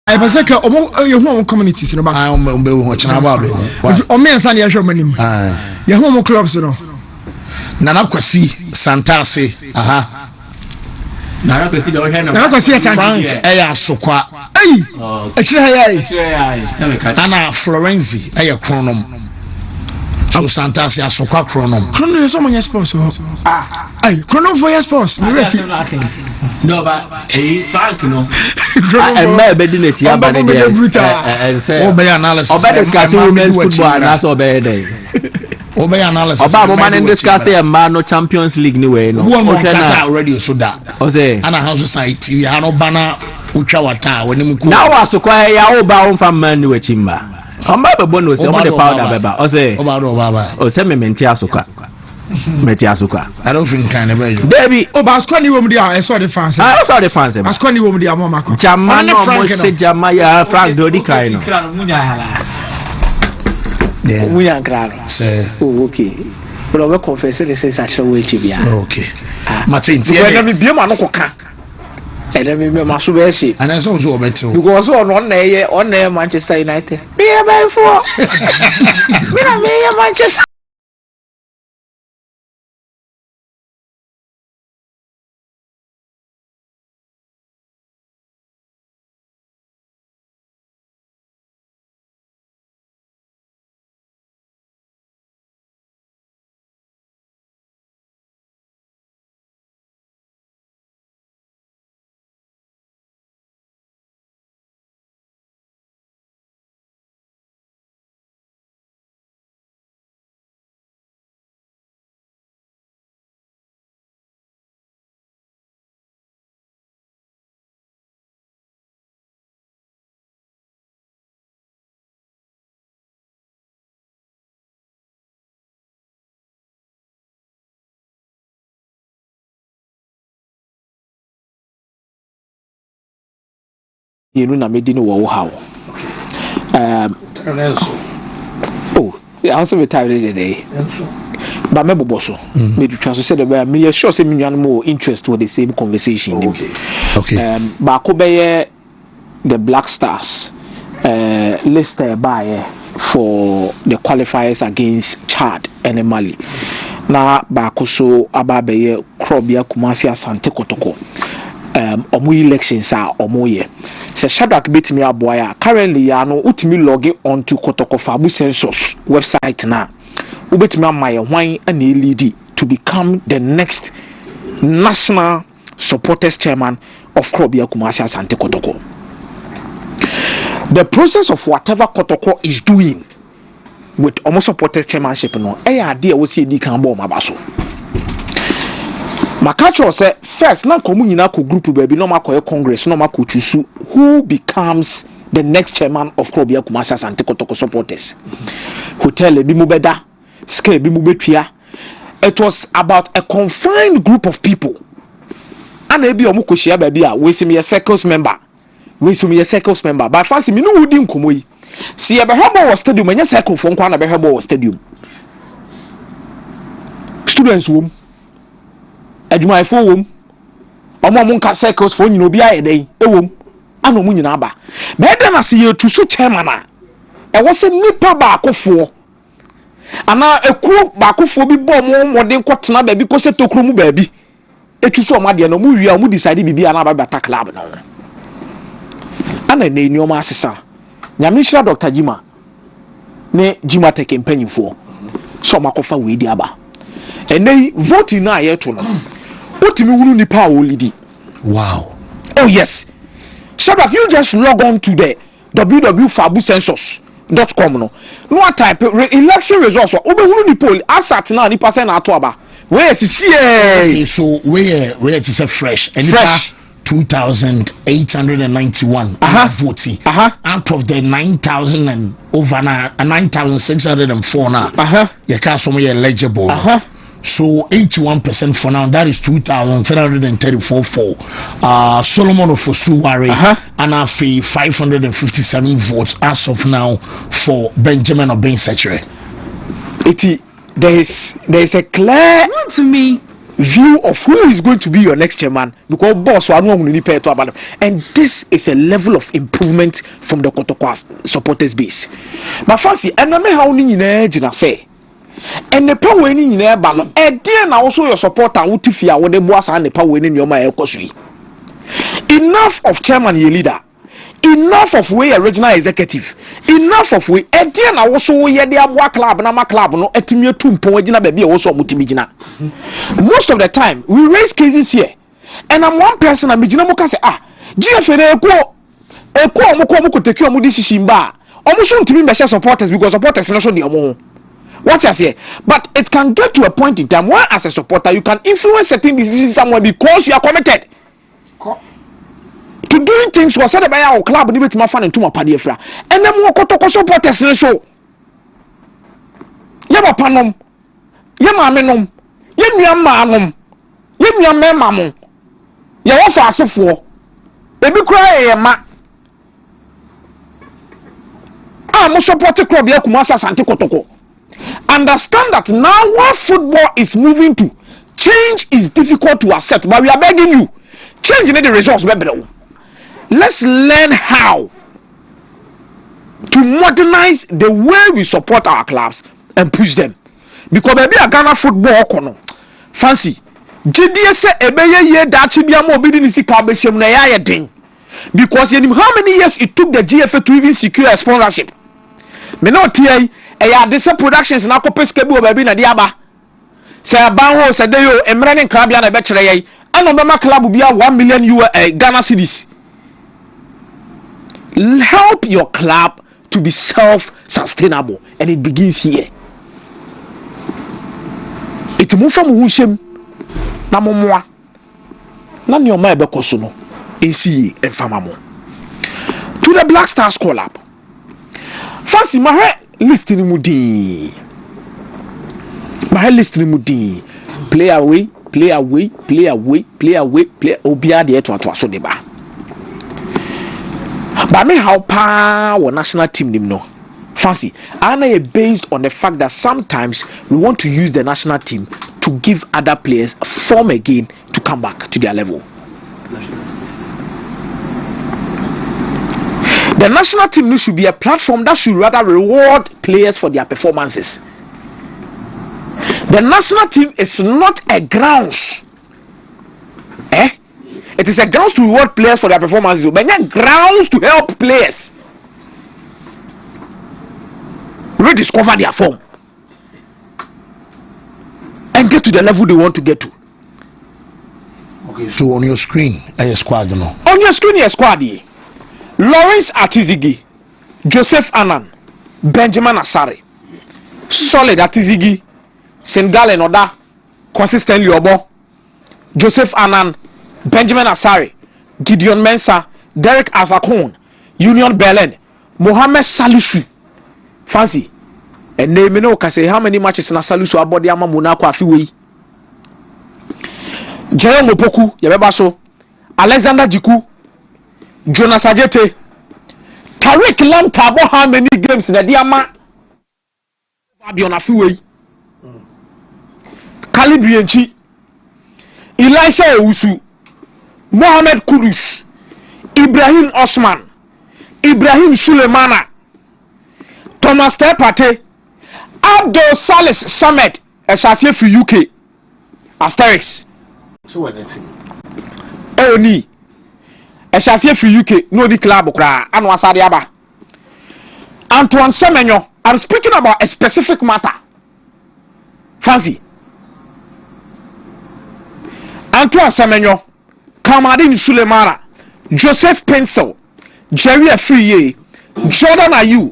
I was like, your home communities in about I be watching about it. O me ansa na yahwe manim. Your home clubs no. Nana Kwesi Santase Nana Kwesi do he no. Nana Kwesi Frank Sokwa. Hey. Ekire Ana Florenzi kronom. So Santase Sokwa kronom. Kronom is someone sponsor. Hey, kronom for your sports. No, but Frank no. I may be doing it here, but and say, obey analysis. Obey discussing women's football, and that's obey day. Obey analysis. About man discussing a man no Champions League new way. No, one more already so that. Ose. And a house society. We have no banner. Uchawata when you now was so quiet. Ya oba on from man with chimba. Amba be bonus e mo the powder beba. O say o say me menti asuka. Meti asuka. I don't think kind of baby. Baby, oh, but Asconi wom dia, I saw the fans. I saw the fans. Asconi wom dia mama ko. Jama no mo se jama ya Frank Dodi kai no. Yeah. We are grand. Say. Oh, okay. But I will confess it is such a way to be. Okay. Martin, when I be a man of coca. And then we must wear sheep. And that's also better. Because on there, Manchester United. Be a by four. Me Manchester. You know, made in a how. Oh, I also retired today. But my boss, made you trust said about me, sure, say me more interest with the same conversation. Okay. Bakobe, the Black Stars, listed by for the qualifiers against Chad and Mali. Na Bakoso Ababe, Krobia, Kumasi, Asante Kotoko. Omo elections are omo ye. Se Shadrack bit me aboya. Currently, ya no utimi log on to Kotoko Fabu Census website na. Ubet me my wine and lead to become the next national supporters chairman of Krobia Kumasi Asante Kotoko. The process of whatever Kotoko is doing with Omo supporters chairmanship no, idea we see di kan bo mabaso. Makacho say first na komu nyina ko group baby no makoye congress no mako choose who becomes the next chairman of Krobia Kumasi Asante Kotoko supporters. Hotel bi mu beda, scale bi mu betua. It was about a confined group of people. And ebi omo ko shia baby a we see me a circles member. But fancy me no wudi nkomo yi. See ebe Herbal was stadium enya circle fo nkwa na be Herbal was stadium. Students wom adwuma ifo wom omo nka circles fo nyina obi aye den ewom ana omo nyina aba be da na se yetu so chairman a e wo se nipa ba akofo ana ekuro ba akofo bi bo mo modern kwotena ba bi ko se tokuro mu ba bi etu so omo ade na omo wi a omo decide bibi ana ba bata club na ana ne nyoma asesa nyame hira Dr. Jima ne Jima Tech mpanyimfo so makofa we di aba enei voting na ayeto no otimi wunu nipa a olidi. Wow. Oh yes. Shadrack, you just log on to the www.fabucensus.com no type election results obe wunu nipa asat na nipa say na ato aba where see okay, so where it is a fresh 2,891 voting out of the 9,000 and over 9,604 now. You can't some eligible. So 81% for now. That is 2,334 for Solomon of Osuwari and a fee 557 votes as of now for Benjamin Obensetre. There is a clear Wontumi view of who is going to be your next chairman because boss wa no ni pay to about them. And this is a level of improvement from the Kotoko supporters base. But fancy and me how ni nyina gina say and the power ni nyina ba no e dey na also your supporter wutifia wo de boss and the power ni nyoma e kosui. Enough of chairman your leader. Enough of we original executive. Enough of we e dey na wo so ye de aboa club na ma club no etimi etumpon agina ba bia wo so mutimi gina. Most of the time we raise cases here and I'm one person and migina mo ka say GFA na eko mo take omo decision ba omo so ntimi be supporters because supporters no so de omo. What you say? But it can get to a point in time where as a supporter you can influence certain decisions somewhere because you are committed to to doing things was said by our club ni betima fan ntuma pade afra enem wo kotoko supporters ne so ye papa nom ye maame nom ye nua ma nom ye nua mema mo ye wo fa asefo ebi kura ye ma mo support club ya Kumasi Asante Kotoko. Understand that now what football is moving to, change is difficult to accept, but we are begging you, change the results. Let's learn how to modernize the way we support our clubs and push them. Because baby a Ghana football kono fancy GDS ebeye ye dachi bia mo bi ni sika beshem na ya den, because how many years it took the GFA to even secure a sponsorship. Me no tie e ya de productions na kopes kebu baby na dia ba se ban ho se de yo emre ne krabia na be kire ye ano be ma club bia 1 million Ghana cedis. Help your club to be self-sustainable, and it begins here. It move from Wunshem na momoa na ne o ma be koso no esi e famamo to the Black Stars collab. Fancy my listening mudi. My listening mudi. Play away, play away, play away, play away, play obia de to so deba. But me how power national team nim no. Fancy, I based on the fact that sometimes we want to use the national team to give other players form again to come back to their level. The national team should be a platform that should rather reward players for their performances. The national team is not a grounds. It is a grounds to reward players for their performances, but not grounds to help players rediscover their form and get to the level they want to get to. Okay, so on your screen, a squad, no? On your screen, a squad. Lawrence Atizigi, Joseph Anan, Benjamin Asare, Solid Atizigi, Senegal and Oda, consistently Obo, Joseph Anan, Benjamin Asare, Gideon Mensah, Derek Afakon, Union Berlin, Mohamed Salisu. Fancy, and name no can say how many matches na Salisu abodi ama Monaco afiwe. Jerome Opoku, Yabebaso, Alexander Jiku, Jonas Ajete, Tariq Lampard, how many games na diama Fabian afiwe. Khalid Rienchi, Elisha Ewusu, Mohamed Kudus, Ibrahim Osman, Ibrahim Sulemana, Thomas Tepate, Abdul Salis Samet, Eshasye for UK, Asterix. So what next? Oh ni, Eshasye for UK, no di club kra, anu asade aba. Antoine Semenyo, I'm speaking about a specific matter. Fancy. Antoine Semenyo, Kamadin Sulemana, Joseph Pencil, Jerry Afriye, Jordan Ayew,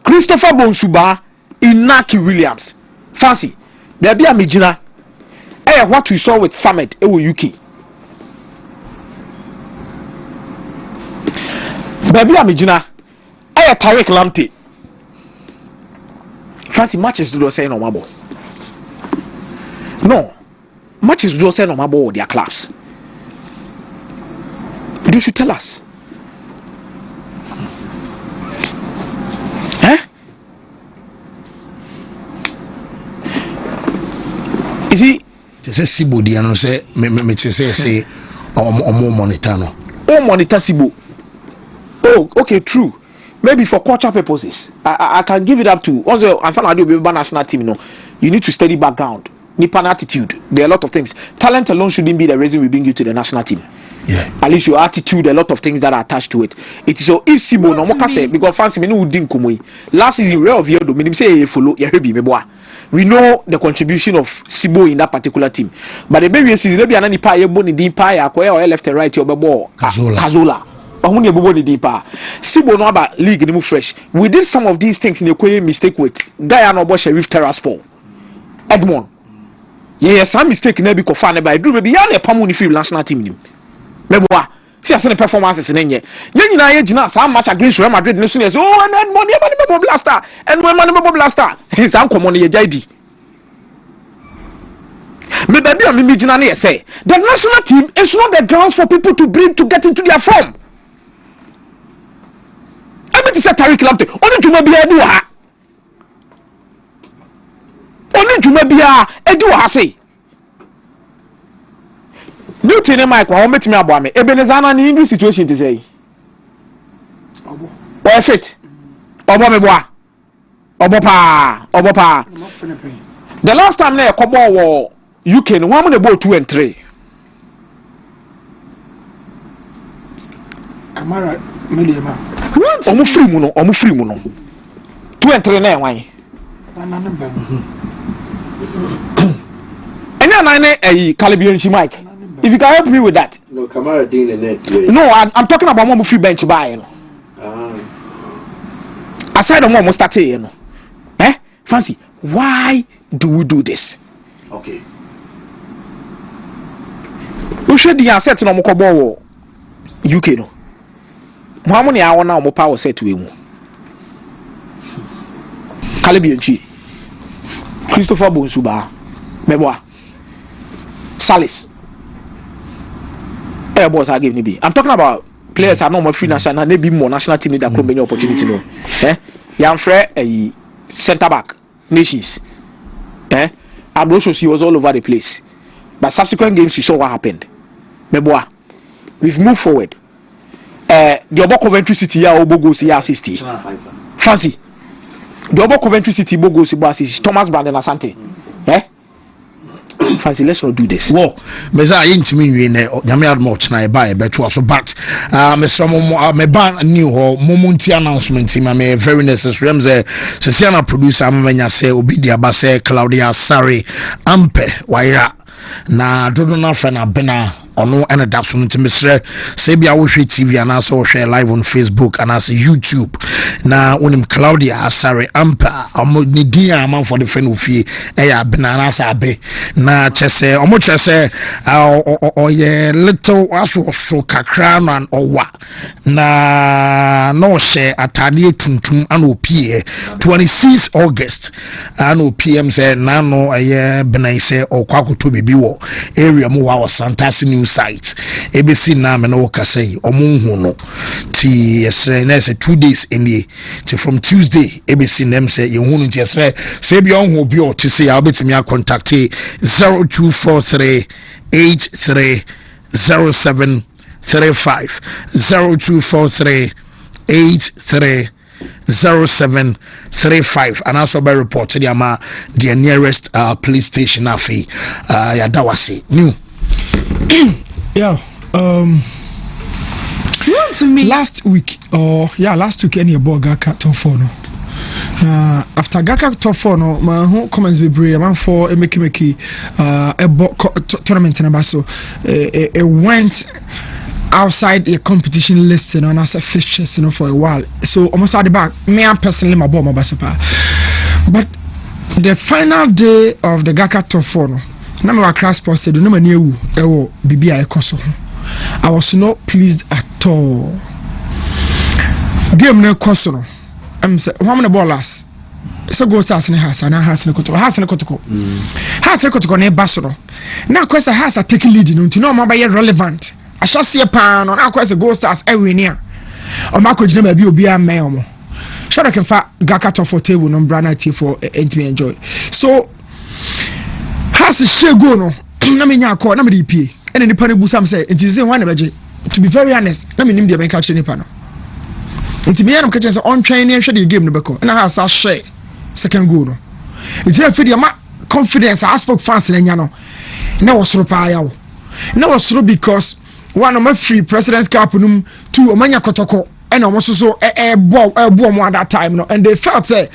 Christopher Bonsuba, Inaki Williams. Fancy, there be a Mijina. What we saw with Summit, UK. Baby Amijina, Tariq Lamptey. Fancy matches do say no mabo. No, matches do say no mabo with their clubs. You should tell us. Is he? Say Sibo di ano say me say omo monitor no. Oh monitor Sibo. Oh, okay, true. Maybe for culture purposes, I can give it up to also. And some I do national team. You need to study background, Nipan attitude. There are a lot of things. Talent alone shouldn't be the reason we bring you to the national team. Yeah. At least your attitude, a lot of things that are attached to it. It is so easy, no more say because fancy me no didn't come. Last season, real of year, do say follow your hobby, me boy. We know the contribution of Sibo in that particular team. But the baby season, maybe an pie, bony deep pie, or left and right, your ball, Kazola. Sibo no about league ni fresh. We did some of these things in a quay mistake with Diana Bosch Sheriff Terraspol. Edmond. Yes, some mistake never be confirmed by do maybe yan a pamuni free national team. Meboa. see as the performances in enye yen nyina ye gina some match against Real Madrid no so oh and money blaster and money blaster his anko money ye jaidi me baby am me gina na say the national team is not the grounds for people to bring to get into their form. I say Tariq Lamptey only juma bia edu ha only juma bia edu ha say duty ne mic wa metimi abo me Ebenezer na in this situation to say obo fit obo me boa obo pa the last time na ekobo wo UK no one na bo 2 and 3 Amara Mediama omo free mu no 2 and 3 na enwan enya na ne Caribbean Mike. If you can help me with that. No, Kamara Dean and net. No, I'm talking about one free bench buy, you know. Aside of one start, you know. Fancy, why do we do this? Okay. We should the asset no mokobo UK no. How many hour now mo power set we mu. Caribbean Chi. Christopher Bonsuba. Meboa. Salis. Boss I give me. I'm talking about players are not more free national, maybe more national team that could be any opportunity. No, Young Fred, a centre back, nations. Ambrosius, he was all over the place. But subsequent games, you saw what happened. Meboa, we've moved forward. The Obo Coventry City, Obogo, see assist. Fancy. The Obo Coventry City, Bogo, see assist. Thomas Brandon Asante. Fancy, let's not do this. Well, Meza ain't me in Yamia much na buy bet was so but Mr. Momo me ban new or Momunti announcement in my very necessary Sesiana producer Menya say Obidia Base Claudia Sari Ampe Waira na dodo na fena bena ono ene da so ntimesre say bia wo hwe TV ana so share live on Facebook and as YouTube na wonim Claudia Asare Ampa ni dia man for the friend ofie eya bena na sa be na chese omo chese ye little aso so kakra na owa na no share atade tuntum ana opie 26 August ana PM say na no ye bena say okwakoto bibi wo area mu wa Santasi new site ebesi na me no kasai omunhu no ti yesre na say 2 days eni ti from Tuesday ebesi nem say yehunu ti yesre say bi onhu bi o ti say ya obetimi a contact 0243 83 0735 0243 83 0735 and also by report to the nearest police station afi yadawasi new yeah last week any about Gaka top 4 no after Gaka top 4 no my home comments be brave man for make tournament number so it went outside a competition list, and as a fixtures, for a while. So almost at the back, me personally my bomb basapa. But the final day of the Gaka top 4, no, I crash posted no man knew BBI Koso. I was not pleased at all. Game no Koso. I'm saying, how many ballers? So go stars in the house, and I has no kotoko. Has no kotoko ne basono. Now question has a take lead, you know, my relevant. I shall see a pan on our quest gold stars every near. Or Marco Jimmy be a mail. Shall I can find Gaka top 4 table on Brana tea for to enjoy. So has a share go no. I mean, I call number DP. And the panel Busam say it is one of to be very honest. Let me name the bank catching panel. And to be honest, catching on training and the game no and I has a share second goal. No. It's a video confidence. I ask for fans in Yano. Now was so pile. Now was so because one of my free president's cap num two Omanya Kotoko and almost so a bomb at that time no and they felt say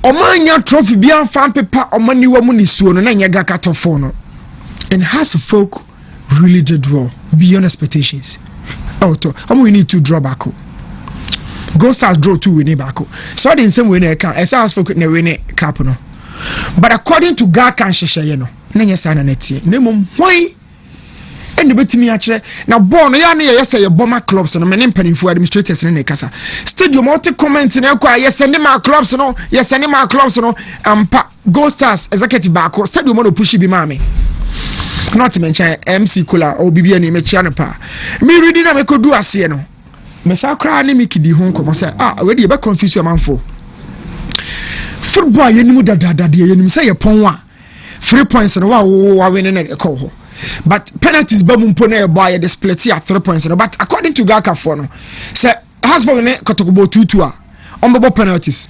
Omanya trophy beyond fan paper or money woman is soon and Gaka top 4 no and has folk really did well beyond expectations. We need to draw back. Go start draw 2 winning back. So I didn't say win a can as folk in a winning cap no. But according to Gaka and Shesha, you know, Nanya Sana Netia, Nemo, why? ɛna betimi akyerɛ na ball no ya na yɛ sɛ yɛ bomber clubs no mene mpanimfo administrators ne kasa stadium ɔte comment na ɛkɔ yɛ sɛ ne ma clubs no ampa Go Stars executive baako stadium no push bi ma me not mention MC Kola or Bibi and Mechiano pa. Me reading a could do a sieno. Messa cry ne Mickey di home come say, already about confuse your man for. Football, you knew that you say upon 3 points and wow, winning a call. But penalties, Babum Pone by the split at 3 points. But according to Gaka Fono, say, has for ne Kotokobo 2-2 on penalties.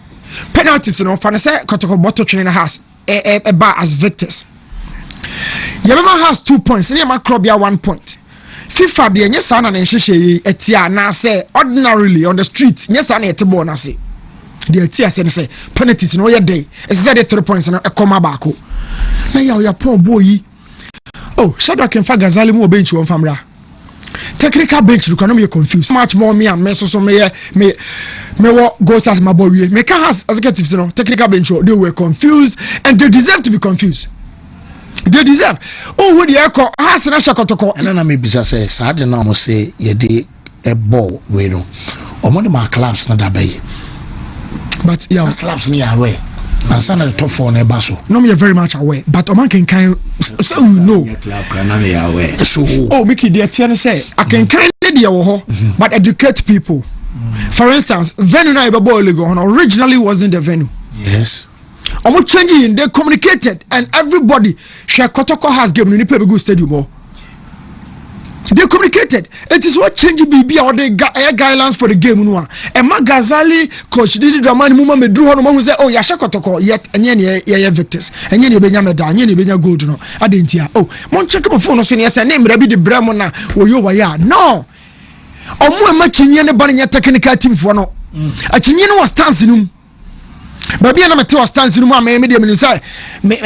Penalties, you know, Fanasa Kotokobo trainer has a bar as victors. Yamama has 2 points, and Yama Krobia 1 point. FIFA, the yes, and Shisha, Etia, na say ordinarily on the streets, yes, and Etibon, I say. The Etia say penalties in all your day, as I said 3 points and a comma bako. Now, your poor boy. Oh, Shadrach and Fagazali more bench one famra. Technical bench, you cannot be confused. Much more me and Meso me what goes as my boy. Me can has executives, you know, technical bench, they were confused and they deserve to be confused. They deserve. Oh, what the echo has an ashakotoko. And then I may be say, I don't know, say, ye de a ball, we know. Or one of my clubs, not that bay. But yeah, clubs near away. And some of the top 4 in a basso. No, me are very much aware. But a man can kind so you know. So, oh, Mickey, dear Tiana say, I can kind of but educate people. For instance, venue na originally wasn't the venue. Yes. I'm changing. They communicated, and everybody share Kotoko has given you a good stadium. They communicated. It is what changing BB or the guidelines for the game. And Magazali coach did the man muma me drew on who say, oh, Yasha Kotoko yet and ye victors and ye Benyama Dan, ye Benya Gold. I didn't hear. Oh, mon check up a phone. So yes, name Rabbi the Bramona or you were no. Or more much in any bunny technical team for no. A Chinyan was dancing. Baby, I'm a two stands in my medium and say,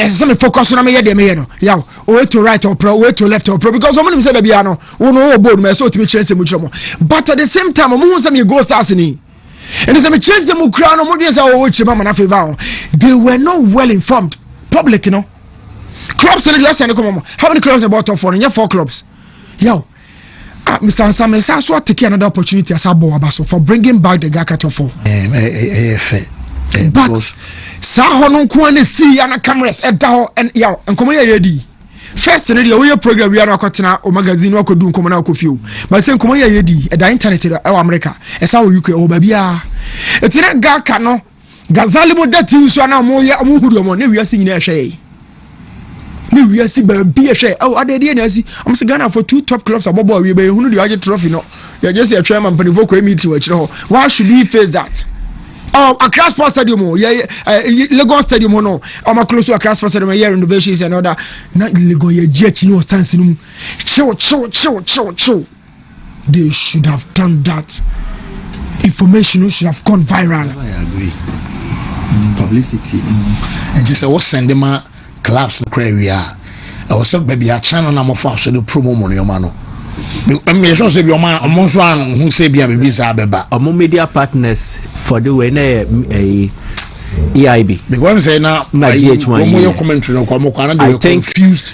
some focus on a medium. Yeah, way to right or pro, way to left or pro, because someone said, Biano, no board, my so to be chasing much more. But at the same time, I'm almost a ghost assassin. And as I chase them who crown or models are which Mamma they were not well informed. Public, you know. Clubs and less and come. How many clubs about for? And you 4 clubs. Yo. Mr. Ansame, I saw take another opportunity as Abo Abaso for bringing back the Gakato for. But Sahonon Kwane see and cameras at Dao and Yao and Komoya Yedi. First, in the program we are not or magazine or could do Komana Kofu. But saying Komoya Yedi at the internet of America, as how you can obabia. It's in a Gakano Gazalimo that you so now more Muhudo, we are seeing a shay. We are seeing be a shay. Oh, are they I'm Sagana for 2 top clubs above we be who do you trophy? No, you're just a chairman, but if we meet you, why should we face that? Oh, Accra Sports Stadium, Lagos Stadium, no. I'm close to Accra Sports Stadium, here innovations and other. Not Lego, jet, you know, standing. Show. They should have done that. Information should have gone viral. I agree. Publicity. And just I was sending my clubs to we are. I was saying, baby, a channel number 4 so the promo money, man. I'm sure say your man amongst one who say be a baby Zabeba. Among media partners for the way EIB. Because I'm saying now, GH1 commentary, I think confused.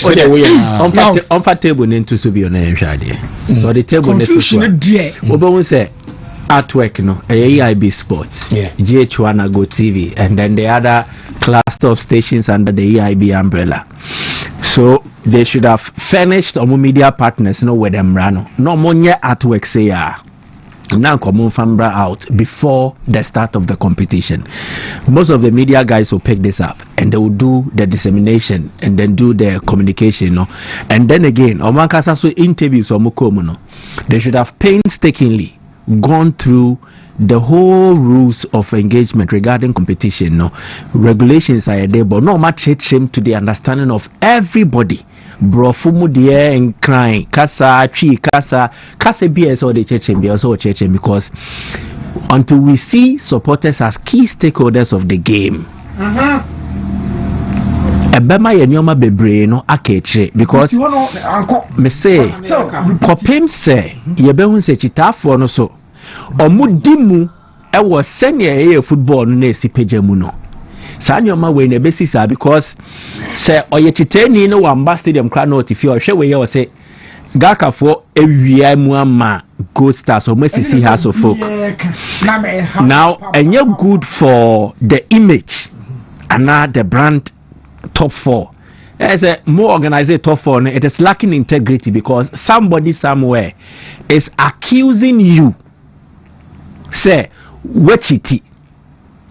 On the table into to be on a so the table confusion dear. We say artwork, no, EIB Sports, GH1 Go TV, and then the other cluster of stations under the EIB umbrella. So they should have furnished media partners know where them run. No more artwork say now come Fambra out before the start of the competition. Most of the media guys will pick this up and they will do the dissemination and then do the communication, no? And then again, Omankasa interviews or Mukomo, they should have painstakingly gone through the whole rules of engagement regarding competition, no regulations are there, but no much shame to the understanding of everybody. Brofumu dear and crying, Kasa, Chi, Kasa BS or the church and also church, because until we see supporters as key stakeholders of the game. Ebema yenyoma bebre no akeche because me say kopem say yebehun se chitafo no so omudimu ewo senior football no na sipejamu no sanyoma we na besisa because say oyechiteni no wamba stadium kra no tifi ohwe we ye o say Gaka for ewia mu ama Gold Stars or Messi House of Folk. Now, and you're good for the image and now the brand top 4. As a more organized top 4, it is lacking integrity because somebody somewhere is accusing you. Say, what cheat?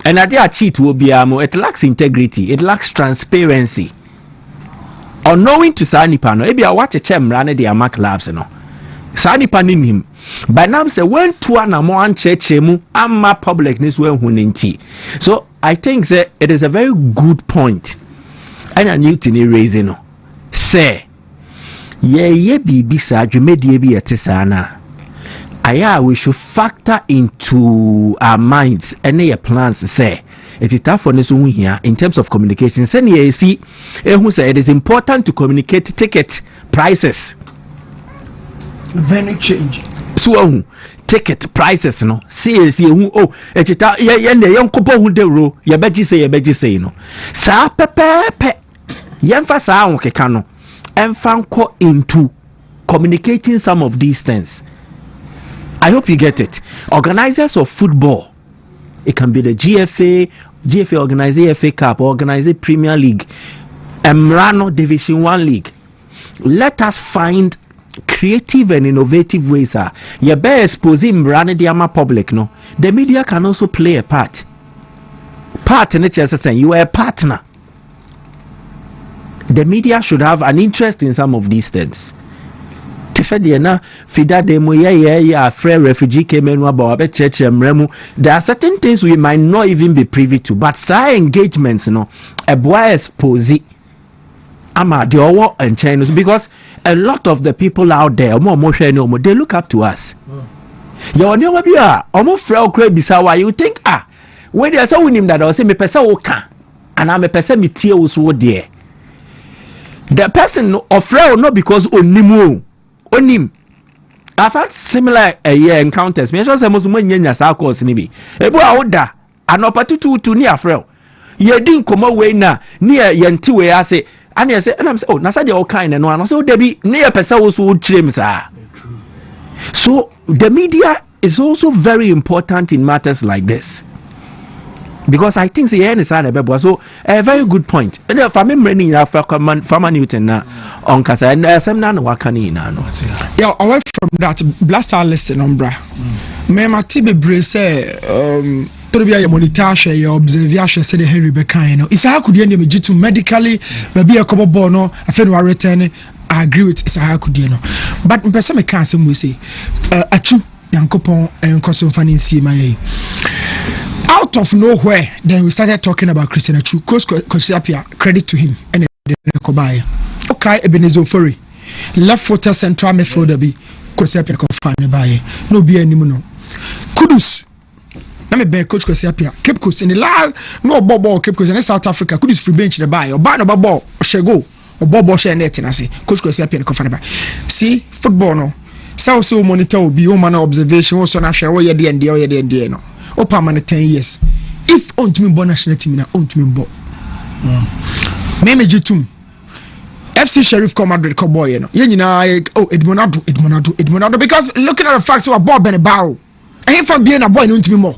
And idea cheat will be it lacks integrity, it lacks transparency. Unknowing to Sanipa, no, maybe I watch a chem run the Amak Labs, no. Sanipa in him. By now, say, when two and a more chemu, I'm my publicness when hunting. So I think that it is a very good point. And I need to raising, no. Say, ye be beside you, made ye be a tesana. We should factor into our minds any plans say it is tough for us here in terms of communication. Send you see who say it is important to communicate ticket prices. Venue change. So ticket prices no. See oh it young couple who de ro ye beji say no. Sa pepe yemfa sa won no. Emfa into communicating some of these things. I hope you get it. Organizers of football, it can be the GFA organizing FA Cup, organizing Premier League, Emrano Division 1 League. Let us find creative and innovative ways. You better expose Emrano Diama public. No, the media can also play a part. You are a partner. The media should have an interest in some of these things. There are certain things we might not even be privy to, but side engagements, a boy expose ama the over and channels because a lot of the people out there, they look up to us. You think when there's a winning that I say me person oka and I'm a person me tear also there. The person of not because onimu. Onim, I've had similar encounters. Me say most money nya sa course ni bi. Ebu a oda anopa to near frel. Ye din komo we na near yenti we ase. And I say and I'm say oh na say all kind no ano so dey be near person wo so chirem sa. So the media is also very important in matters like this. Because I think the end is so a very good point. And if I'm running Farmer Newton on Casa and some nan wakani na no. Yeah, away from that, blast our listen on bra. Me matibe brace Probably monitor your observation said Henry Becano. It's how could you to medically be a couple bono, a federal return. I agree with it's how could you know. But in person, I can't say we say a true young couple and custom funding CMA. Out of nowhere, then we started talking about Christian Achu. Credit to him and Kobaya. Okay, Ebenezer Furry. Left footer central midfielder be Kosiapia Kofane by no be any mono. Kudus. Let me be coach Kosiapia. Cape Coast in the line, no ball Cape Coast in South Africa. Kudus free bench the buy or buy no ball or shego or bobo share net and I say Coach Kosiapia Kofane by. See, football no. So monitor will be human observation also na share where the end no. Opa man 10 years. If Wontumi born national team na Wontumi born. Meme Jitum. FC Sheriff come Madrid come boy no. Ye nyina Edmonado because looking at the facts we are born ben bow. And for being a boy no Wontumi more.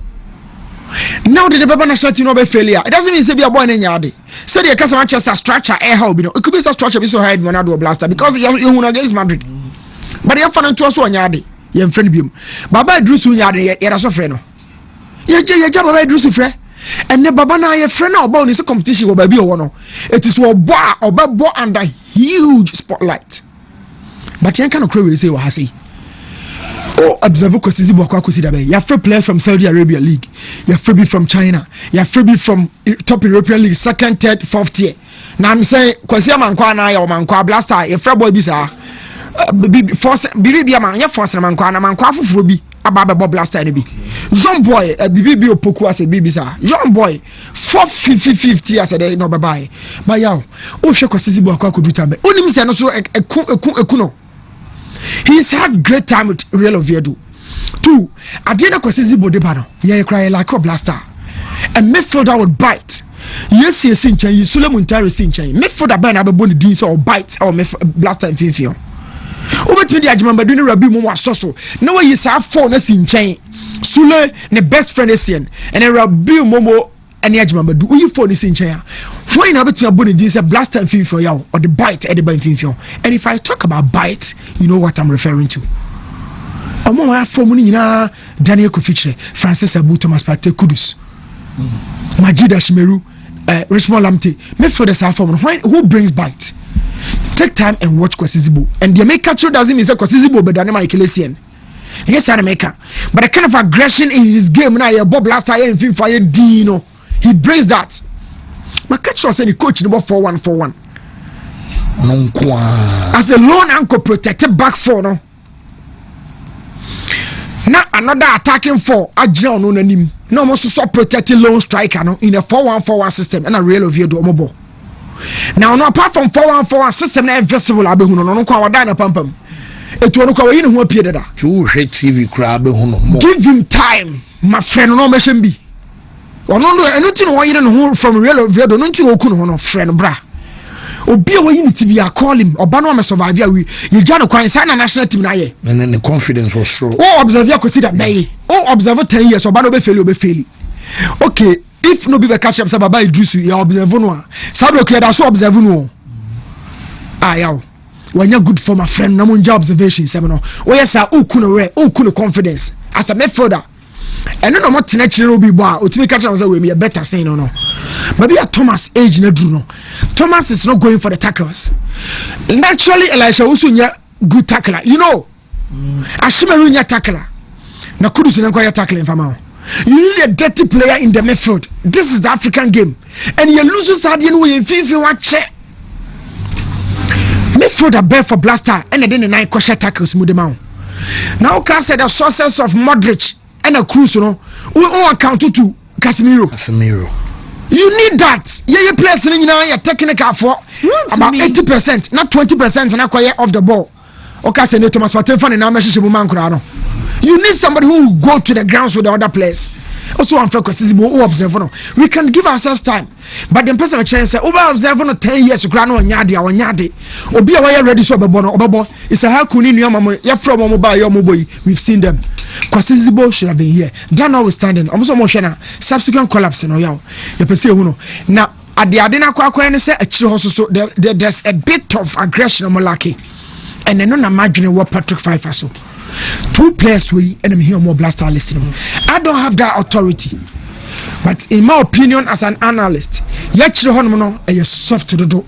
Now the Baba national team no be failure. It doesn't mean say be a boy na nyade. Say the case Manchester structure how be no. It could be a structure be so high Edmonado blaster because you against Madrid. But you fan to so nyade. Ye friend bi. Baba Idrisu nyade ye so friend no. Ye Baba Idrisu friend. And the Baba na ye friend now about this competition will be one. It is so bar or bar under huge spotlight. But you cannot clearly say what I say. Oh, observe Kosizi Bokwa Kosidabe. You have free player from Saudi Arabia League. You have free from China. You have free from top European League, second, third, fourth tier. Now I'm saying Kosia Mankwa na ya Mankwa Blaster. You free boy bisa. Force bibi man ya force Mankwa na Mankwa fufuro bi. Ababa Bob Blaster ni bi. Young boy bibi opoku ase bibi sa. Young boy 450 as a no bye. But yaw. Oh she Kosizi Bokwa Kudutambe. Oni mi se no so ekuno. He's had great time with Real Oviedo. 2. At the end of Kosizi Bodebano, you cry like a blaster. And midfielder would bite. Yes, yes, Sinchan, you Sulemuntari Sinchan. Midfielder ban a bone deans or bite or blaster and Fifio. Obetimi di Ajimambadu ni Rabi mu wasoso. Na we yisa afọ na si nkyɛn. Sule ne best friend Esien and Rabi Momo and Ajimambadu. Uyi phone si nkyɛn a. When na betimi abɔ ne din sɛ blaster mfimfio yaw or the bite at the mfimfio. And if I talk about bite, you know what I'm referring to. Omo wa afọ mu ni nyina Daniel Kofichire, Francis Abu Thomas Partey Kudus. Majida Shimeru, Richmond Lamte. Midfielder sa form. Who brings bite? Take time and watch Kwasizibo. And the America doesn't mean Kwasizibo but Daniel Ekelesian. Yes, America. But the kind of aggression in his game now, Bob last year in FIFA fire Dino. He brings that. My catch was the coach number 4-1-4-1. As a lone anchor protected back four, no. Now another attacking four. Ajao no nanim. No more so protected lone striker no in a 4-1-4-1 system and a real of your do. Now no apart from 4-1-4-1 system na invisible abehuno no kwa wada na pampam. Etu no kwa yin ho apie dada. Tu hwe TV kra abehuno mo. Give him time. My friend no mehye bi. Ono no enu no yire no ho from real of your do no nti no ku no friend bra. Obi a we unity bi call him oba no me survive a we ye gya no kwan sa na national team na ye and the confidence was strong. Oh observe ya consider nay oh observe 10 years oba no be fail okay if no be catch up say baba Idrisu ya observe no a sabe okay da so observe no ah yaw wanya good for my friend na monja observation say no oh yes sir o ku no confidence as a midfielder and no more tena chire obi bo a otimi catch am say we me better saying no but be a Thomas age na duru no Thomas is not going for the tackles naturally Elisha also nya good tackler you know Ashimeru nya tackler na Kudus na kwa tackling fama you need a dirty player in the midfield. This is the African game and you lose side no we fifi wa che midfielder bear for blaster and then the nine question tackles mu de ma now can say the sources of Modric and a Cruz no we all account to Casemiro. You need that. Yeah, you players in your technical for about 80%, not 20%, and acquire off the ball. Okay, say Thomas Partey fan and I'm you need somebody who will go to the grounds with the other players. Also, I'm who observe no. We can give ourselves time, but the person chance say, "Over observe no 10 years, you can't know nyadi. Obi awa ready so obobo. It's a how kuni new mama. You from mobile, your mobile. We've seen them. Kwasizibo should have been here. That notwithstanding, almost emotional. Subsequent collapse no yaw. You perceive who now. At the Adena Kwakwa say so there's a bit of aggression on Molaki, and then no imagine what Patrick Pfeiffer so. Two players we and I'm here more blaster listening. I don't have that authority, but in my opinion, as an analyst, yet no a soft to the door.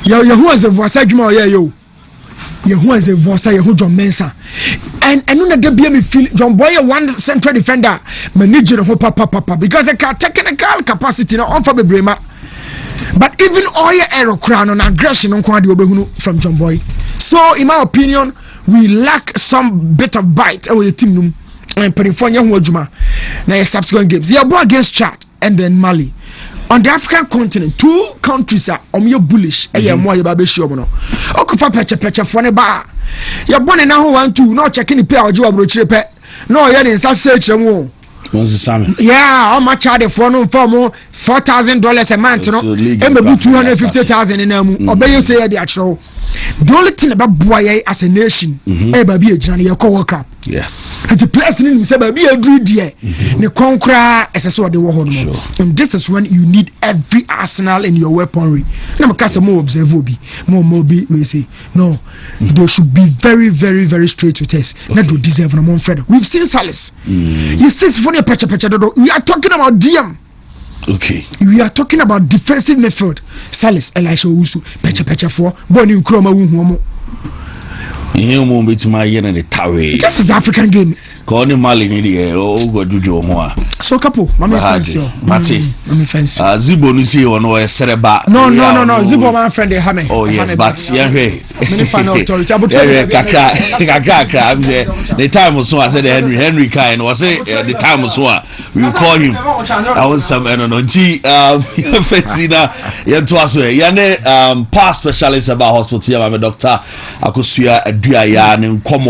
Who has a voice? Yo, who has a voice? Who John Mensah and no the BM feel John Boy one central defender manager who papa because I can technical capacity no on for the Brema. But even all your error crown on aggression on from John Boy. So in my opinion, we lack some bit of bite over the team and California Wojuma. Now subsequent games. Yeah, boy against Chad and then Mali. On the African continent, two countries are bullish. More you baby show no. Okufa peche for ne bar. You're born now who want to not checking the pay or job rochepe. No, you're in such search more. Yeah, how much are they for no for more $4,000 a month? No, and maybe 250,000 in them. Obey you say the actual. The only thing about boy as a nation, baby, a journey, a co-worker. Yeah. And the place in say baby, a dream, dear. The conqueror as a sword, the war. And this is when you need every arsenal in your weaponry. Now, cast a more observe, more mobi. We say no, they should be very, very, very straight to test. Not to deserve no more friend. We've seen Salis. You see, for the patch. We are talking about DM. Okay. We are talking about defensive midfield. Salis, Elisha Usu, Pecha for Bonnie Chroma Wumo. You won't be to my yen and the Taabea. This is the African game. Calling Mali in the go do Hoa. So, couple, Mamma Fancy. Mati, fancy. Zibo Nisi or no Sereba. No, Zibo, my friend, they have me. Oh, yes, but Yanre. Many final authority. The time was so I said Henry Kine was the time was so we will call him. I was some G. Fetsina Yantuaswe Yane past specialist about hospital. I'm a doctor. Akusuya Duayan and Como